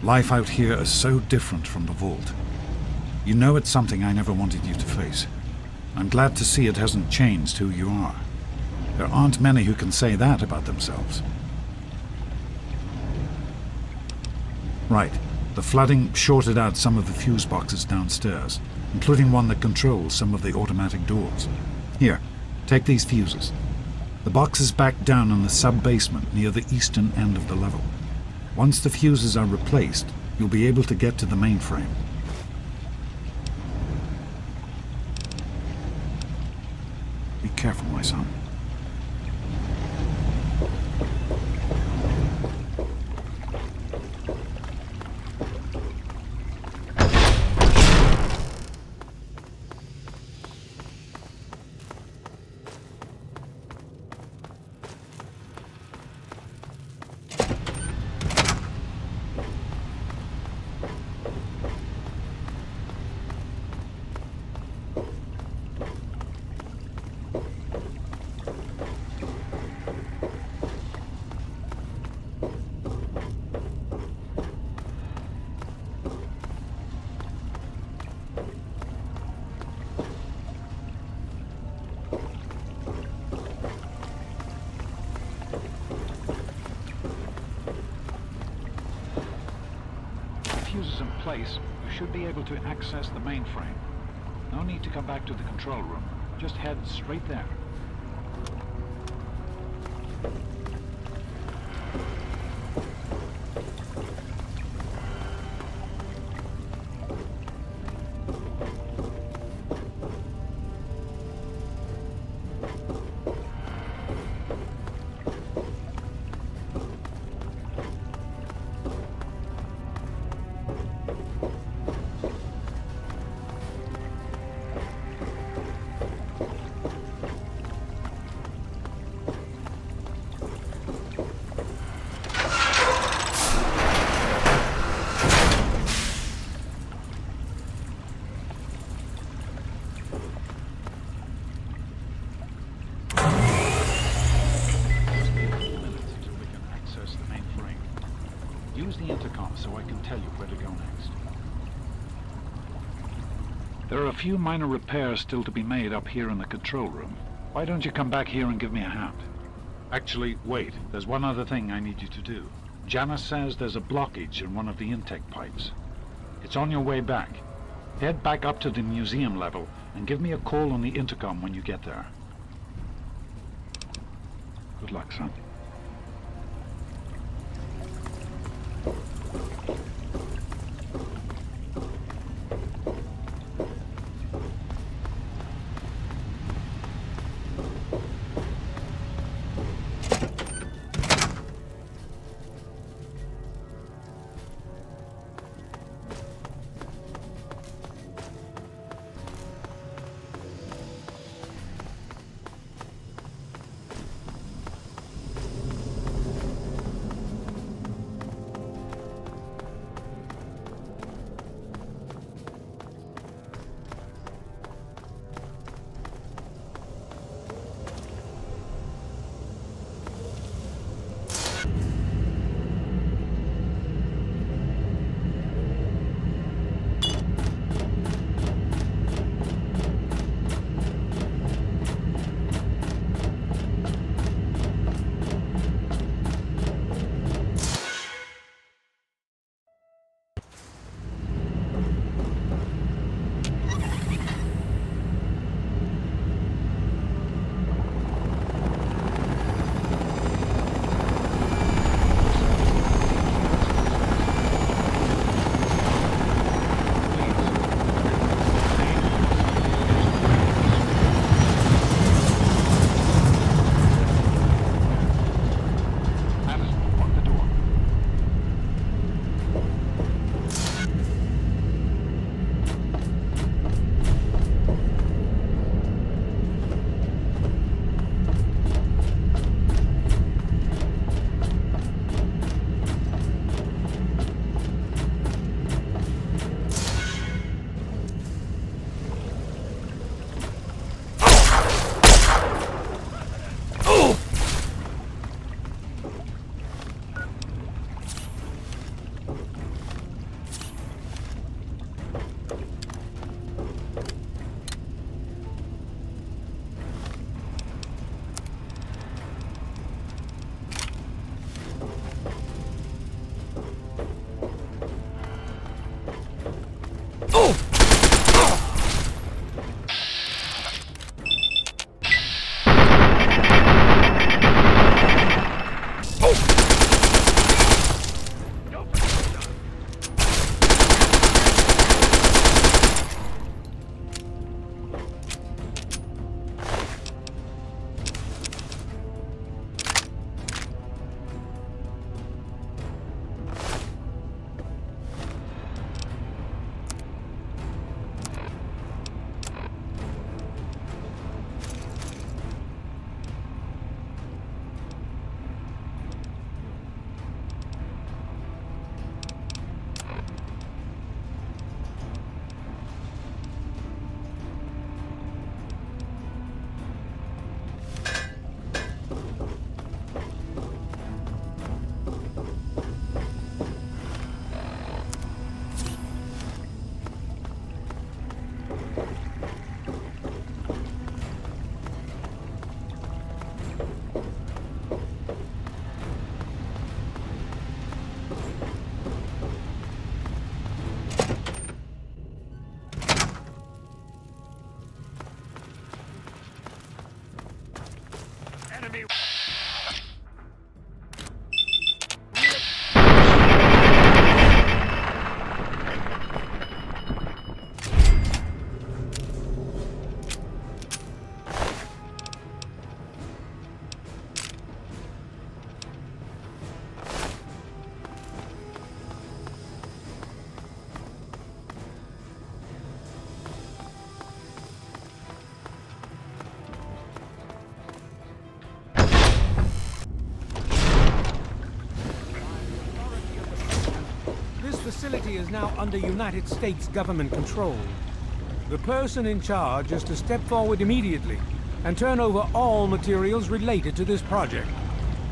Life out here is so different from the Vault. You know it's something I never wanted you to face. I'm glad to see it hasn't changed who you are. There aren't many who can say that about themselves. Right. The flooding shorted out some of the fuse boxes downstairs, including one that controls some of the automatic doors. Here, take these fuses. The box is back down in the sub-basement near the eastern end of the level. Once the fuses are replaced, you'll be able to get to the mainframe. Be careful, my son. Fuses in place, you should be able to access the mainframe. No need to come back to the control room. Just head straight there. Use the intercom so I can tell you where to go next. There are a few minor repairs still to be made up here in the control room. Why don't you come back here and give me a hand? Actually, wait. There's one other thing I need you to do. Janice says there's a blockage in one of the intake pipes. It's on your way back. Head back up to the museum level and give me a call on the intercom when you get there. Good luck, son. facility is now under United States government control. The person in charge is to step forward immediately and turn over all materials related to this project.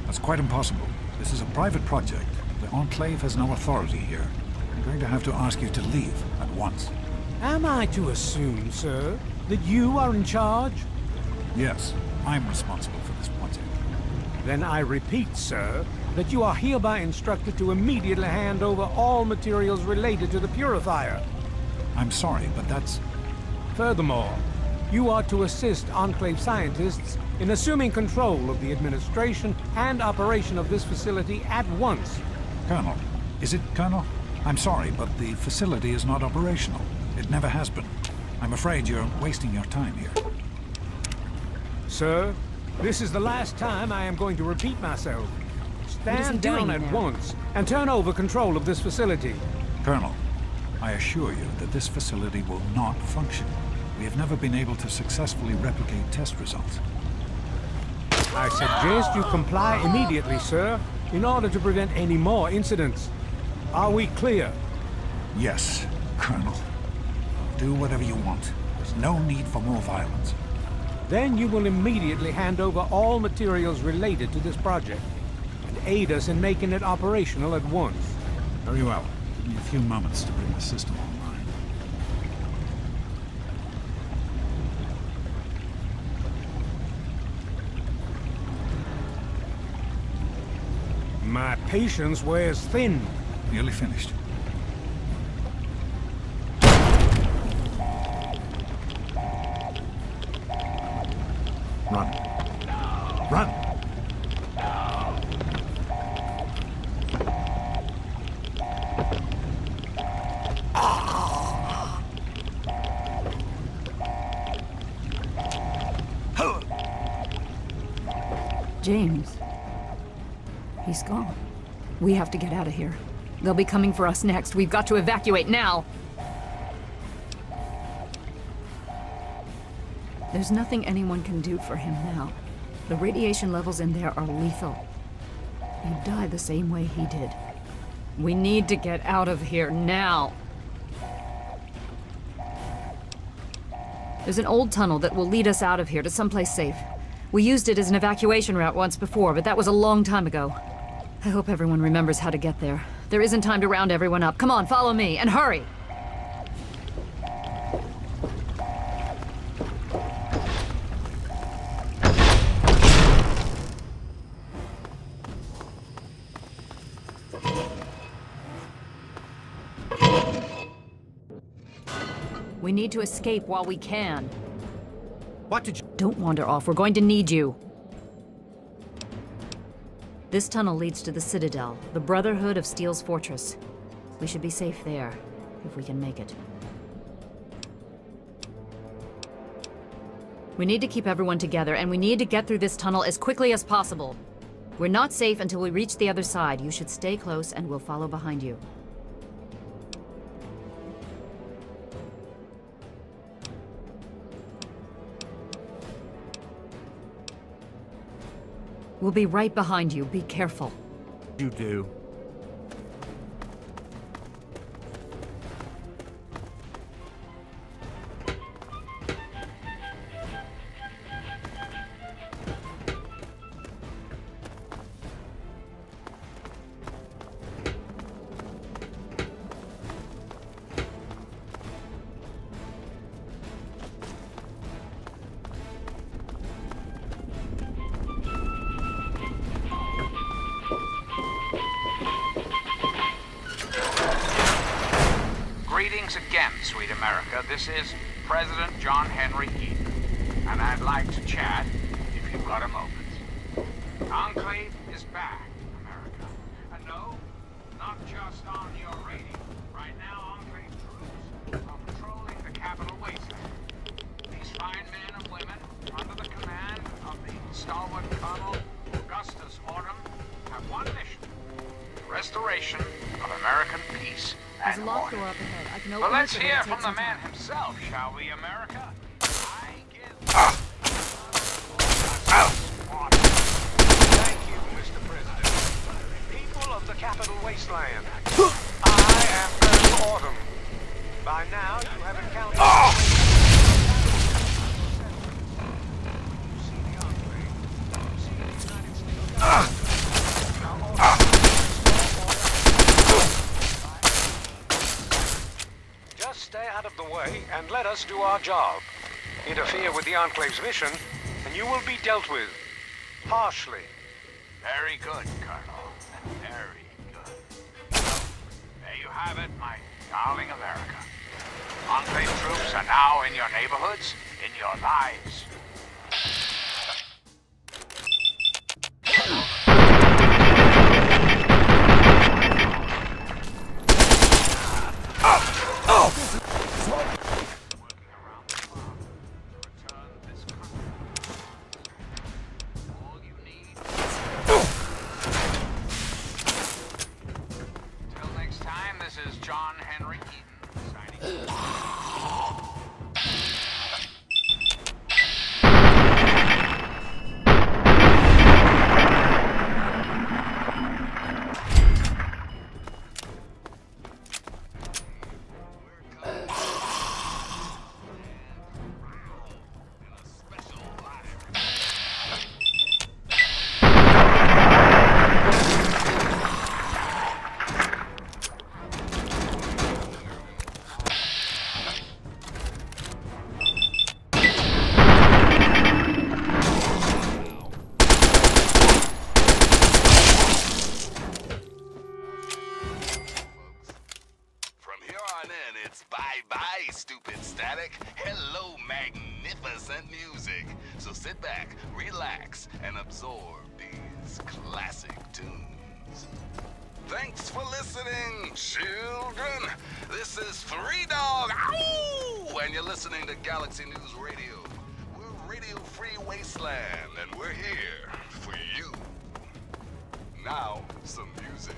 That's quite impossible. This is a private project. The Enclave has no authority here. I'm going to have to ask you to leave at once. Am I to assume, sir, that you are in charge? Yes, I'm responsible for this project. Then I repeat, sir, that you are hereby instructed to immediately hand over all materials related to the purifier. I'm sorry, but that's... Furthermore, you are to assist Enclave scientists in assuming control of the administration and operation of this facility at once. Colonel. Is it Colonel? I'm sorry, but the facility is not operational. It never has been. I'm afraid you're wasting your time here. Sir, this is the last time I am going to repeat myself. Stand down at once and turn over control of this facility. Colonel, I assure you that this facility will not function. We have never been able to successfully replicate test results. I suggest you comply immediately, sir, in order to prevent any more incidents. Are we clear? Yes, Colonel. Do whatever you want. There's no need for more violence. Then you will immediately hand over all materials related to this project and aid us in making it operational at once. Very well. Give me a few moments to bring the system online. My patience wears thin. Nearly finished. Run. Run! James. He's gone. We have to get out of here. They'll be coming for us next. We've got to evacuate now! There's nothing anyone can do for him now. The radiation levels in there are lethal. He'd die the same way he did. We need to get out of here now! There's an old tunnel that will lead us out of here to someplace safe. We used it as an evacuation route once before, but that was a long time ago. I hope everyone remembers how to get there. There isn't time to round everyone up. Come on, follow me, and hurry! We need to escape while we can. What did you... Don't wander off. We're going to need you. This tunnel leads to the Citadel, the Brotherhood of Steel's fortress. We should be safe there, if we can make it. We need to keep everyone together, and we need to get through this tunnel as quickly as possible. We're not safe until we reach the other side. You should stay close, and we'll follow behind you. We'll be right behind you. Be careful. You do. Greetings again, sweet America. This is President John Henry Eden, and I'd like to chat if you've got a moment. Enclave is back, America. And no, not just on your radio. Right now, Enclave troops are patrolling the capital Wasteland. These fine men and women, under the command of the stalwart Colonel Augustus Autumn, have one mission: the restoration of American peace. There's a locked door up ahead. I can open Well, let's it, but hear it'll from take the some man time. himself, shall we, America? Thank you, Mr. President. People of the capital Wasteland, I am now you have encountered... Just stay out of the way and let us do our job. Interfere with the Enclave's mission, and you will be dealt with harshly. Very good, Colonel. Very good. There you have it, my darling America. Enclave troops are now in your neighborhoods, in your lives. Till next time, this is John Henry Eaton signing off. Bye-bye, stupid static. Hello, magnificent music. So sit back, relax, and absorb these classic tunes. Thanks for listening, children. This is Three Dog, ow! And you're listening to Galaxy News Radio. We're Radio Free Wasteland, and we're here for you. Now, some music.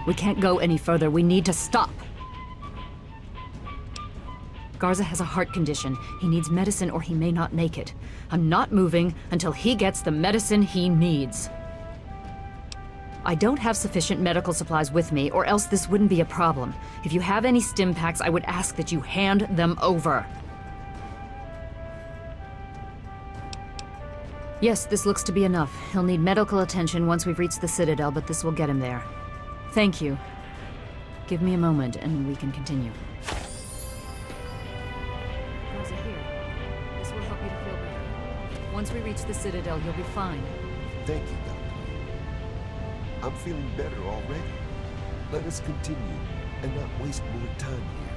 We can't go any further. We need to stop. Garza has a heart condition. He needs medicine or he may not make it. I'm not moving until he gets the medicine he needs. I don't have sufficient medical supplies with me, or else this wouldn't be a problem. If you have any stim packs, I would ask that you hand them over. Yes, this looks to be enough. He'll need medical attention once we've reached the Citadel, but this will get him there. Thank you. Give me a moment and we can continue. Garza, here. This will help you to feel better. Once we reach the Citadel, you'll be fine. Thank you, Doctor. I'm feeling better already. Let us continue and not waste more time here.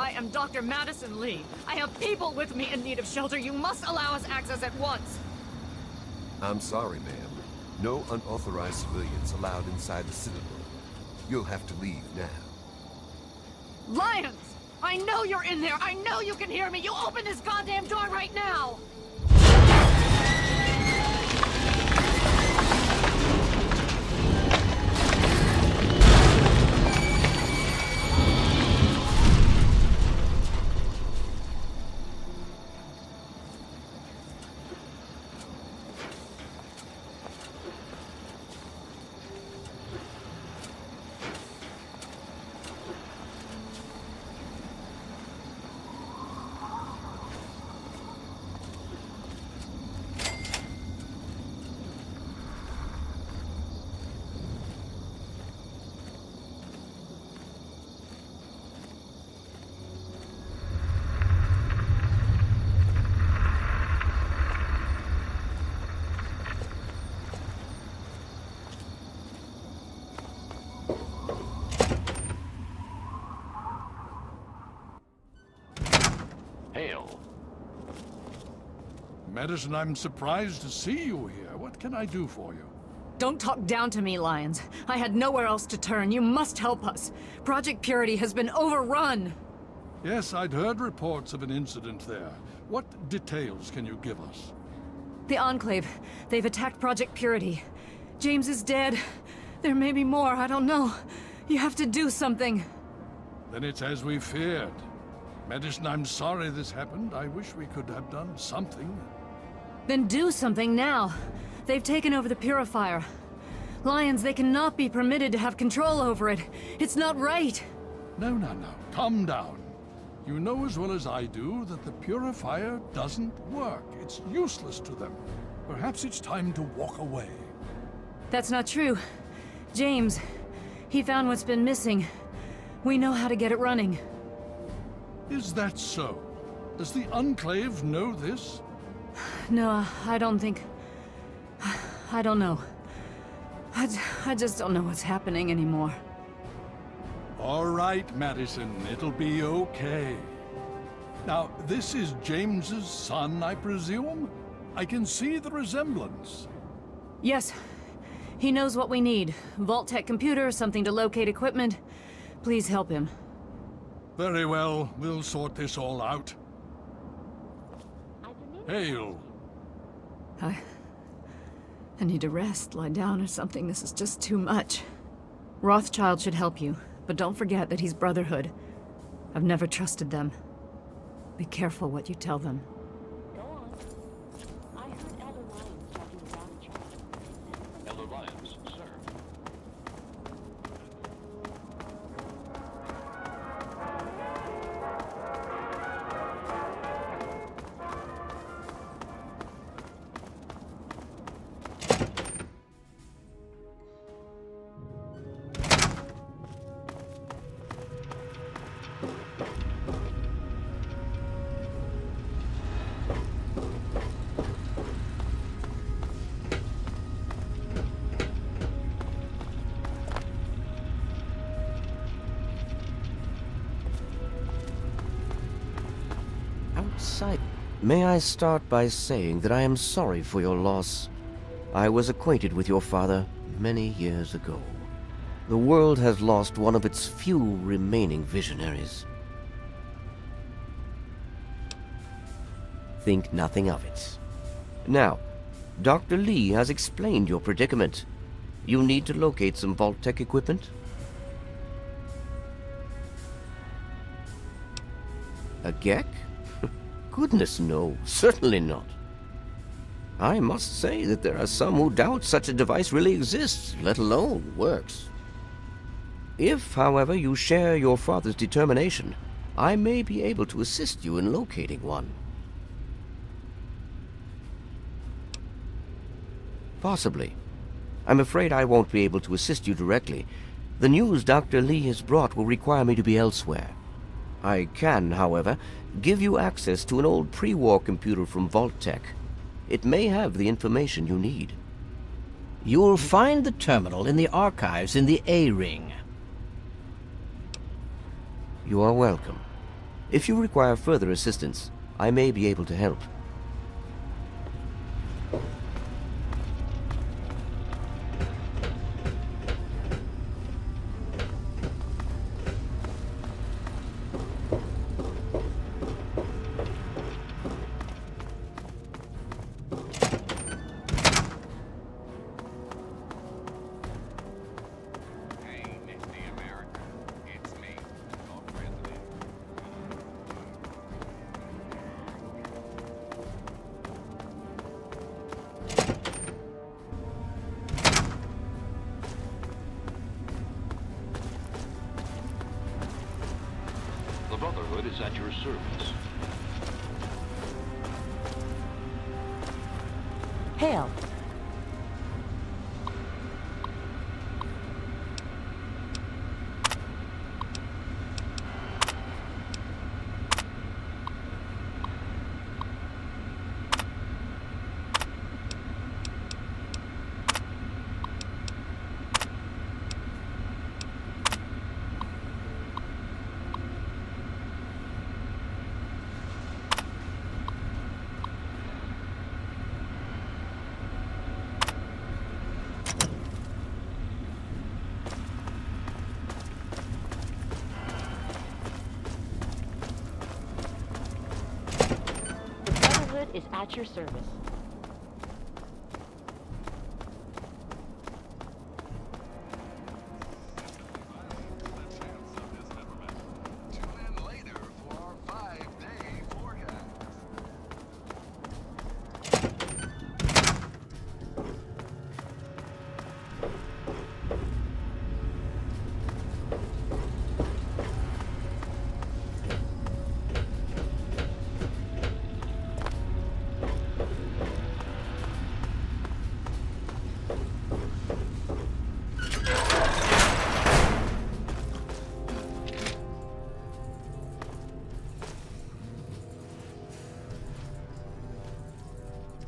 I am Dr. Madison Lee. I have people with me in need of shelter. You must allow us access at once. I'm sorry, ma'am. No unauthorized civilians allowed inside the Citadel. You'll have to leave now. Lions! I know you're in there! I know you can hear me! You open this goddamn door right now! Hail. Madison, I'm surprised to see you here. What can I do for you? Don't talk down to me, Lions. I had nowhere else to turn. You must help us. Project Purity has been overrun. Yes, I'd heard reports of an incident there. What details can you give us? The Enclave. They've attacked Project Purity. James is dead. There may be more, I don't know. You have to do something. Then it's as we feared. Madison, I'm sorry this happened. I wish we could have done something. Then do something now. They've taken over the Purifier. Lions, they cannot be permitted to have control over it. It's not right. No. Calm down. You know as well as I do that the Purifier doesn't work. It's useless to them. Perhaps it's time to walk away. That's not true. James, he found what's been missing. We know how to get it running. Is that so? Does the Enclave know this? No, I don't think... I don't know. I just don't know what's happening anymore. All right, Madison. It'll be okay. Now, this is James's son, I presume? I can see the resemblance. Yes. He knows what we need. Vault-Tec computer, something to locate equipment. Please help him. Very well. We'll sort this all out. Hail. I need to rest, lie down or something. This is just too much. Rothschild should help you, but don't forget that he's Brotherhood. I've never trusted them. Be careful what you tell them. Elder Lyons, sir. May I start by saying that I am sorry for your loss. I was acquainted with your father many years ago. The world has lost one of its few remaining visionaries. Think nothing of it. Now, Dr. Lee has explained your predicament. You need to locate some Vault-Tec equipment? A Gek? Goodness, no. Certainly not. I must say that there are some who doubt such a device really exists, let alone works. If, however, you share your father's determination, I may be able to assist you in locating one. Possibly. I'm afraid I won't be able to assist you directly. The news Dr. Lee has brought will require me to be elsewhere. I can, however, give you access to an old pre-war computer from Vault-Tec. It may have the information you need. You'll find the terminal in the archives in the A-Ring. You are welcome. If you require further assistance, I may be able to help. The Brotherhood is at your service. Hail. Is at your service.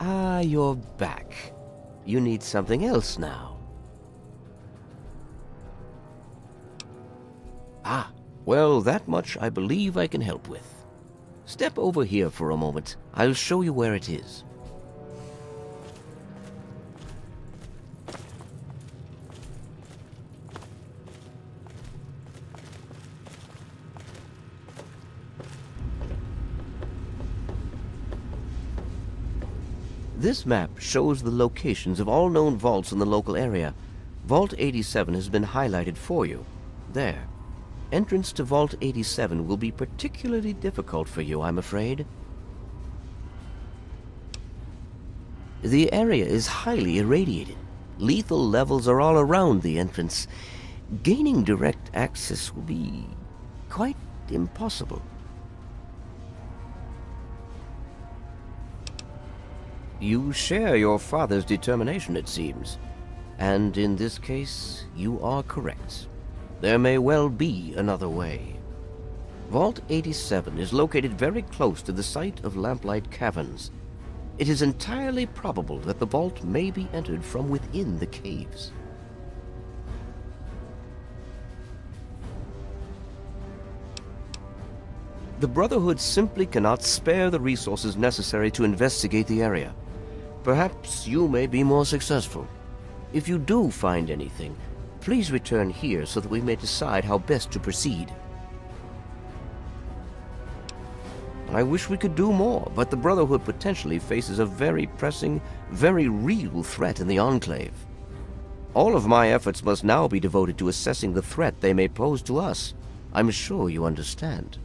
Ah, you're back. You need something else now. Ah, well, that much I believe I can help with. Step over here for a moment. I'll show you where it is. This map shows the locations of all known vaults in the local area. Vault 87 has been highlighted for you. There. Entrance to Vault 87 will be particularly difficult for you, I'm afraid. The area is highly irradiated. Lethal levels are all around the entrance. Gaining direct access will be quite impossible. You share your father's determination, it seems. And in this case, you are correct. There may well be another way. Vault 87 is located very close to the site of Lamplight Caverns. It is entirely probable that the vault may be entered from within the caves. The Brotherhood simply cannot spare the resources necessary to investigate the area. Perhaps you may be more successful. If you do find anything, please return here so that we may decide how best to proceed. I wish we could do more, but the Brotherhood potentially faces a very pressing, very real threat in the Enclave. All of my efforts must now be devoted to assessing the threat they may pose to us. I'm sure you understand.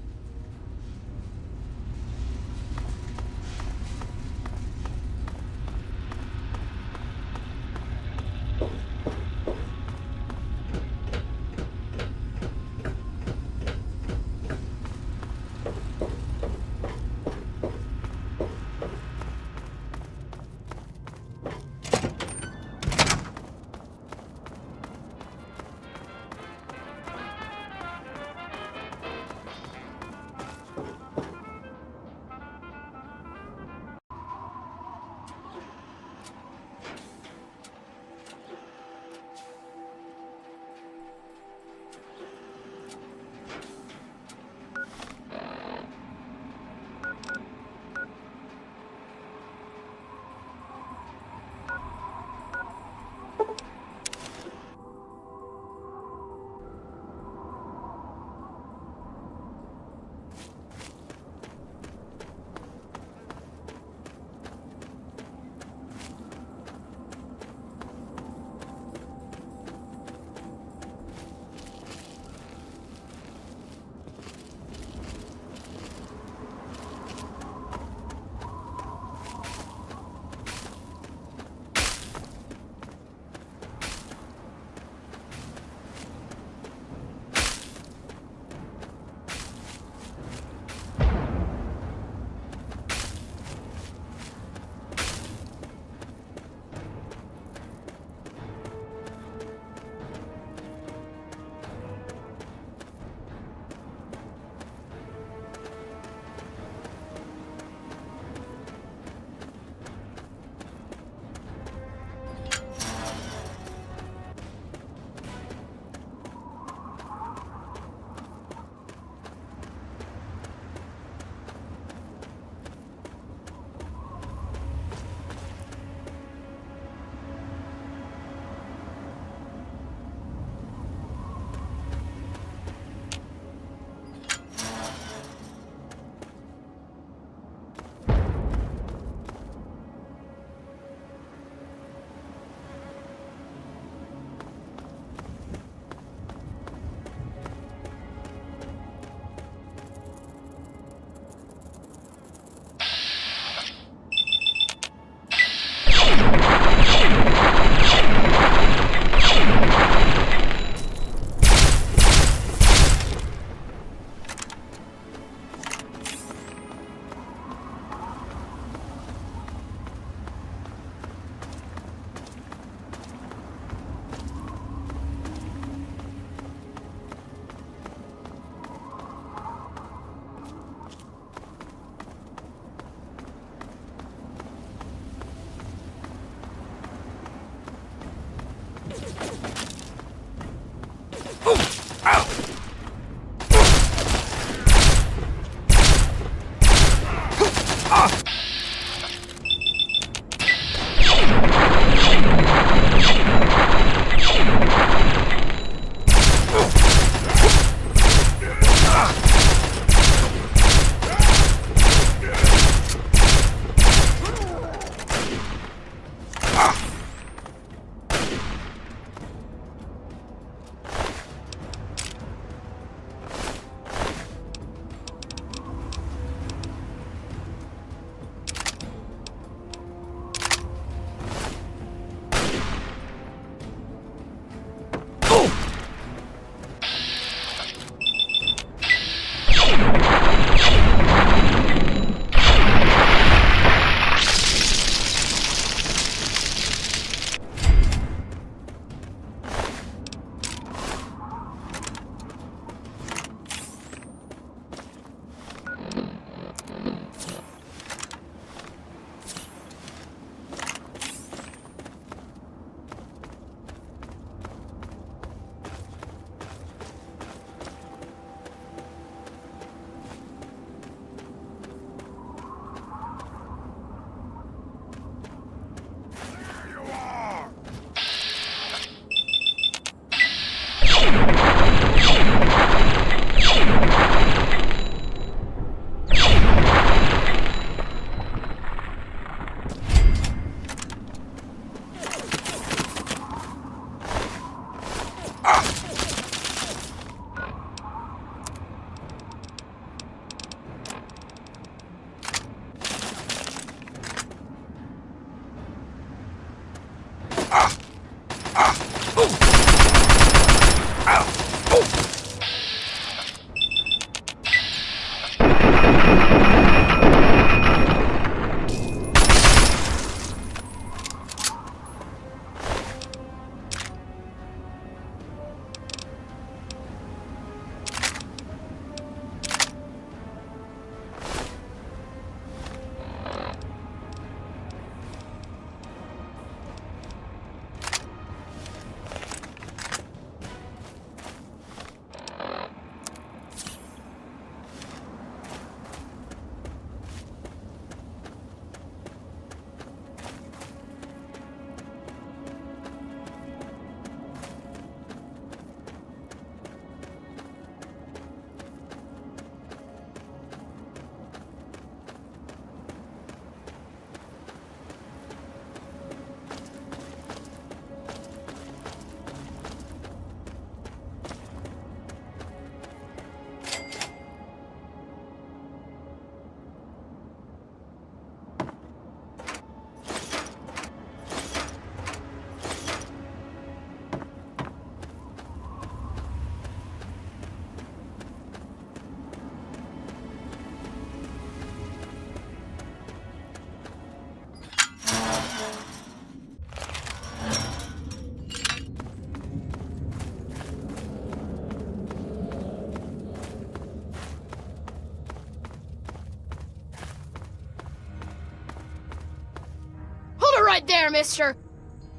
right there, mister.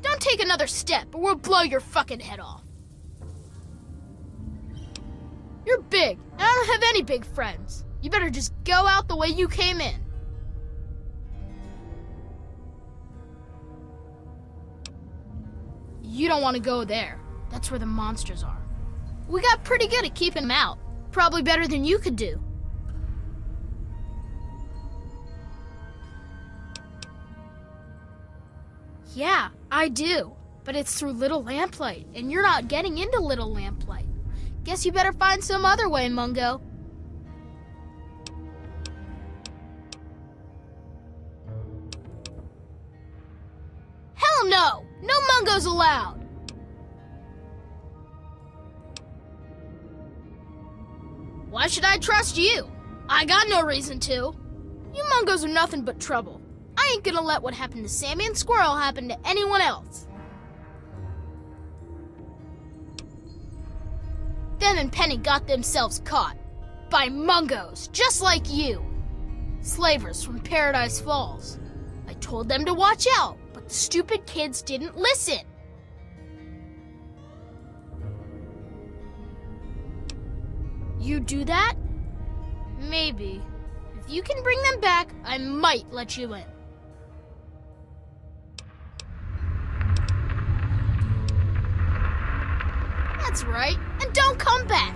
Don't take another step or we'll blow your fucking head off. You're big, and I don't have any big friends. You better just go out the way you came in. You don't want to go there. That's where the monsters are. We got pretty good at keeping them out. Probably better than you could do. Yeah, I do. But it's through Little Lamplight, and you're not getting into Little Lamplight. Guess you better find some other way, Mungo. Hell no! No Mungos allowed! Why should I trust you? I got no reason to. You Mungos are nothing but trouble. I ain't gonna let what happened to Sammy and Squirrel happen to anyone else. Them and Penny got themselves caught. By Mungos, just like you. Slavers from Paradise Falls. I told them to watch out, but the stupid kids didn't listen. You do that? Maybe. If you can bring them back, I might let you in. That's right, and don't come back.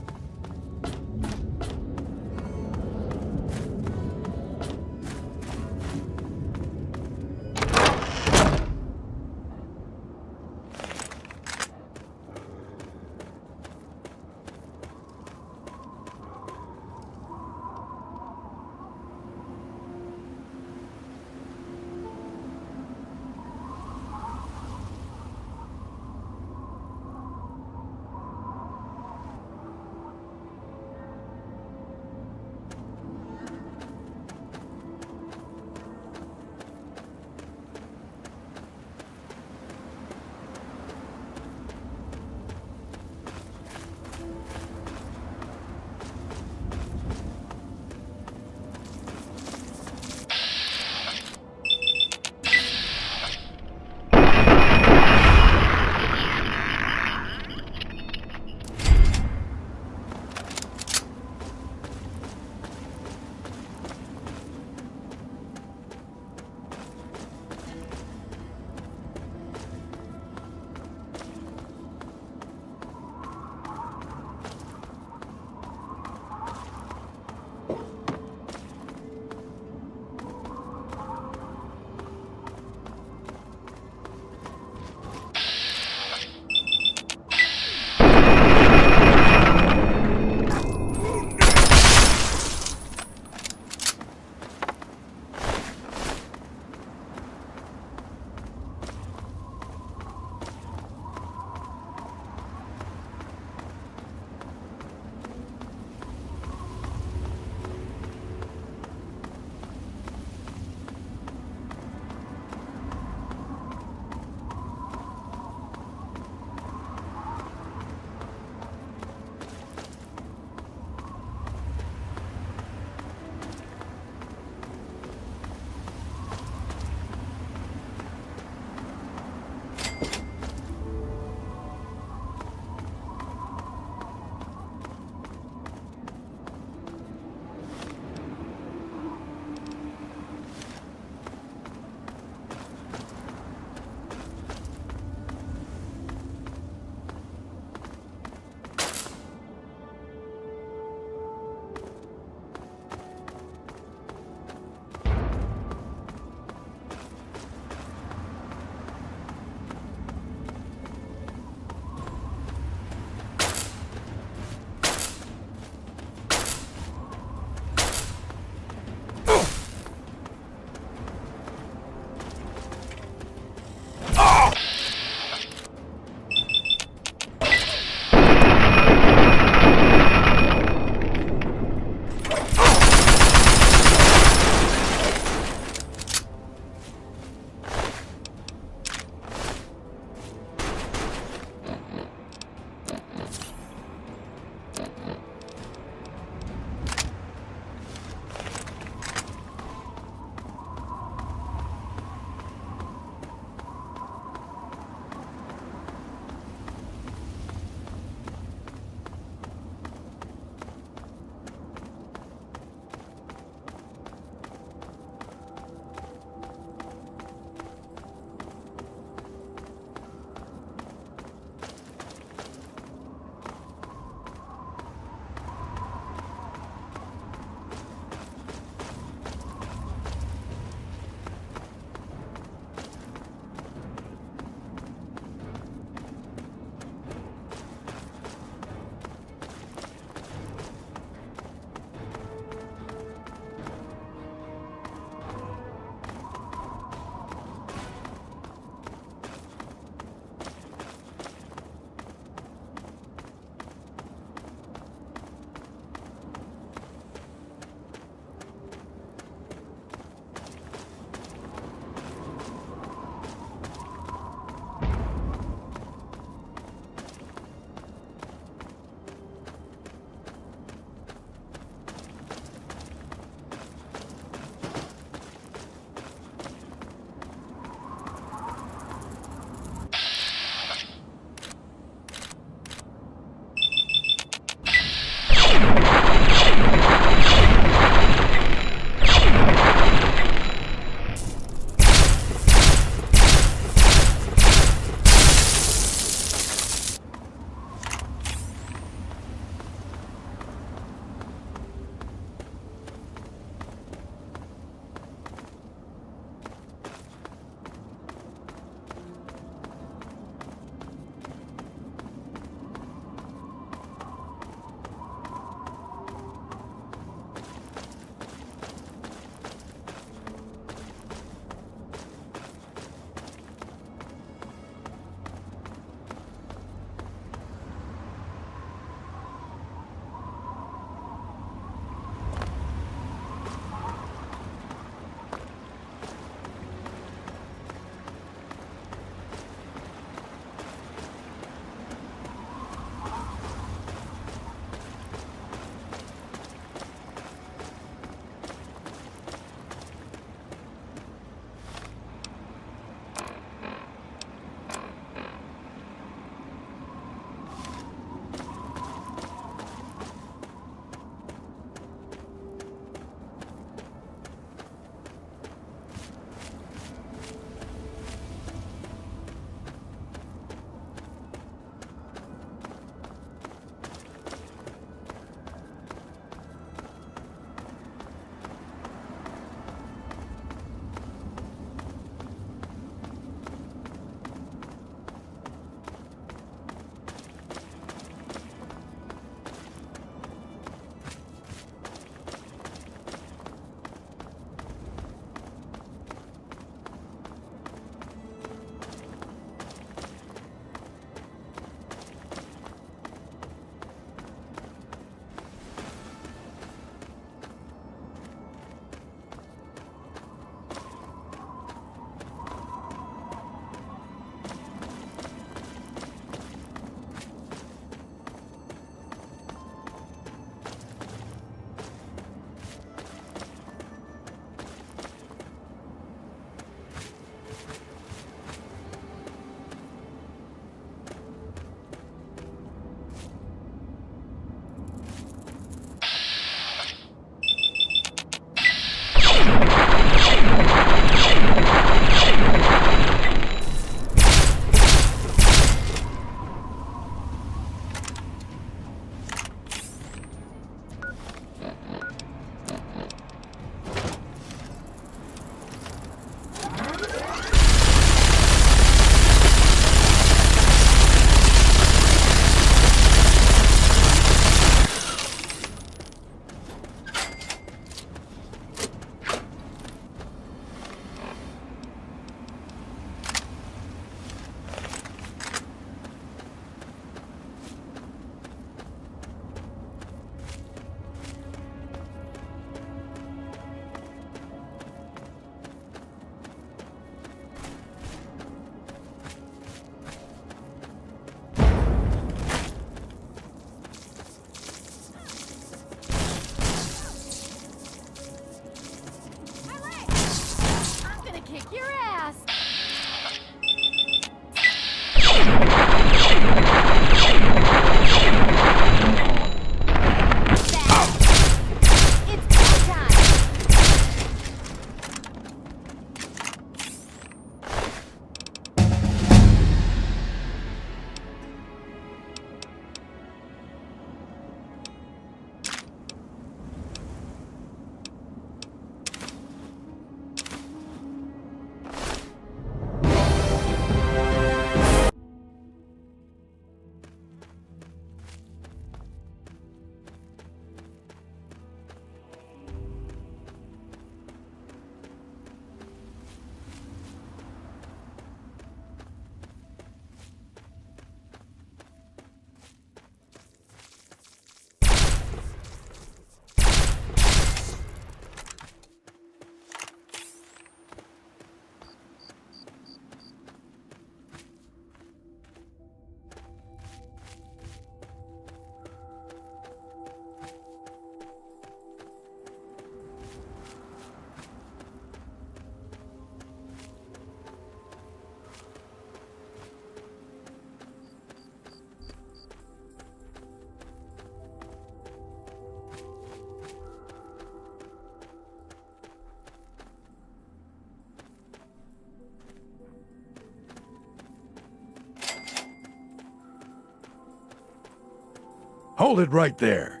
Hold it right there.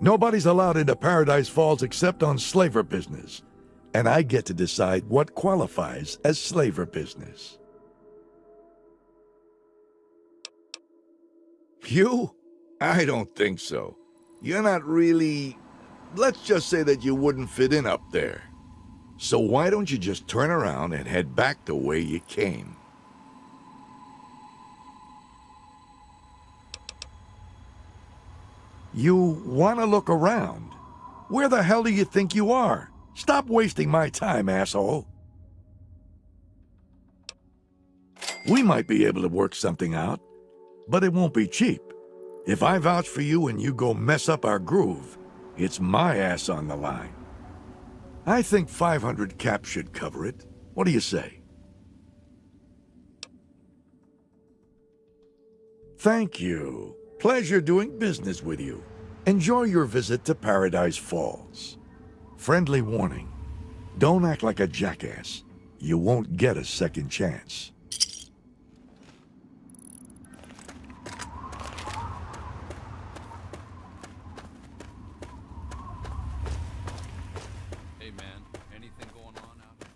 Nobody's allowed into Paradise Falls except on slaver business. And I get to decide what qualifies as slaver business. You? I don't think so. You're not really... Let's just say that you wouldn't fit in up there. So why don't you just turn around and head back the way you came? You want to look around? Where the hell do you think you are? Stop wasting my time, asshole. We might be able to work something out, but it won't be cheap. If I vouch for you and you go mess up our groove, it's my ass on the line. I think 500 caps should cover it. What do you say? Thank you. Pleasure doing business with you. Enjoy your visit to Paradise Falls. Friendly warning. Don't act like a jackass. You won't get a second chance. Hey man, anything going on out there?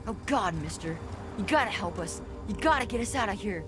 Oh God, mister. You gotta help us. You gotta get us out of here.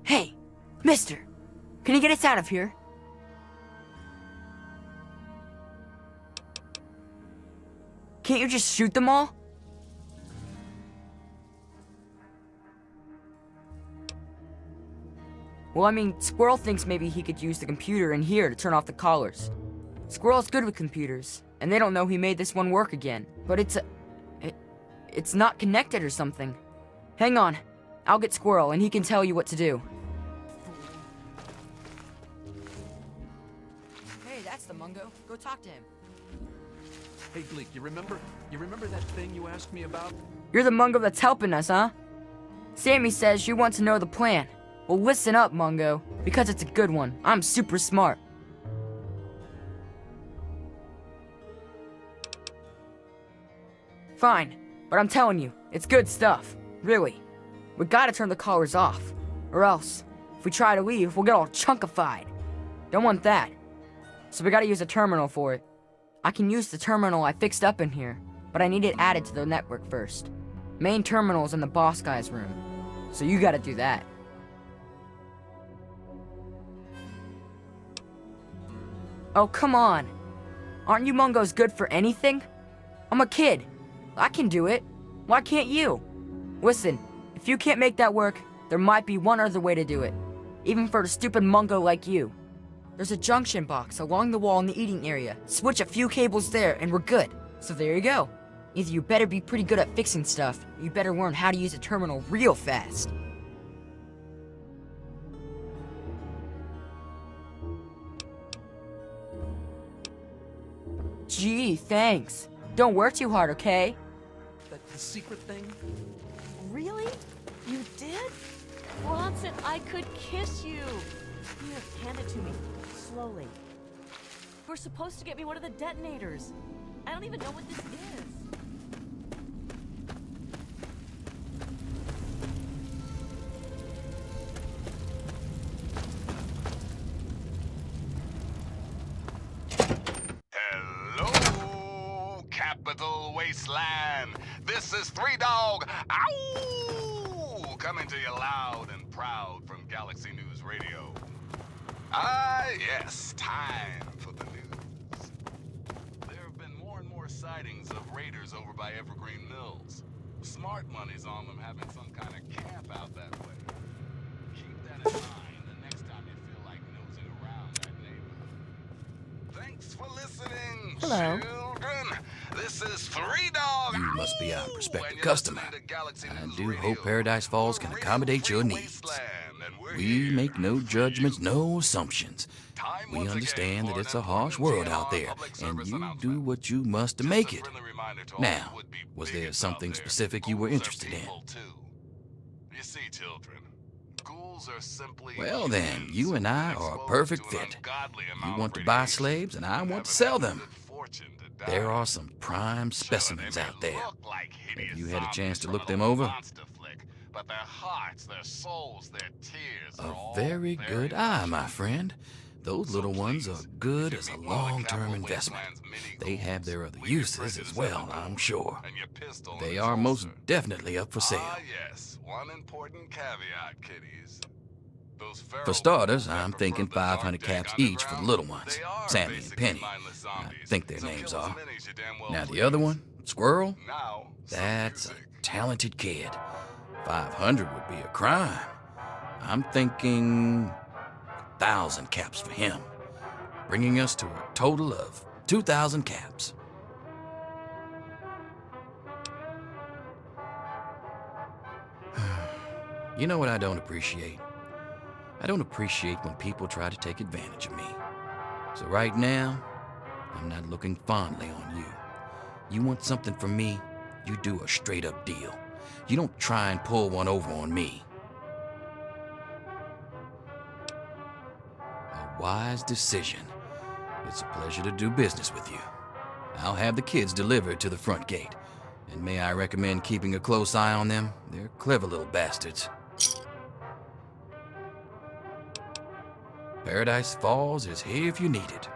Hey, mister, can you get us out of here? Can't you just shoot them all? Well, I mean, Squirrel thinks maybe he could use the computer in here to turn off the collars. Squirrel's good with computers, and they don't know he made this one work again. But it's not connected or something. Hang on, I'll get Squirrel and he can tell you what to do. Hey, that's the Mungo. Go talk to him. Hey Gleek, you remember that thing you asked me about? You're the Mungo that's helping us, huh? Sammy says you want to know the plan. Well, listen up, Mungo, because it's a good one. I'm super smart. Fine, but I'm telling you, it's good stuff. Really. We gotta turn the collars off. Or else, if we try to leave, we'll get all chunkified. Don't want that. So we gotta use a terminal for it. I can use the terminal I fixed up in here, but I need it added to the network first. Main terminal's in the boss guy's room, so you gotta do that. Oh, come on. Aren't you Mungos good for anything? I'm a kid. I can do it. Why can't you? Listen, if you can't make that work, there might be one other way to do it. Even for a stupid Mungo like you. There's a junction box along the wall in the eating area. Switch a few cables there and we're good. So there you go. Either you better be pretty good at fixing stuff, or you better learn how to use a terminal real fast. Gee, thanks. Don't work too hard, okay? The secret thing? Really? You did? Bronson, I could kiss you. Here, hand it to me. Slowly. We're supposed to get me one of the detonators. I don't even know what this is. Hello, Capital Wasteland. This is 3 Dog. Ow! Coming to you loud and proud from Galaxy News Radio. Ah, yes, time for the news. There have been more and more sightings of raiders over by Evergreen Mills. Smart money's on them having some kind of camp out that way. Keep that in mind the next time you feel like nosing around that neighborhood. Thanks for listening, Hello. children. This is Three Dog. You must be our prospective customer. I do hope Paradise Falls can accommodate your needs. We make no judgments, no assumptions. We understand that it's a harsh world out there, and you do what you must to make it. Now, was there something specific you were interested in? You see, children, ghouls are simply... Well then, you and I are a perfect fit. You want to buy slaves, and I want to sell them. There are some prime specimens out there. Have you had a chance to look them over? But their hearts, their souls, their tears A very good eye, my friend. Those little ones are good as a long-term investment. They have their other uses as well, I'm sure. They are most definitely up for sale. Ah, yes. One important caveat, kiddies. For starters, I'm thinking 500 caps each for the little ones, Sammy and Penny. I think their names are. Now the other one, Squirrel, that's a talented kid. 500 would be a crime. I'm thinking 1,000 caps for him, bringing us to a total of 2,000 caps. You know what I don't appreciate? I don't appreciate when people try to take advantage of me. So right now, I'm not looking fondly on you. You want something from me, you do a straight-up deal. You don't try and pull one over on me. A wise decision. It's a pleasure to do business with you. I'll have the kids delivered to the front gate. And may I recommend keeping a close eye on them? They're clever little bastards. Paradise Falls is here if you need it.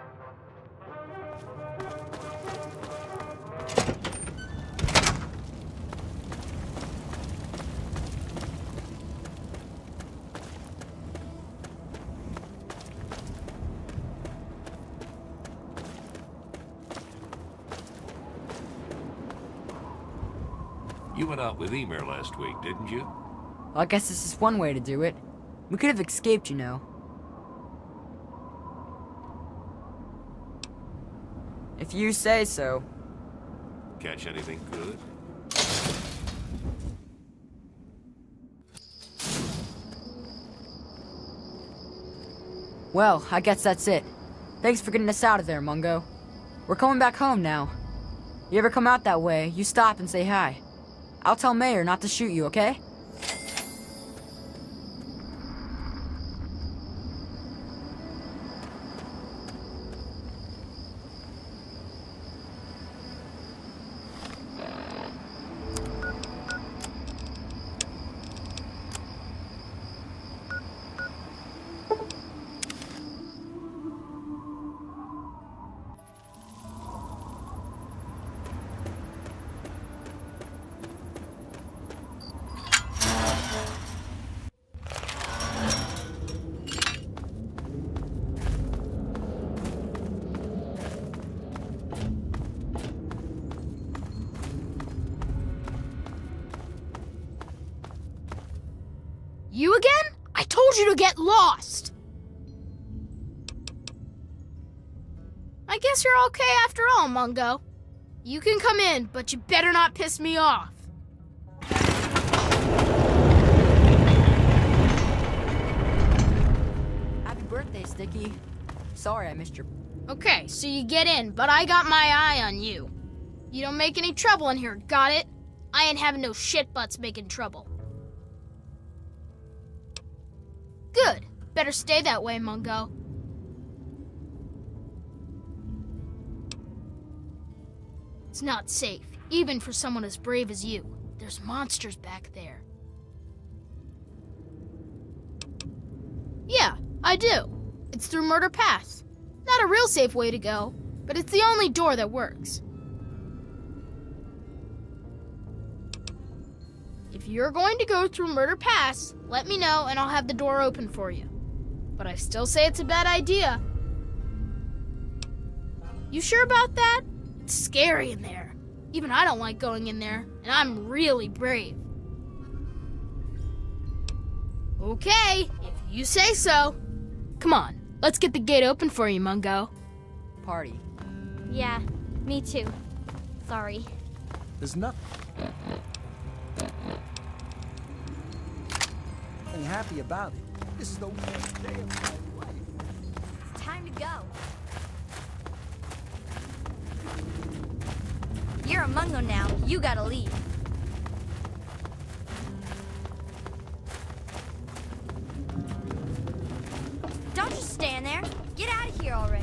You went out with Emer last week, didn't you? Well, I guess this is one way to do it. We could have escaped, you know. If you say so. Catch anything good? Well, I guess that's it. Thanks for getting us out of there, Mungo. We're coming back home now. You ever come out that way, you stop and say hi. I'll tell Mayor not to shoot you, okay? You again? I told you to get lost! I guess you're okay after all, Mungo. You can come in, but you better not piss me off. Happy birthday, Sticky. Sorry I missed your... Okay, so you get in, but I got my eye on you. You don't make any trouble in here, got it? I ain't having no shit butts making trouble. Good. Better stay that way, Mungo. It's not safe, even for someone as brave as you. There's monsters back there. Yeah, I do. It's through Murder Pass. Not a real safe way to go, but it's the only door that works. If If you're going to go through Murder Pass, let me know and I'll have the door open for you. But I still say it's a bad idea. You sure about that? It's scary in there. Even I don't like going in there, and I'm really brave. Okay, if you say so. Come on, let's get the gate open for you, Mungo. Party. Yeah, me too. Sorry. There's nothing happy about it. This is the worst day of my life. It's time to go. You're a Mungo now. You gotta leave. Don't just stand there. Get out of here already.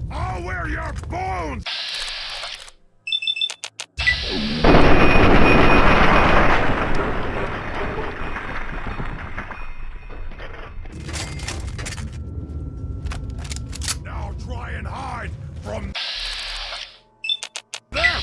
I'll wear your bones! Now try and hide from them!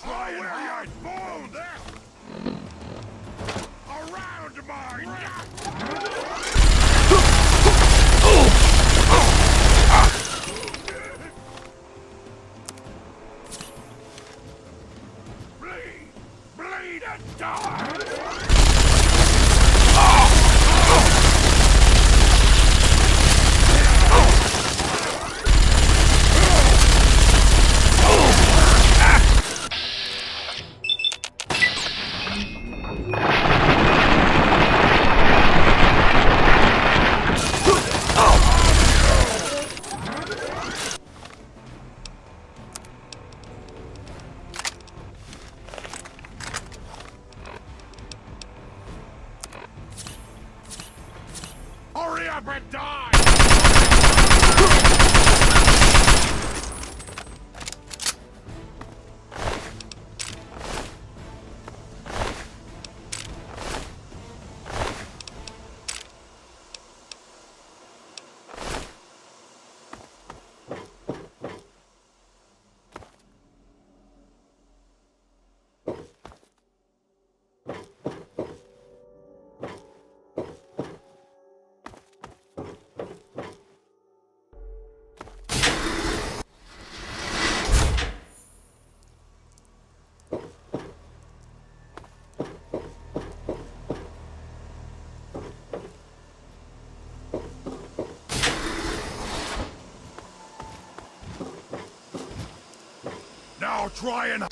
try and hide bones around my neck. Bleed and die. Hurry up and die! Now try and...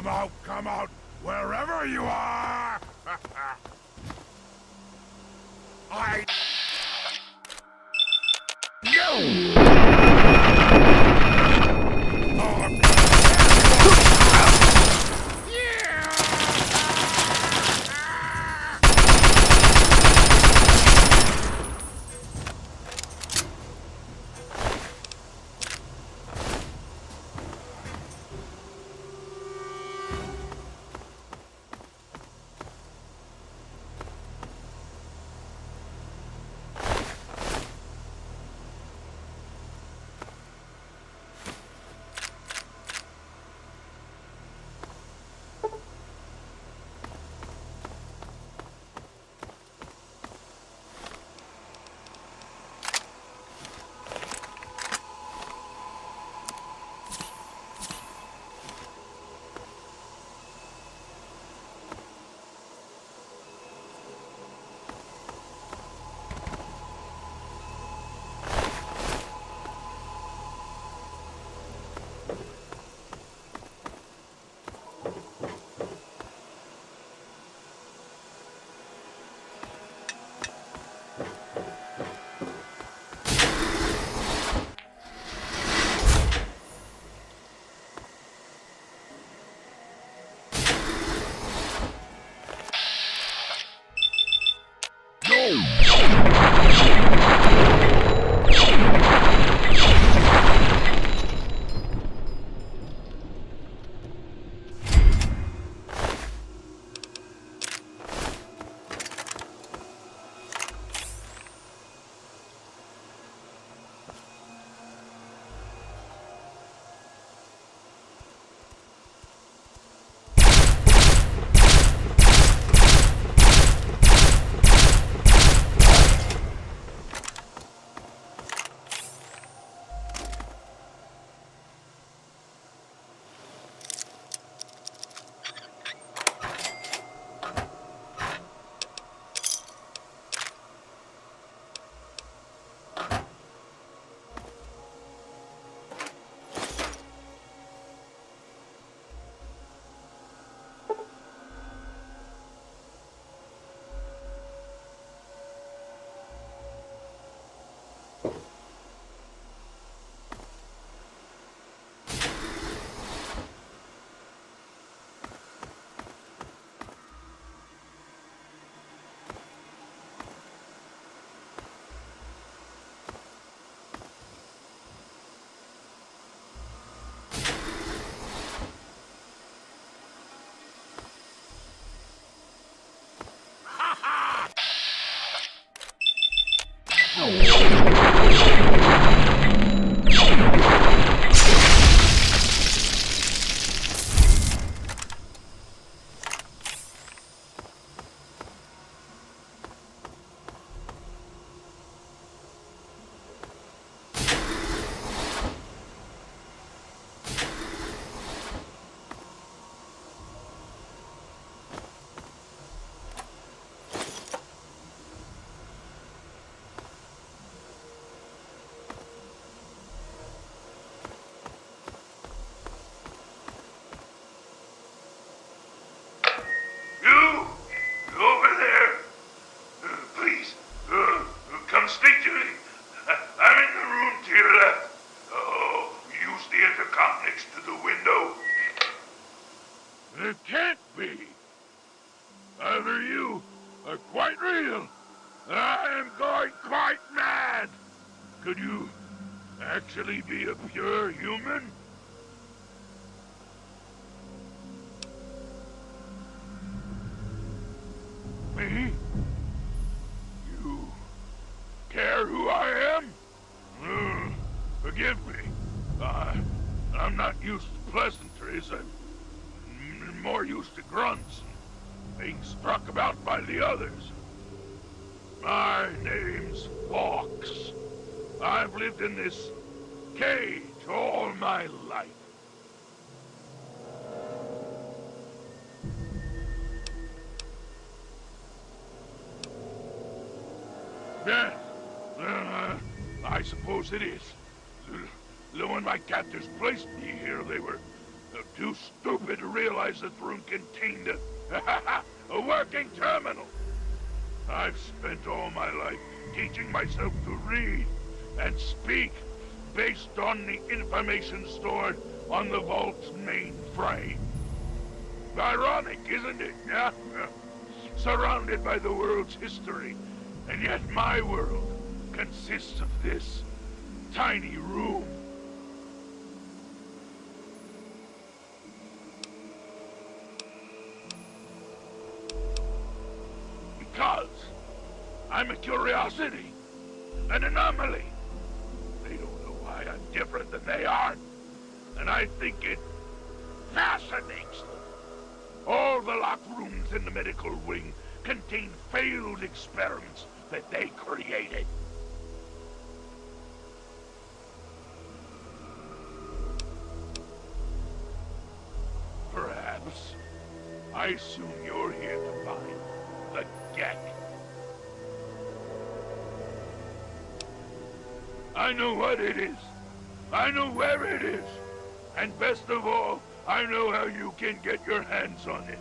Come out, wherever you are! I... It can't be. Either you are quite real, or I am going quite mad. Could you actually be a pure human? Me? You care who I am? Forgive me. I'm not used to pleasantries. I'm more used to grunts and being struck about by the others. My name's Fox. I've lived in this cage all my life. Yes, I suppose it is. When my captors placed me here, they were Too stupid to realize this room contained a working terminal. I've spent all my life teaching myself to read and speak based on the information stored on the Vault's mainframe. Ironic, isn't it? Yeah? Surrounded by the world's history, and yet my world consists of this tiny room. Because I'm a curiosity, an anomaly. They don't know why I'm different than they are, and I think it fascinates them. All the locked rooms in the medical wing contain failed experiments that they created. Perhaps. I assume you're here to find the Gek. I know what it is. I know where it is. And best of all, I know how you can get your hands on it.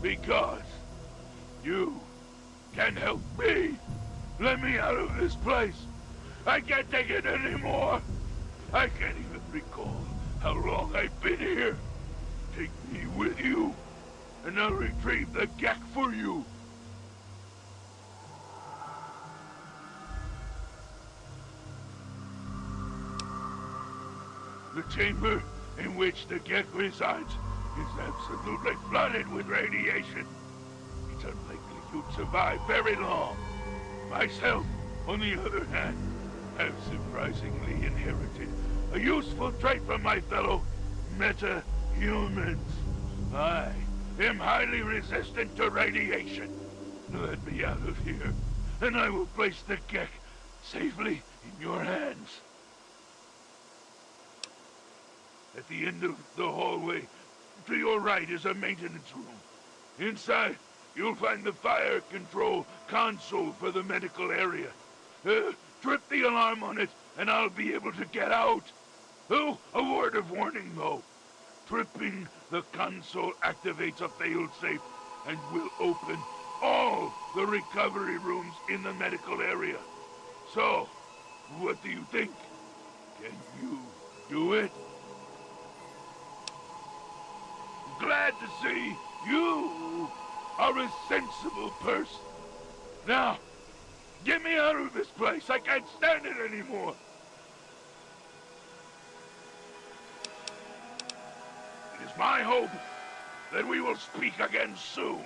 Because you can help me. Let me out of this place. I can't take it anymore. I can't even recall how long I've been here. Take me with you, and I'll retrieve the Gek for you. The chamber in which the Gek resides is absolutely flooded with radiation. It's unlikely you'd survive very long. Myself, on the other hand, have surprisingly inherited a useful trait from my fellow meta-humans. I am highly resistant to radiation. Let me out of here, and I will place the Gek safely in your hands. At the end of the hallway, to your right is a maintenance room. Inside, you'll find the fire control console for the medical area. Trip the alarm on it, and I'll be able to get out. Oh, a word of warning, though. Tripping the console activates a failsafe and will open all the recovery rooms in the medical area. So, what do you think? Can you do it? Glad to see you are a sensible person. Now, get me out of this place. I can't stand it anymore. It is my hope that we will speak again soon.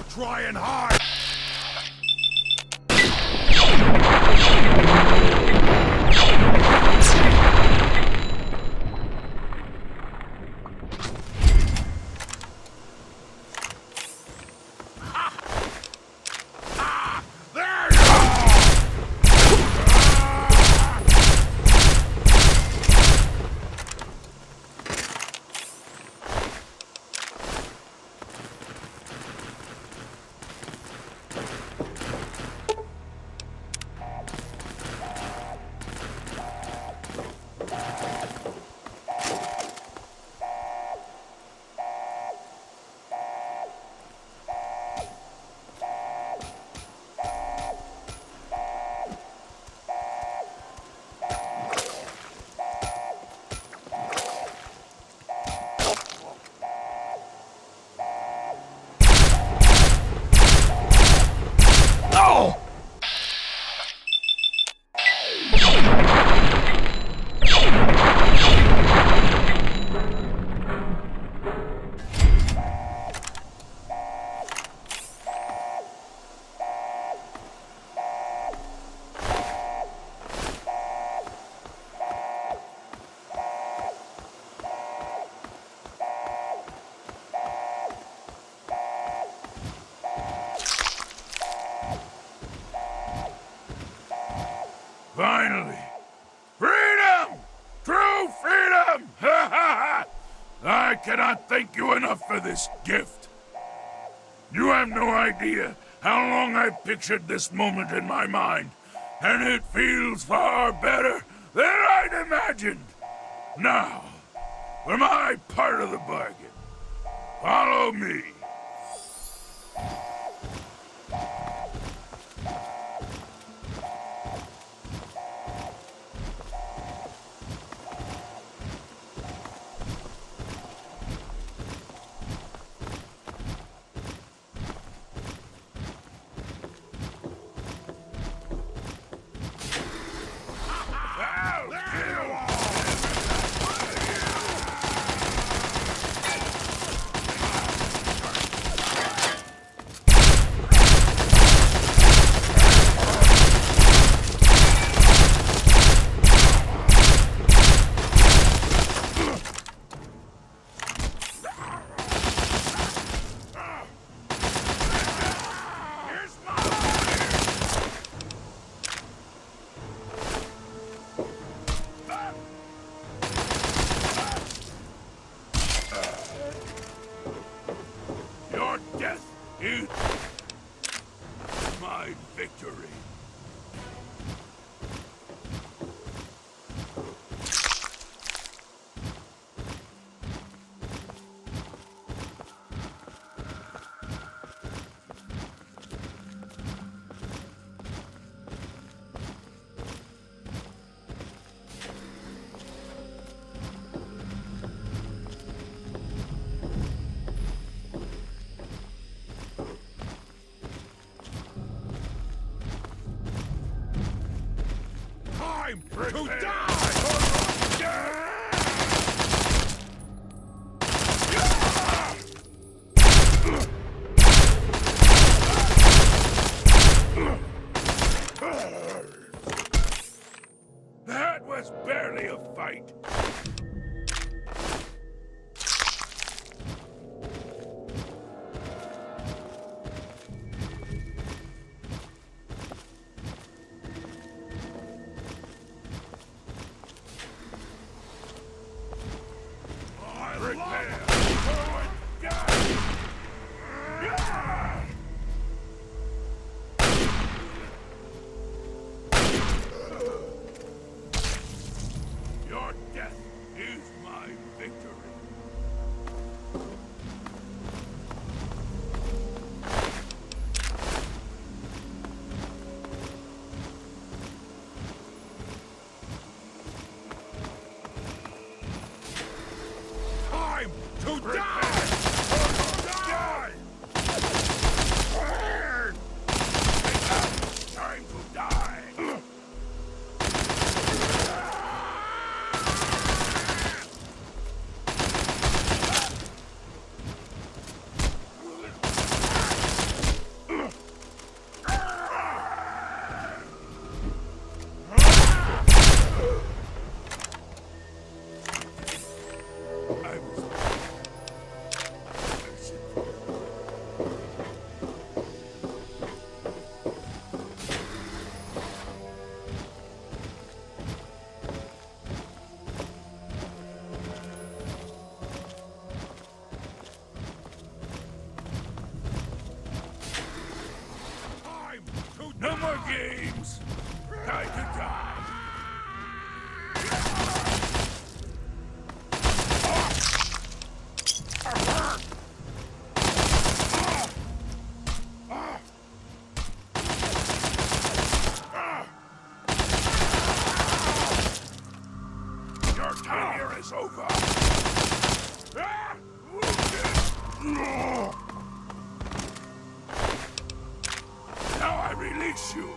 Trying hard. Finally! Freedom! True freedom! Ha ha ha! I cannot thank you enough for this gift. You have no idea how long I've pictured this moment in my mind, and it feels far better than I'd imagined. Now, for my part of the bargain, follow me. Your death is my victory. Time to die! That was barely a fight. Your death is my victory. Time to die! Time to die! No more games! Time to die! Your time here is over! Now I release you!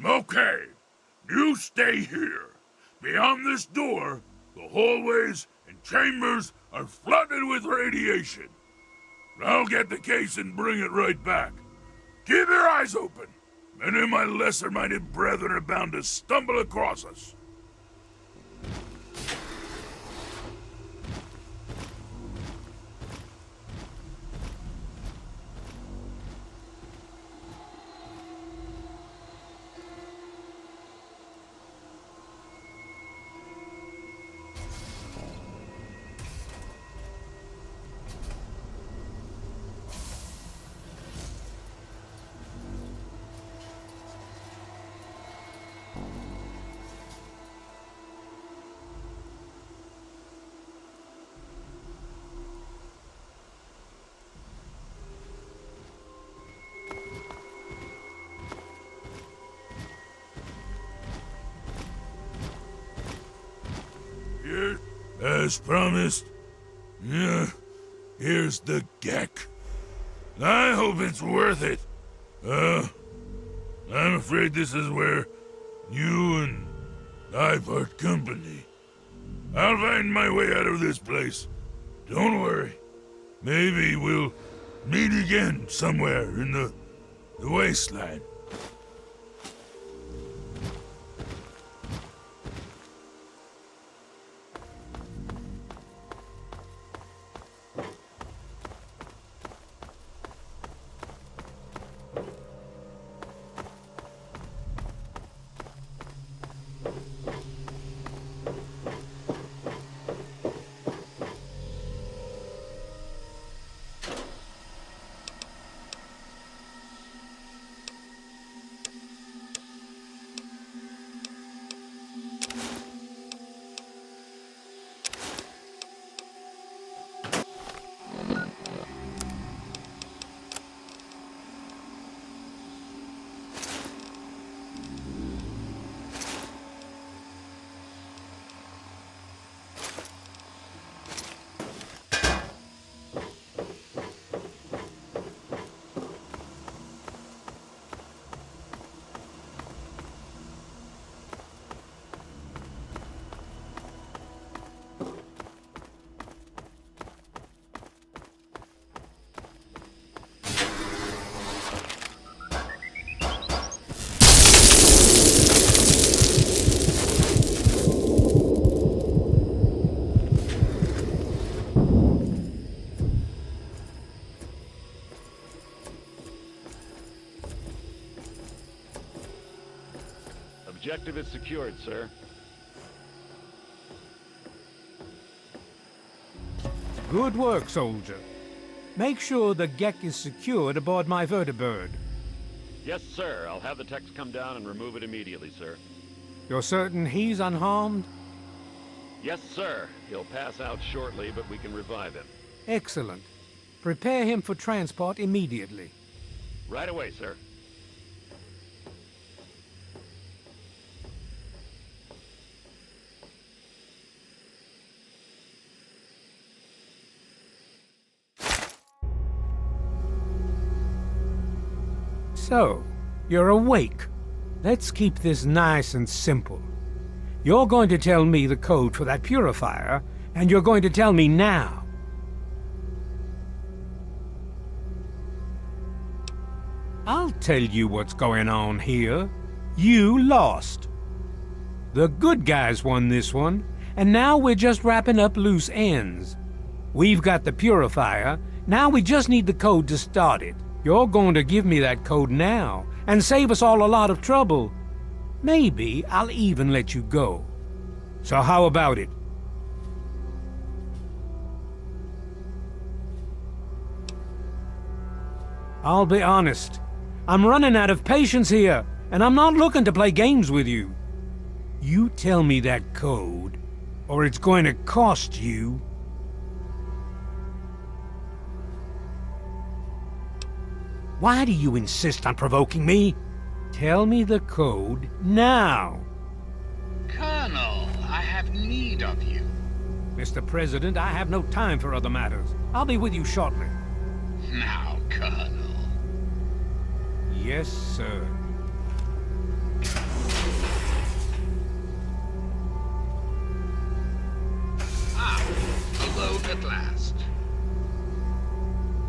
Okay, you stay here. Beyond this door, the hallways and chambers are flooded with radiation. I'll get the case and bring it right back. Keep your eyes open. Many of my lesser-minded brethren are bound to stumble across us. Here, as promised. Yeah, here's the geck. I hope it's worth it. I'm afraid this is where you and I part company. I'll find my way out of this place. Don't worry. Maybe we'll meet again somewhere in the Wasteland. Objective is secured, sir. Good work, soldier. Make sure the geck is secured aboard my vertibird. Yes, sir. I'll have the techs come down and remove it immediately, sir. You're certain he's unharmed? Yes, sir. He'll pass out shortly, but we can revive him. Excellent. Prepare him for transport immediately. Right away, sir. So, you're awake. Let's keep this nice and simple. You're going to tell me the code for that purifier, and you're going to tell me now. I'll tell you what's going on here. You lost. The good guys won this one, and now we're just wrapping up loose ends. We've got the purifier, now we just need the code to start it. You're going to give me that code now, and save us all a lot of trouble. Maybe I'll even let you go. So how about it? I'll be honest. I'm running out of patience here, and I'm not looking to play games with you. You tell me that code, or it's going to cost you. Why do you insist on provoking me? Tell me the code now. Colonel, I have need of you. Mr. President, I have no time for other matters. I'll be with you shortly. Now, Colonel. Yes, sir. Ah, alone at last.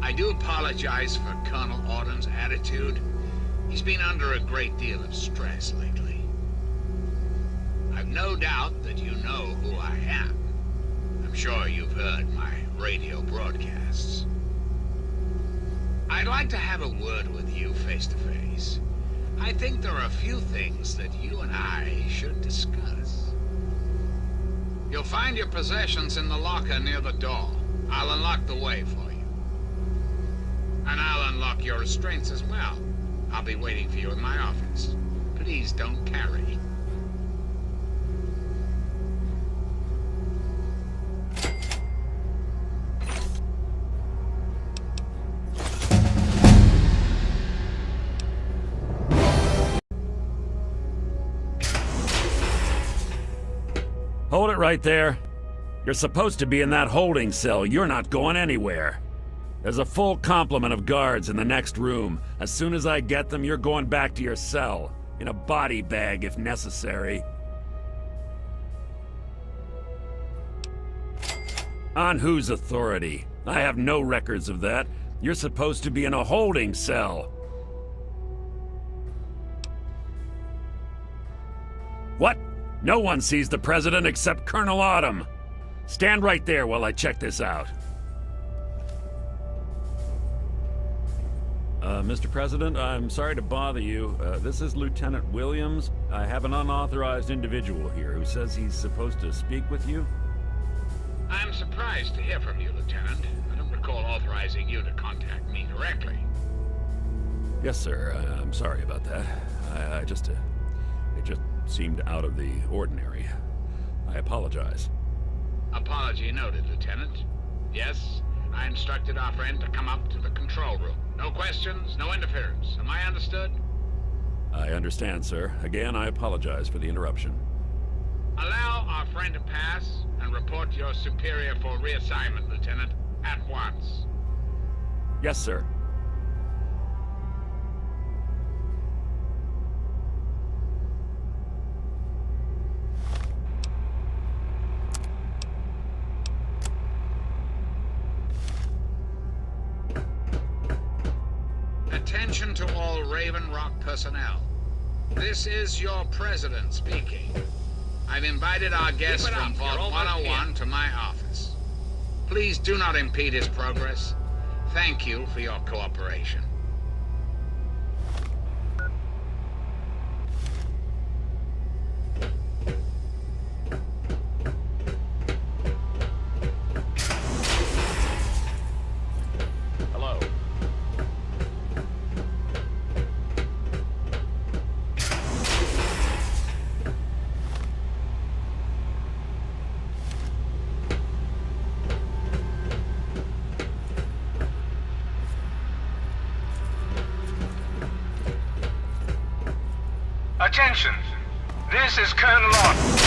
I do apologize for Colonel Autumn's attitude. He's been under a great deal of stress lately. I've no doubt that you know who I am. I'm sure you've heard my radio broadcasts. I'd like to have a word with you face to face. I think there are a few things that you and I should discuss. You'll find your possessions in the locker near the door. I'll unlock the way for you. And I'll unlock your restraints as well. I'll be waiting for you in my office. Please don't carry. Hold it right there. You're supposed to be in that holding cell. You're not going anywhere. There's a full complement of guards in the next room. As soon as I get them, you're going back to your cell. In a body bag, if necessary. On whose authority? I have no records of that. You're supposed to be in a holding cell. What? No one sees the President except Colonel Autumn. Stand right there while I check this out. Mr. President, I'm sorry to bother you. This is Lieutenant Williams. I have an unauthorized individual here who says he's supposed to speak with you. I'm surprised to hear from you, Lieutenant. I don't recall authorizing you to contact me directly. Yes, sir. I'm sorry about that. It just seemed out of the ordinary. I apologize. Apology noted, Lieutenant. Yes, I instructed our friend to come up to the control room. No questions, no interference. Am I understood? I understand, sir. Again, I apologize for the interruption. Allow our friend to pass and report to your superior for reassignment, Lieutenant, at once. Yes, sir. Attention to all Raven Rock personnel. This is your president speaking. I've invited our guest from Vault 101 to my office. Please do not impede his progress. Thank you for your cooperation. Attention! This is Colonel Autumn.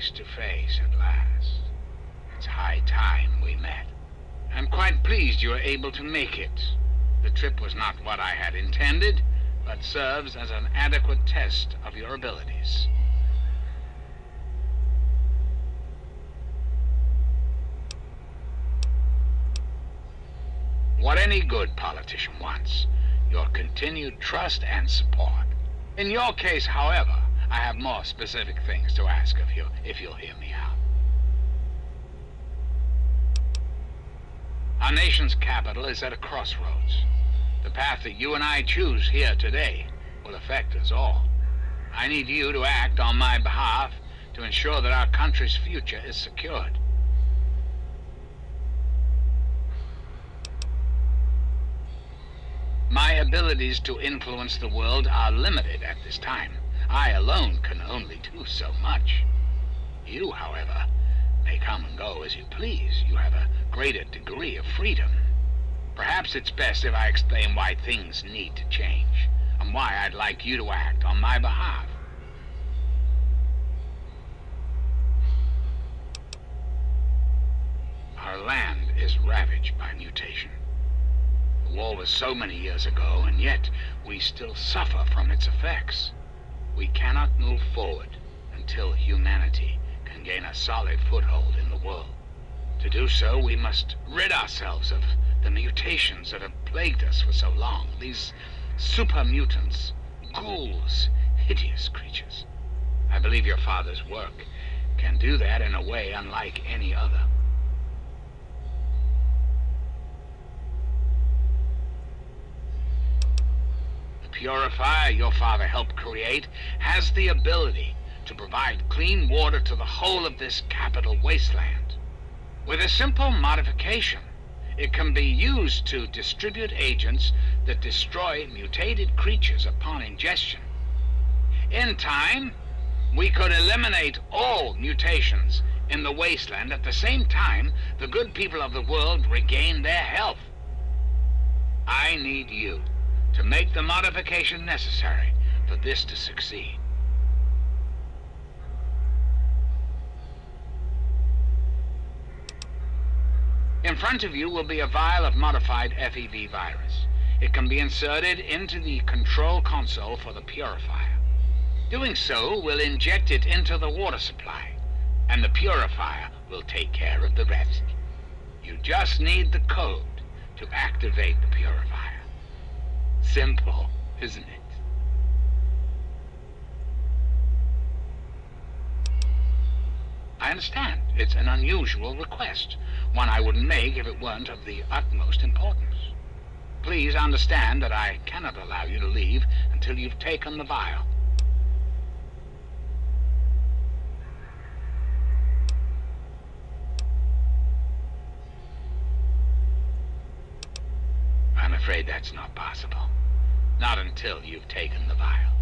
face to face at last. It's high time we met. I'm quite pleased you were able to make it. The trip was not what I had intended, but serves as an adequate test of your abilities. What any good politician wants, your continued trust and support. In your case, however, I have more specific things to ask of you, if you'll hear me out. Our nation's capital is at a crossroads. The path that you and I choose here today will affect us all. I need you to act on my behalf to ensure that our country's future is secured. My abilities to influence the world are limited at this time. I alone can only do so much. You, however, may come and go as you please. You have a greater degree of freedom. Perhaps it's best if I explain why things need to change, and why I'd like you to act on my behalf. Our land is ravaged by mutation. The war was so many years ago, and yet we still suffer from its effects. We cannot move forward until humanity can gain a solid foothold in the world. To do so, we must rid ourselves of the mutations that have plagued us for so long. These super mutants, ghouls, hideous creatures. I believe your father's work can do that in a way unlike any other. Purifier your father helped create has the ability to provide clean water to the whole of this capital wasteland. With a simple modification, it can be used to distribute agents that destroy mutated creatures upon ingestion. In time, we could eliminate all mutations in the wasteland. At the same time, the good people of the world regain their health. I need you to make the modification necessary for this to succeed. In front of you will be a vial of modified FEV virus. It can be inserted into the control console for the purifier. Doing so will inject it into the water supply, and the purifier will take care of the rest. You just need the code to activate the purifier. Simple, isn't it? I understand. It's an unusual request, one I wouldn't make if it weren't of the utmost importance. Please understand that I cannot allow you to leave until you've taken the vial. I'm afraid that's not possible. Not until you've taken the vial.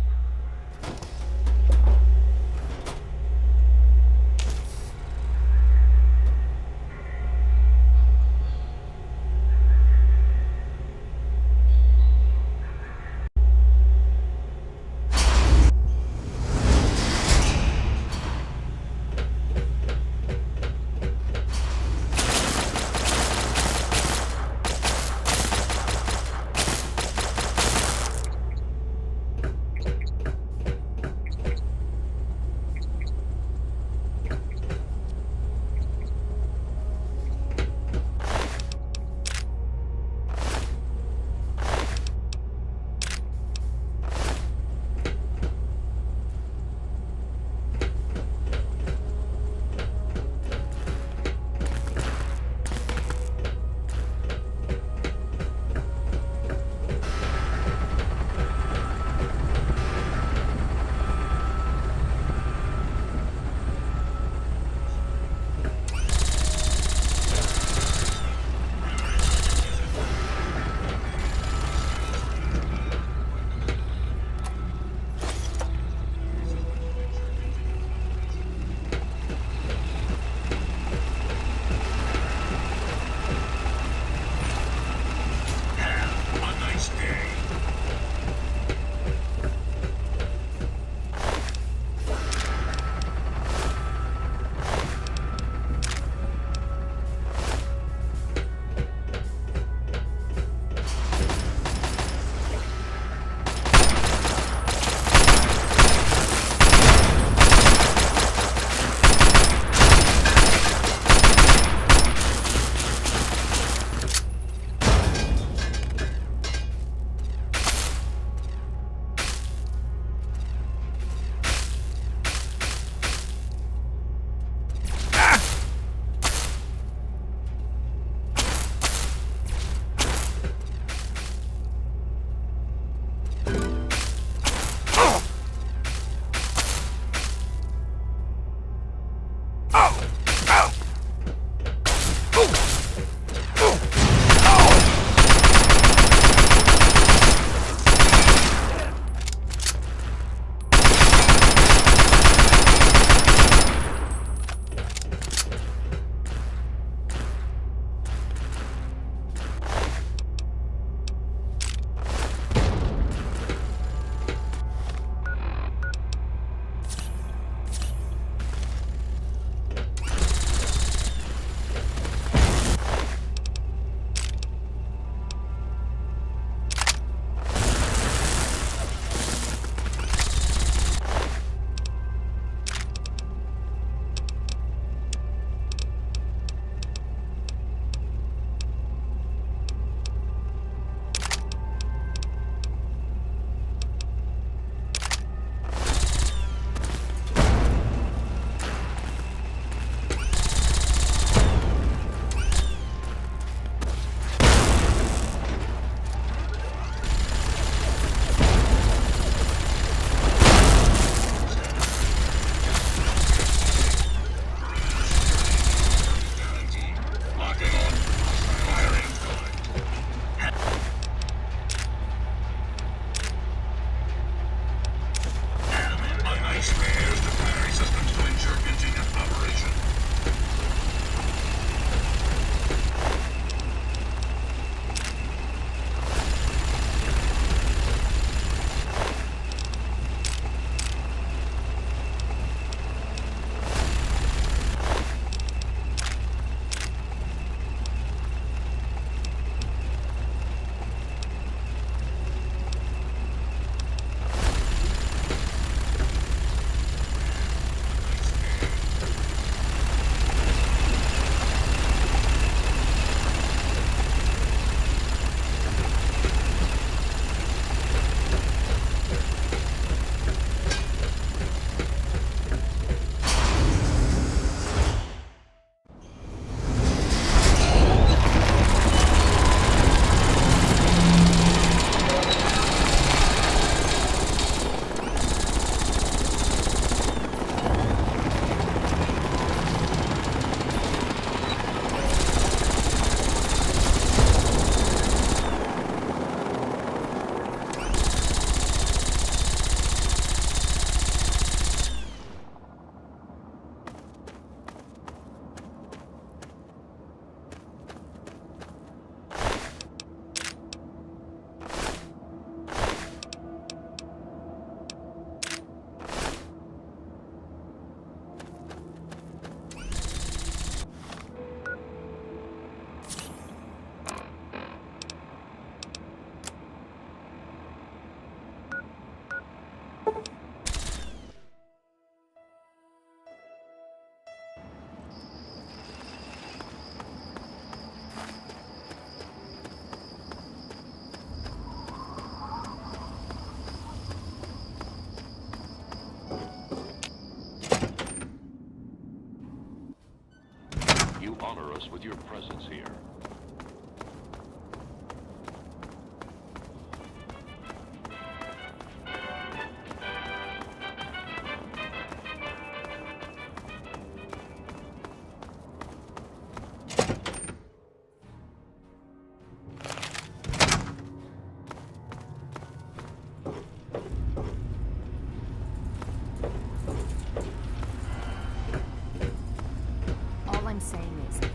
us with your presence here.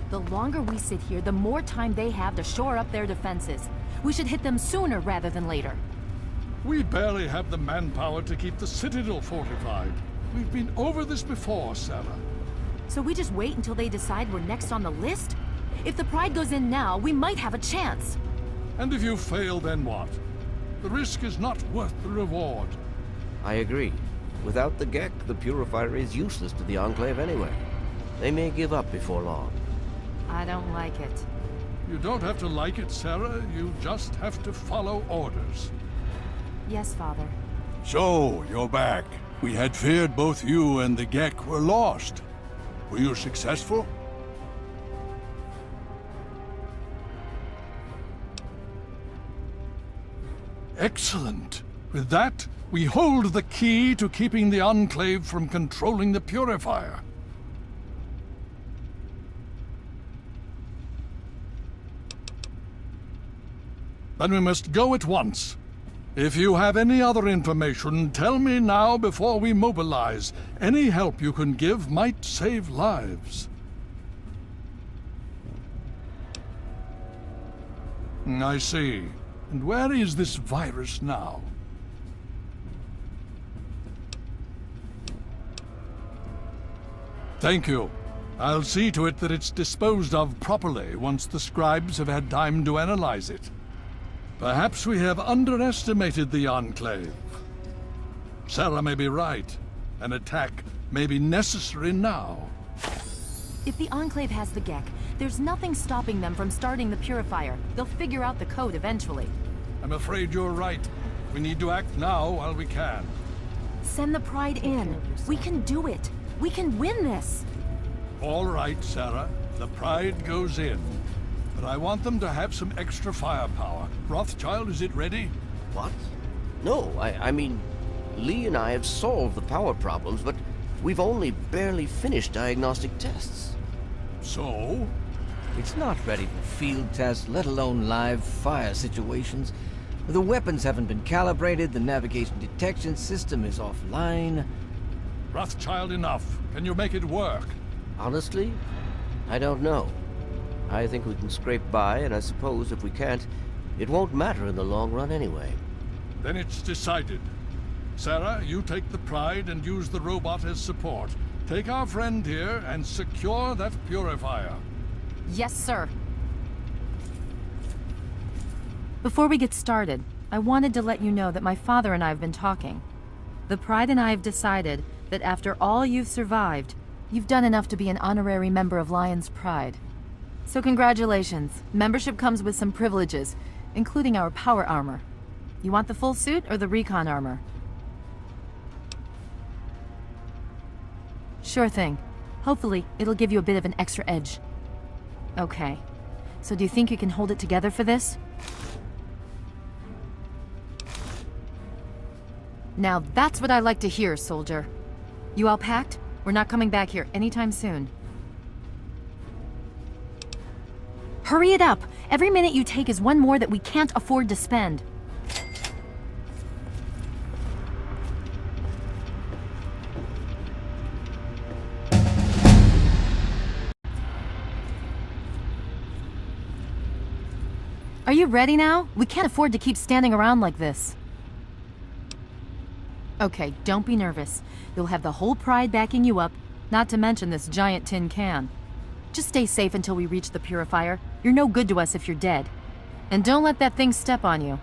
The longer we sit here, the more time they have to shore up their defenses. We should hit them sooner rather than later. We barely have the manpower to keep the Citadel fortified. We've been over this before, Sarah. So we just wait until they decide we're next on the list? If the Pride goes in now, we might have a chance. And if you fail, then what? The risk is not worth the reward. I agree. Without the Gek, the Purifier is useless to the Enclave anyway. They may give up before long. I don't like it. You don't have to like it, Sarah. You just have to follow orders. Yes, Father. So, you're back. We had feared both you and the Gek were lost. Were you successful? Excellent. With that, we hold the key to keeping the Enclave from controlling the Purifier. Then we must go at once. If you have any other information, tell me now before we mobilize. Any help you can give might save lives. I see. And where is this virus now? Thank you. I'll see to it that it's disposed of properly once the scribes have had time to analyze it. Perhaps we have underestimated the Enclave. Sarah may be right. An attack may be necessary now. If the Enclave has the Gek, there's nothing stopping them from starting the Purifier. They'll figure out the code eventually. I'm afraid you're right. We need to act now while we can. Send the Pride in. We can do it. We can win this. All right, Sarah. The Pride goes in. But I want them to have some extra firepower. Rothschild, is it ready? What? No, I mean, Lee and I have solved the power problems, but we've only barely finished diagnostic tests. So? It's not ready for field tests, let alone live fire situations. The weapons haven't been calibrated, the navigation detection system is offline. Rothschild, enough. Can you make it work? Honestly, I don't know. I think we can scrape by, and I suppose if we can't, it won't matter in the long run anyway. Then it's decided. Sarah, you take the Pride and use the robot as support. Take our friend here and secure that Purifier. Yes, sir. Before we get started, I wanted to let you know that my father and I have been talking. The Pride and I have decided that after all you've survived, you've done enough to be an honorary member of Lion's Pride. So congratulations. Membership comes with some privileges, including our power armor. You want the full suit or the recon armor? Sure thing. Hopefully, it'll give you a bit of an extra edge. Okay. So do you think you can hold it together for this? Now that's what I like to hear, soldier. You all packed? We're not coming back here anytime soon. Hurry it up! Every minute you take is one more that we can't afford to spend. Are you ready now? We can't afford to keep standing around like this. Okay, don't be nervous. You'll have the whole Pride backing you up, not to mention this giant tin can. Just stay safe until we reach the Purifier. You're no good to us if you're dead. And don't let that thing step on you.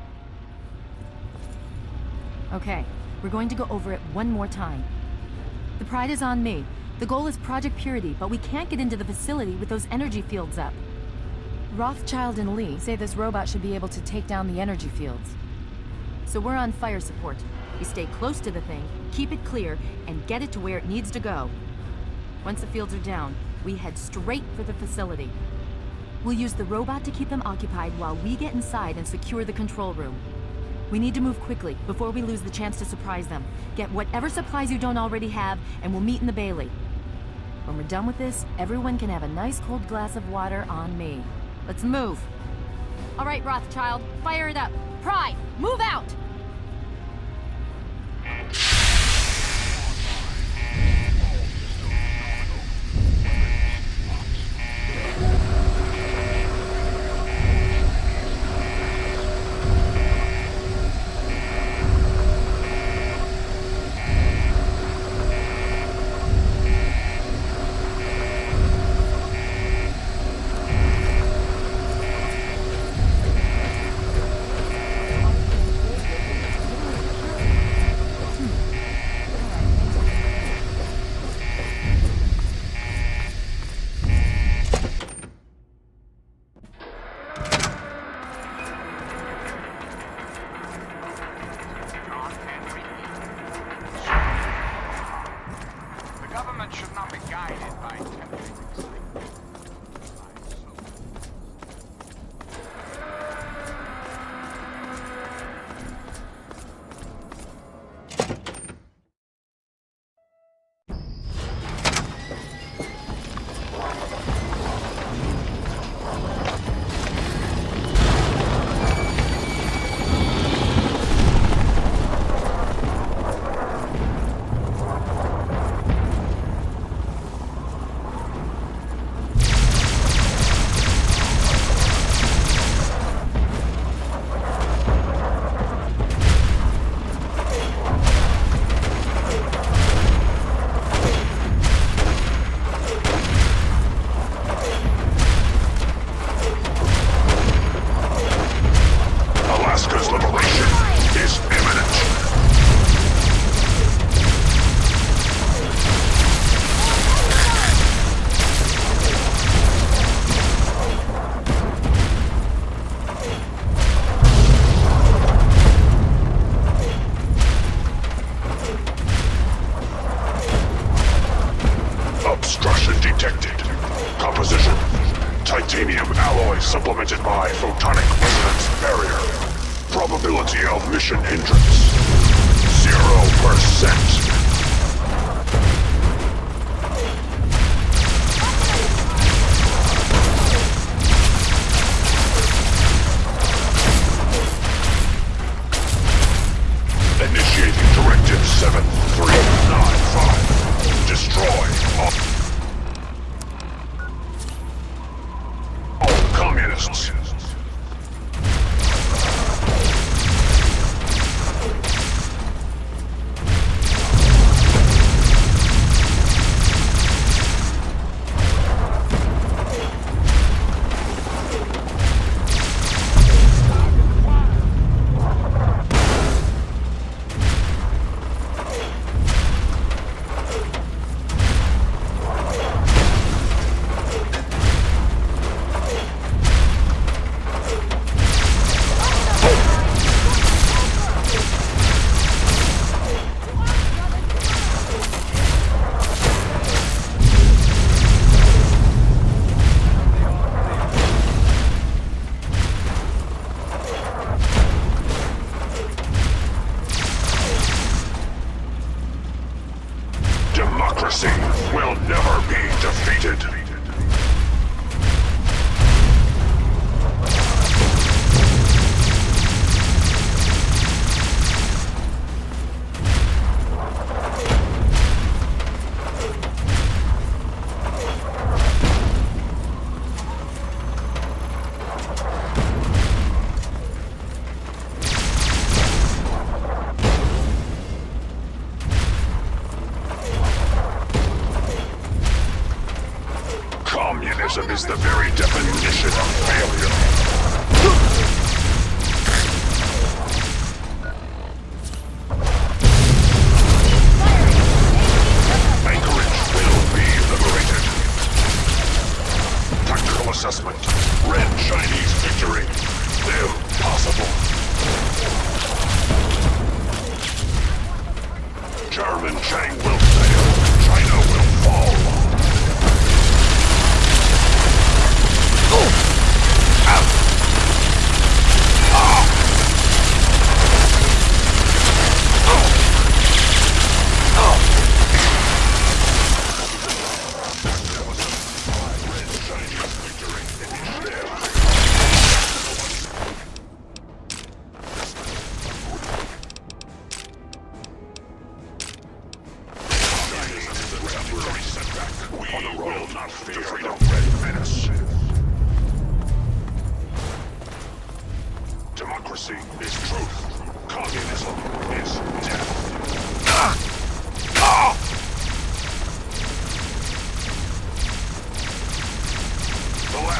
Okay, we're going to go over it one more time. The Pride is on me. The goal is Project Purity, but we can't get into the facility with those energy fields up. Rothschild and Lee say this robot should be able to take down the energy fields. So we're on fire support. We stay close to the thing, keep it clear, and get it to where it needs to go. Once the fields are down, we head straight for the facility. We'll use the robot to keep them occupied while we get inside and secure the control room. We need to move quickly before we lose the chance to surprise them. Get whatever supplies you don't already have, and we'll meet in the Bailey. When we're done with this, everyone can have a nice cold glass of water on me. Let's move. All right, Rothschild, fire it up. Pride, move out! supplemented by photonic resonance barrier. Probability of mission hindrance 0%. Initiating Directive 7395. Destroy all communists. Democracy will never be defeated. Communism is the very definition of failure. Anchorage will be liberated. Tactical assessment. Red Chinese victory. Still possible. German Chang will fail. China will fall.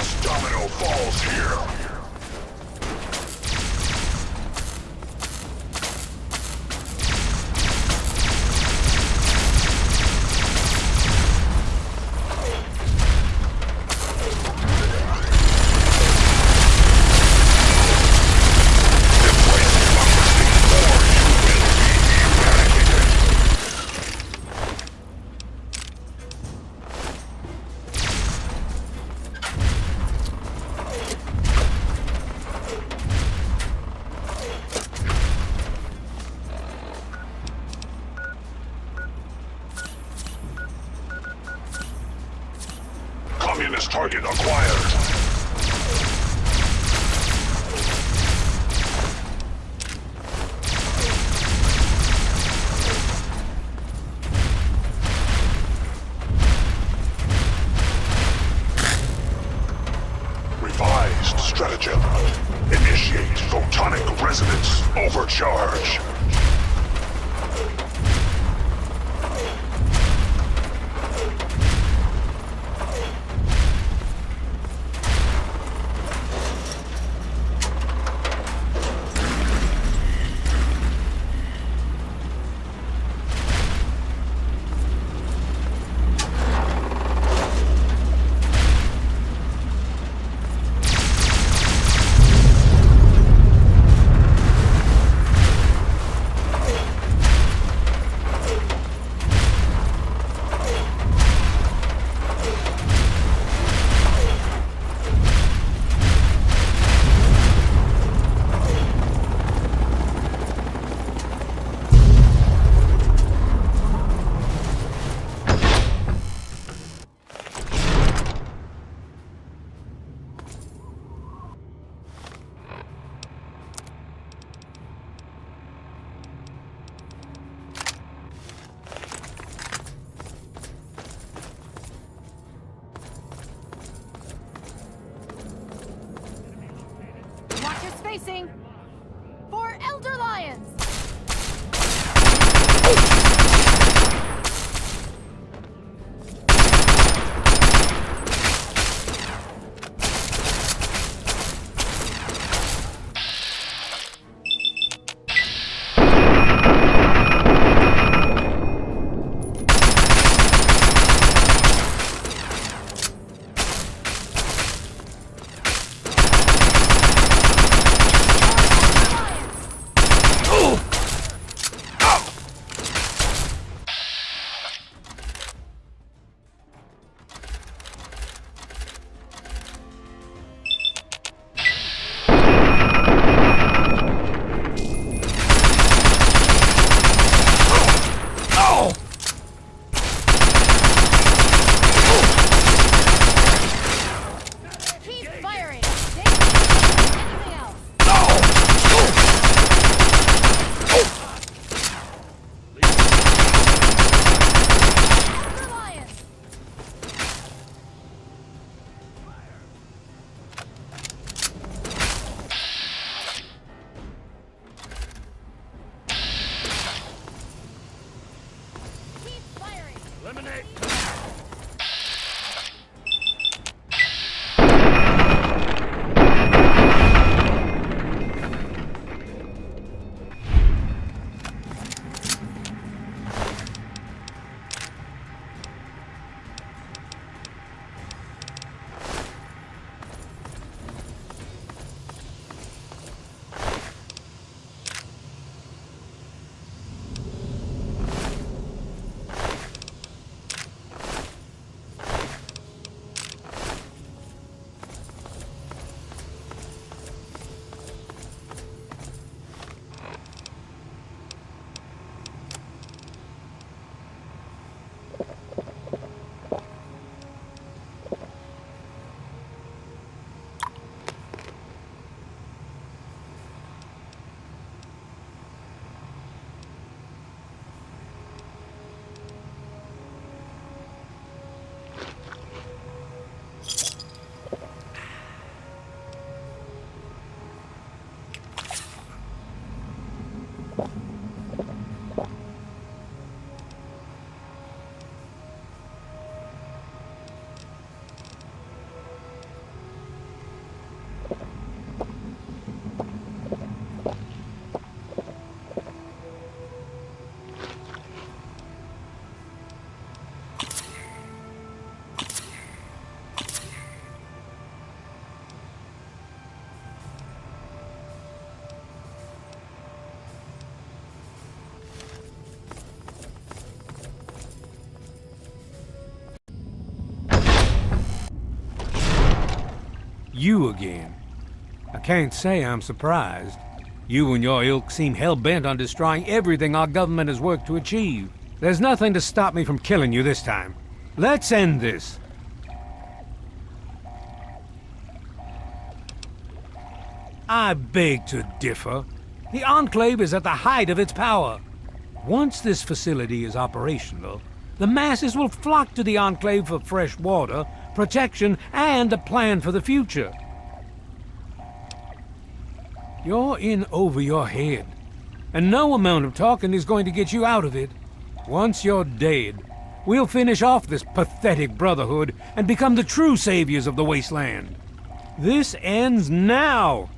last domino falls here. Communist target acquired. Revised stratagem. Initiate photonic resonance overcharge. Watch your spacing! For Elder Lions! Oh! you again. I can't say I'm surprised. You and your ilk seem hell-bent on destroying everything our government has worked to achieve. There's nothing to stop me from killing you this time. Let's end this. I beg to differ. The Enclave is at the height of its power. Once this facility is operational, the masses will flock to the Enclave for fresh water, protection, and a plan for the future. You're in over your head, and no amount of talking is going to get you out of it. Once you're dead, we'll finish off this pathetic brotherhood and become the true saviors of the Wasteland. This ends now!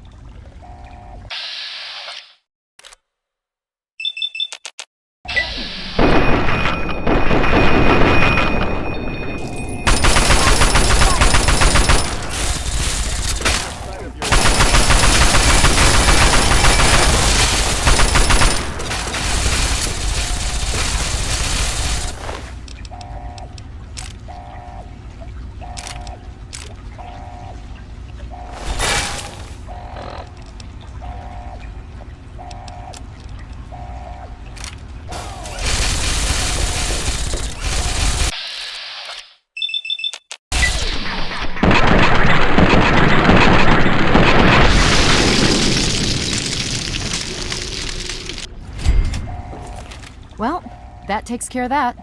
Well, that takes care of that.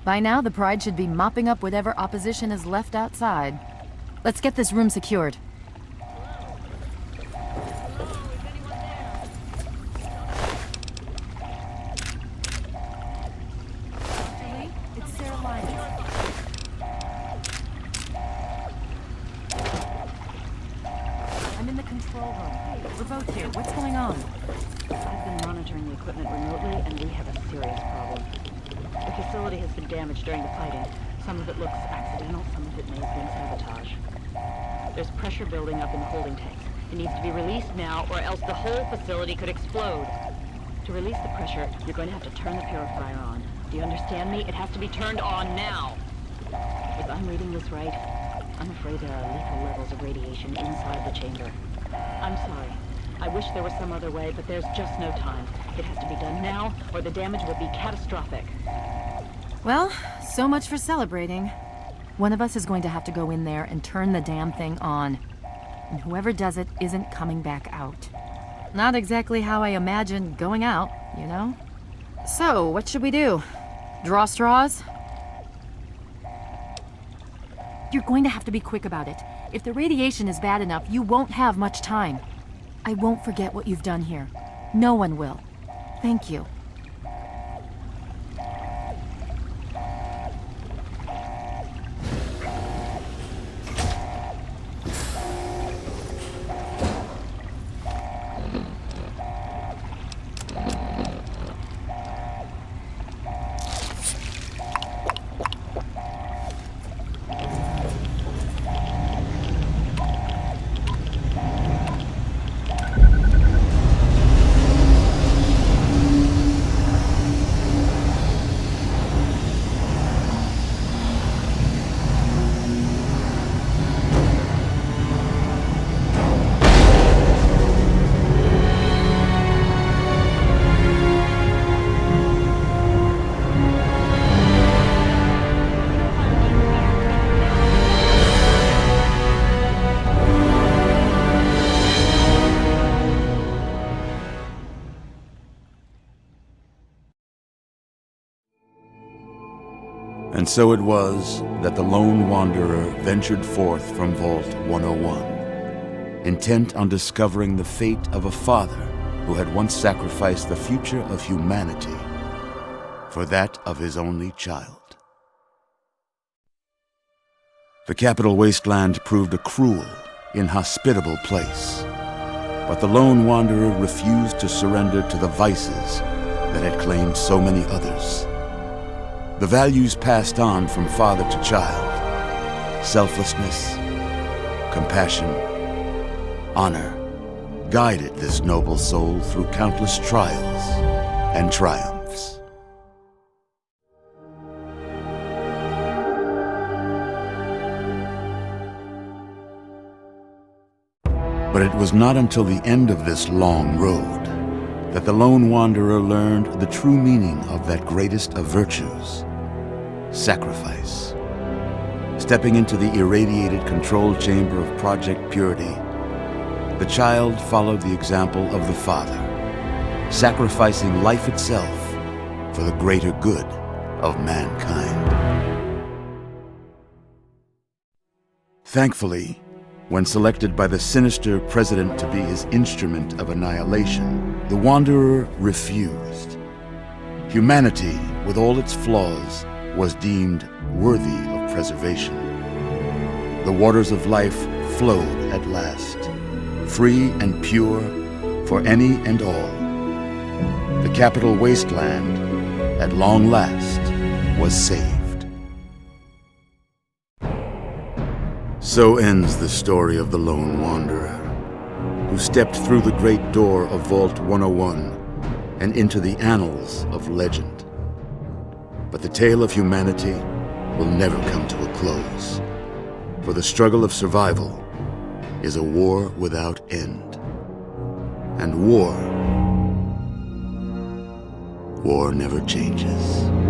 By now, the Pride should be mopping up whatever opposition is left outside. Let's get this room secured. I'm in the control room. We're both here. What's going on? I've been monitoring the equipment remotely, and we have a serious problem. The facility has been damaged during the fighting. Some of it looks accidental, some of it may have been sabotage. There's pressure building up in the holding tanks. It needs to be released now, or else the whole facility could explode. To release the pressure, you're going to have to turn the purifier on. Do you understand me? It has to be turned on now. If I'm reading this right, I'm afraid there are lethal levels of radiation inside the chamber. I'm sorry. I wish there was some other way, but there's just no time. It has to be done now, or the damage will be catastrophic. Well, so much for celebrating. One of us is going to have to go in there and turn the damn thing on. And whoever does it isn't coming back out. Not exactly how I imagined going out, you know? So, what should we do? Draw straws? You're going to have to be quick about it. If the radiation is bad enough, you won't have much time. I won't forget what you've done here. No one will. Thank you. And so it was that the lone wanderer ventured forth from Vault 101, intent on discovering the fate of a father who had once sacrificed the future of humanity for that of his only child. The capital Wasteland proved a cruel, inhospitable place, but the lone wanderer refused to surrender to the vices that had claimed so many others. The values passed on from father to child, selflessness, compassion, honor, guided this noble soul through countless trials and triumphs. But it was not until the end of this long road that the lone wanderer learned the true meaning of that greatest of virtues, sacrifice. Stepping into the irradiated control chamber of Project Purity, the child followed the example of the father, sacrificing life itself for the greater good of mankind. Thankfully, when selected by the sinister president to be his instrument of annihilation, the Wanderer refused. Humanity, with all its flaws, was deemed worthy of preservation. The waters of life flowed at last, free and pure for any and all. The capital Wasteland, at long last, was saved. So ends the story of the Lone Wanderer, who stepped through the great door of Vault 101 and into the annals of legend. But the tale of humanity will never come to a close, for the struggle of survival is a war without end. And war never changes.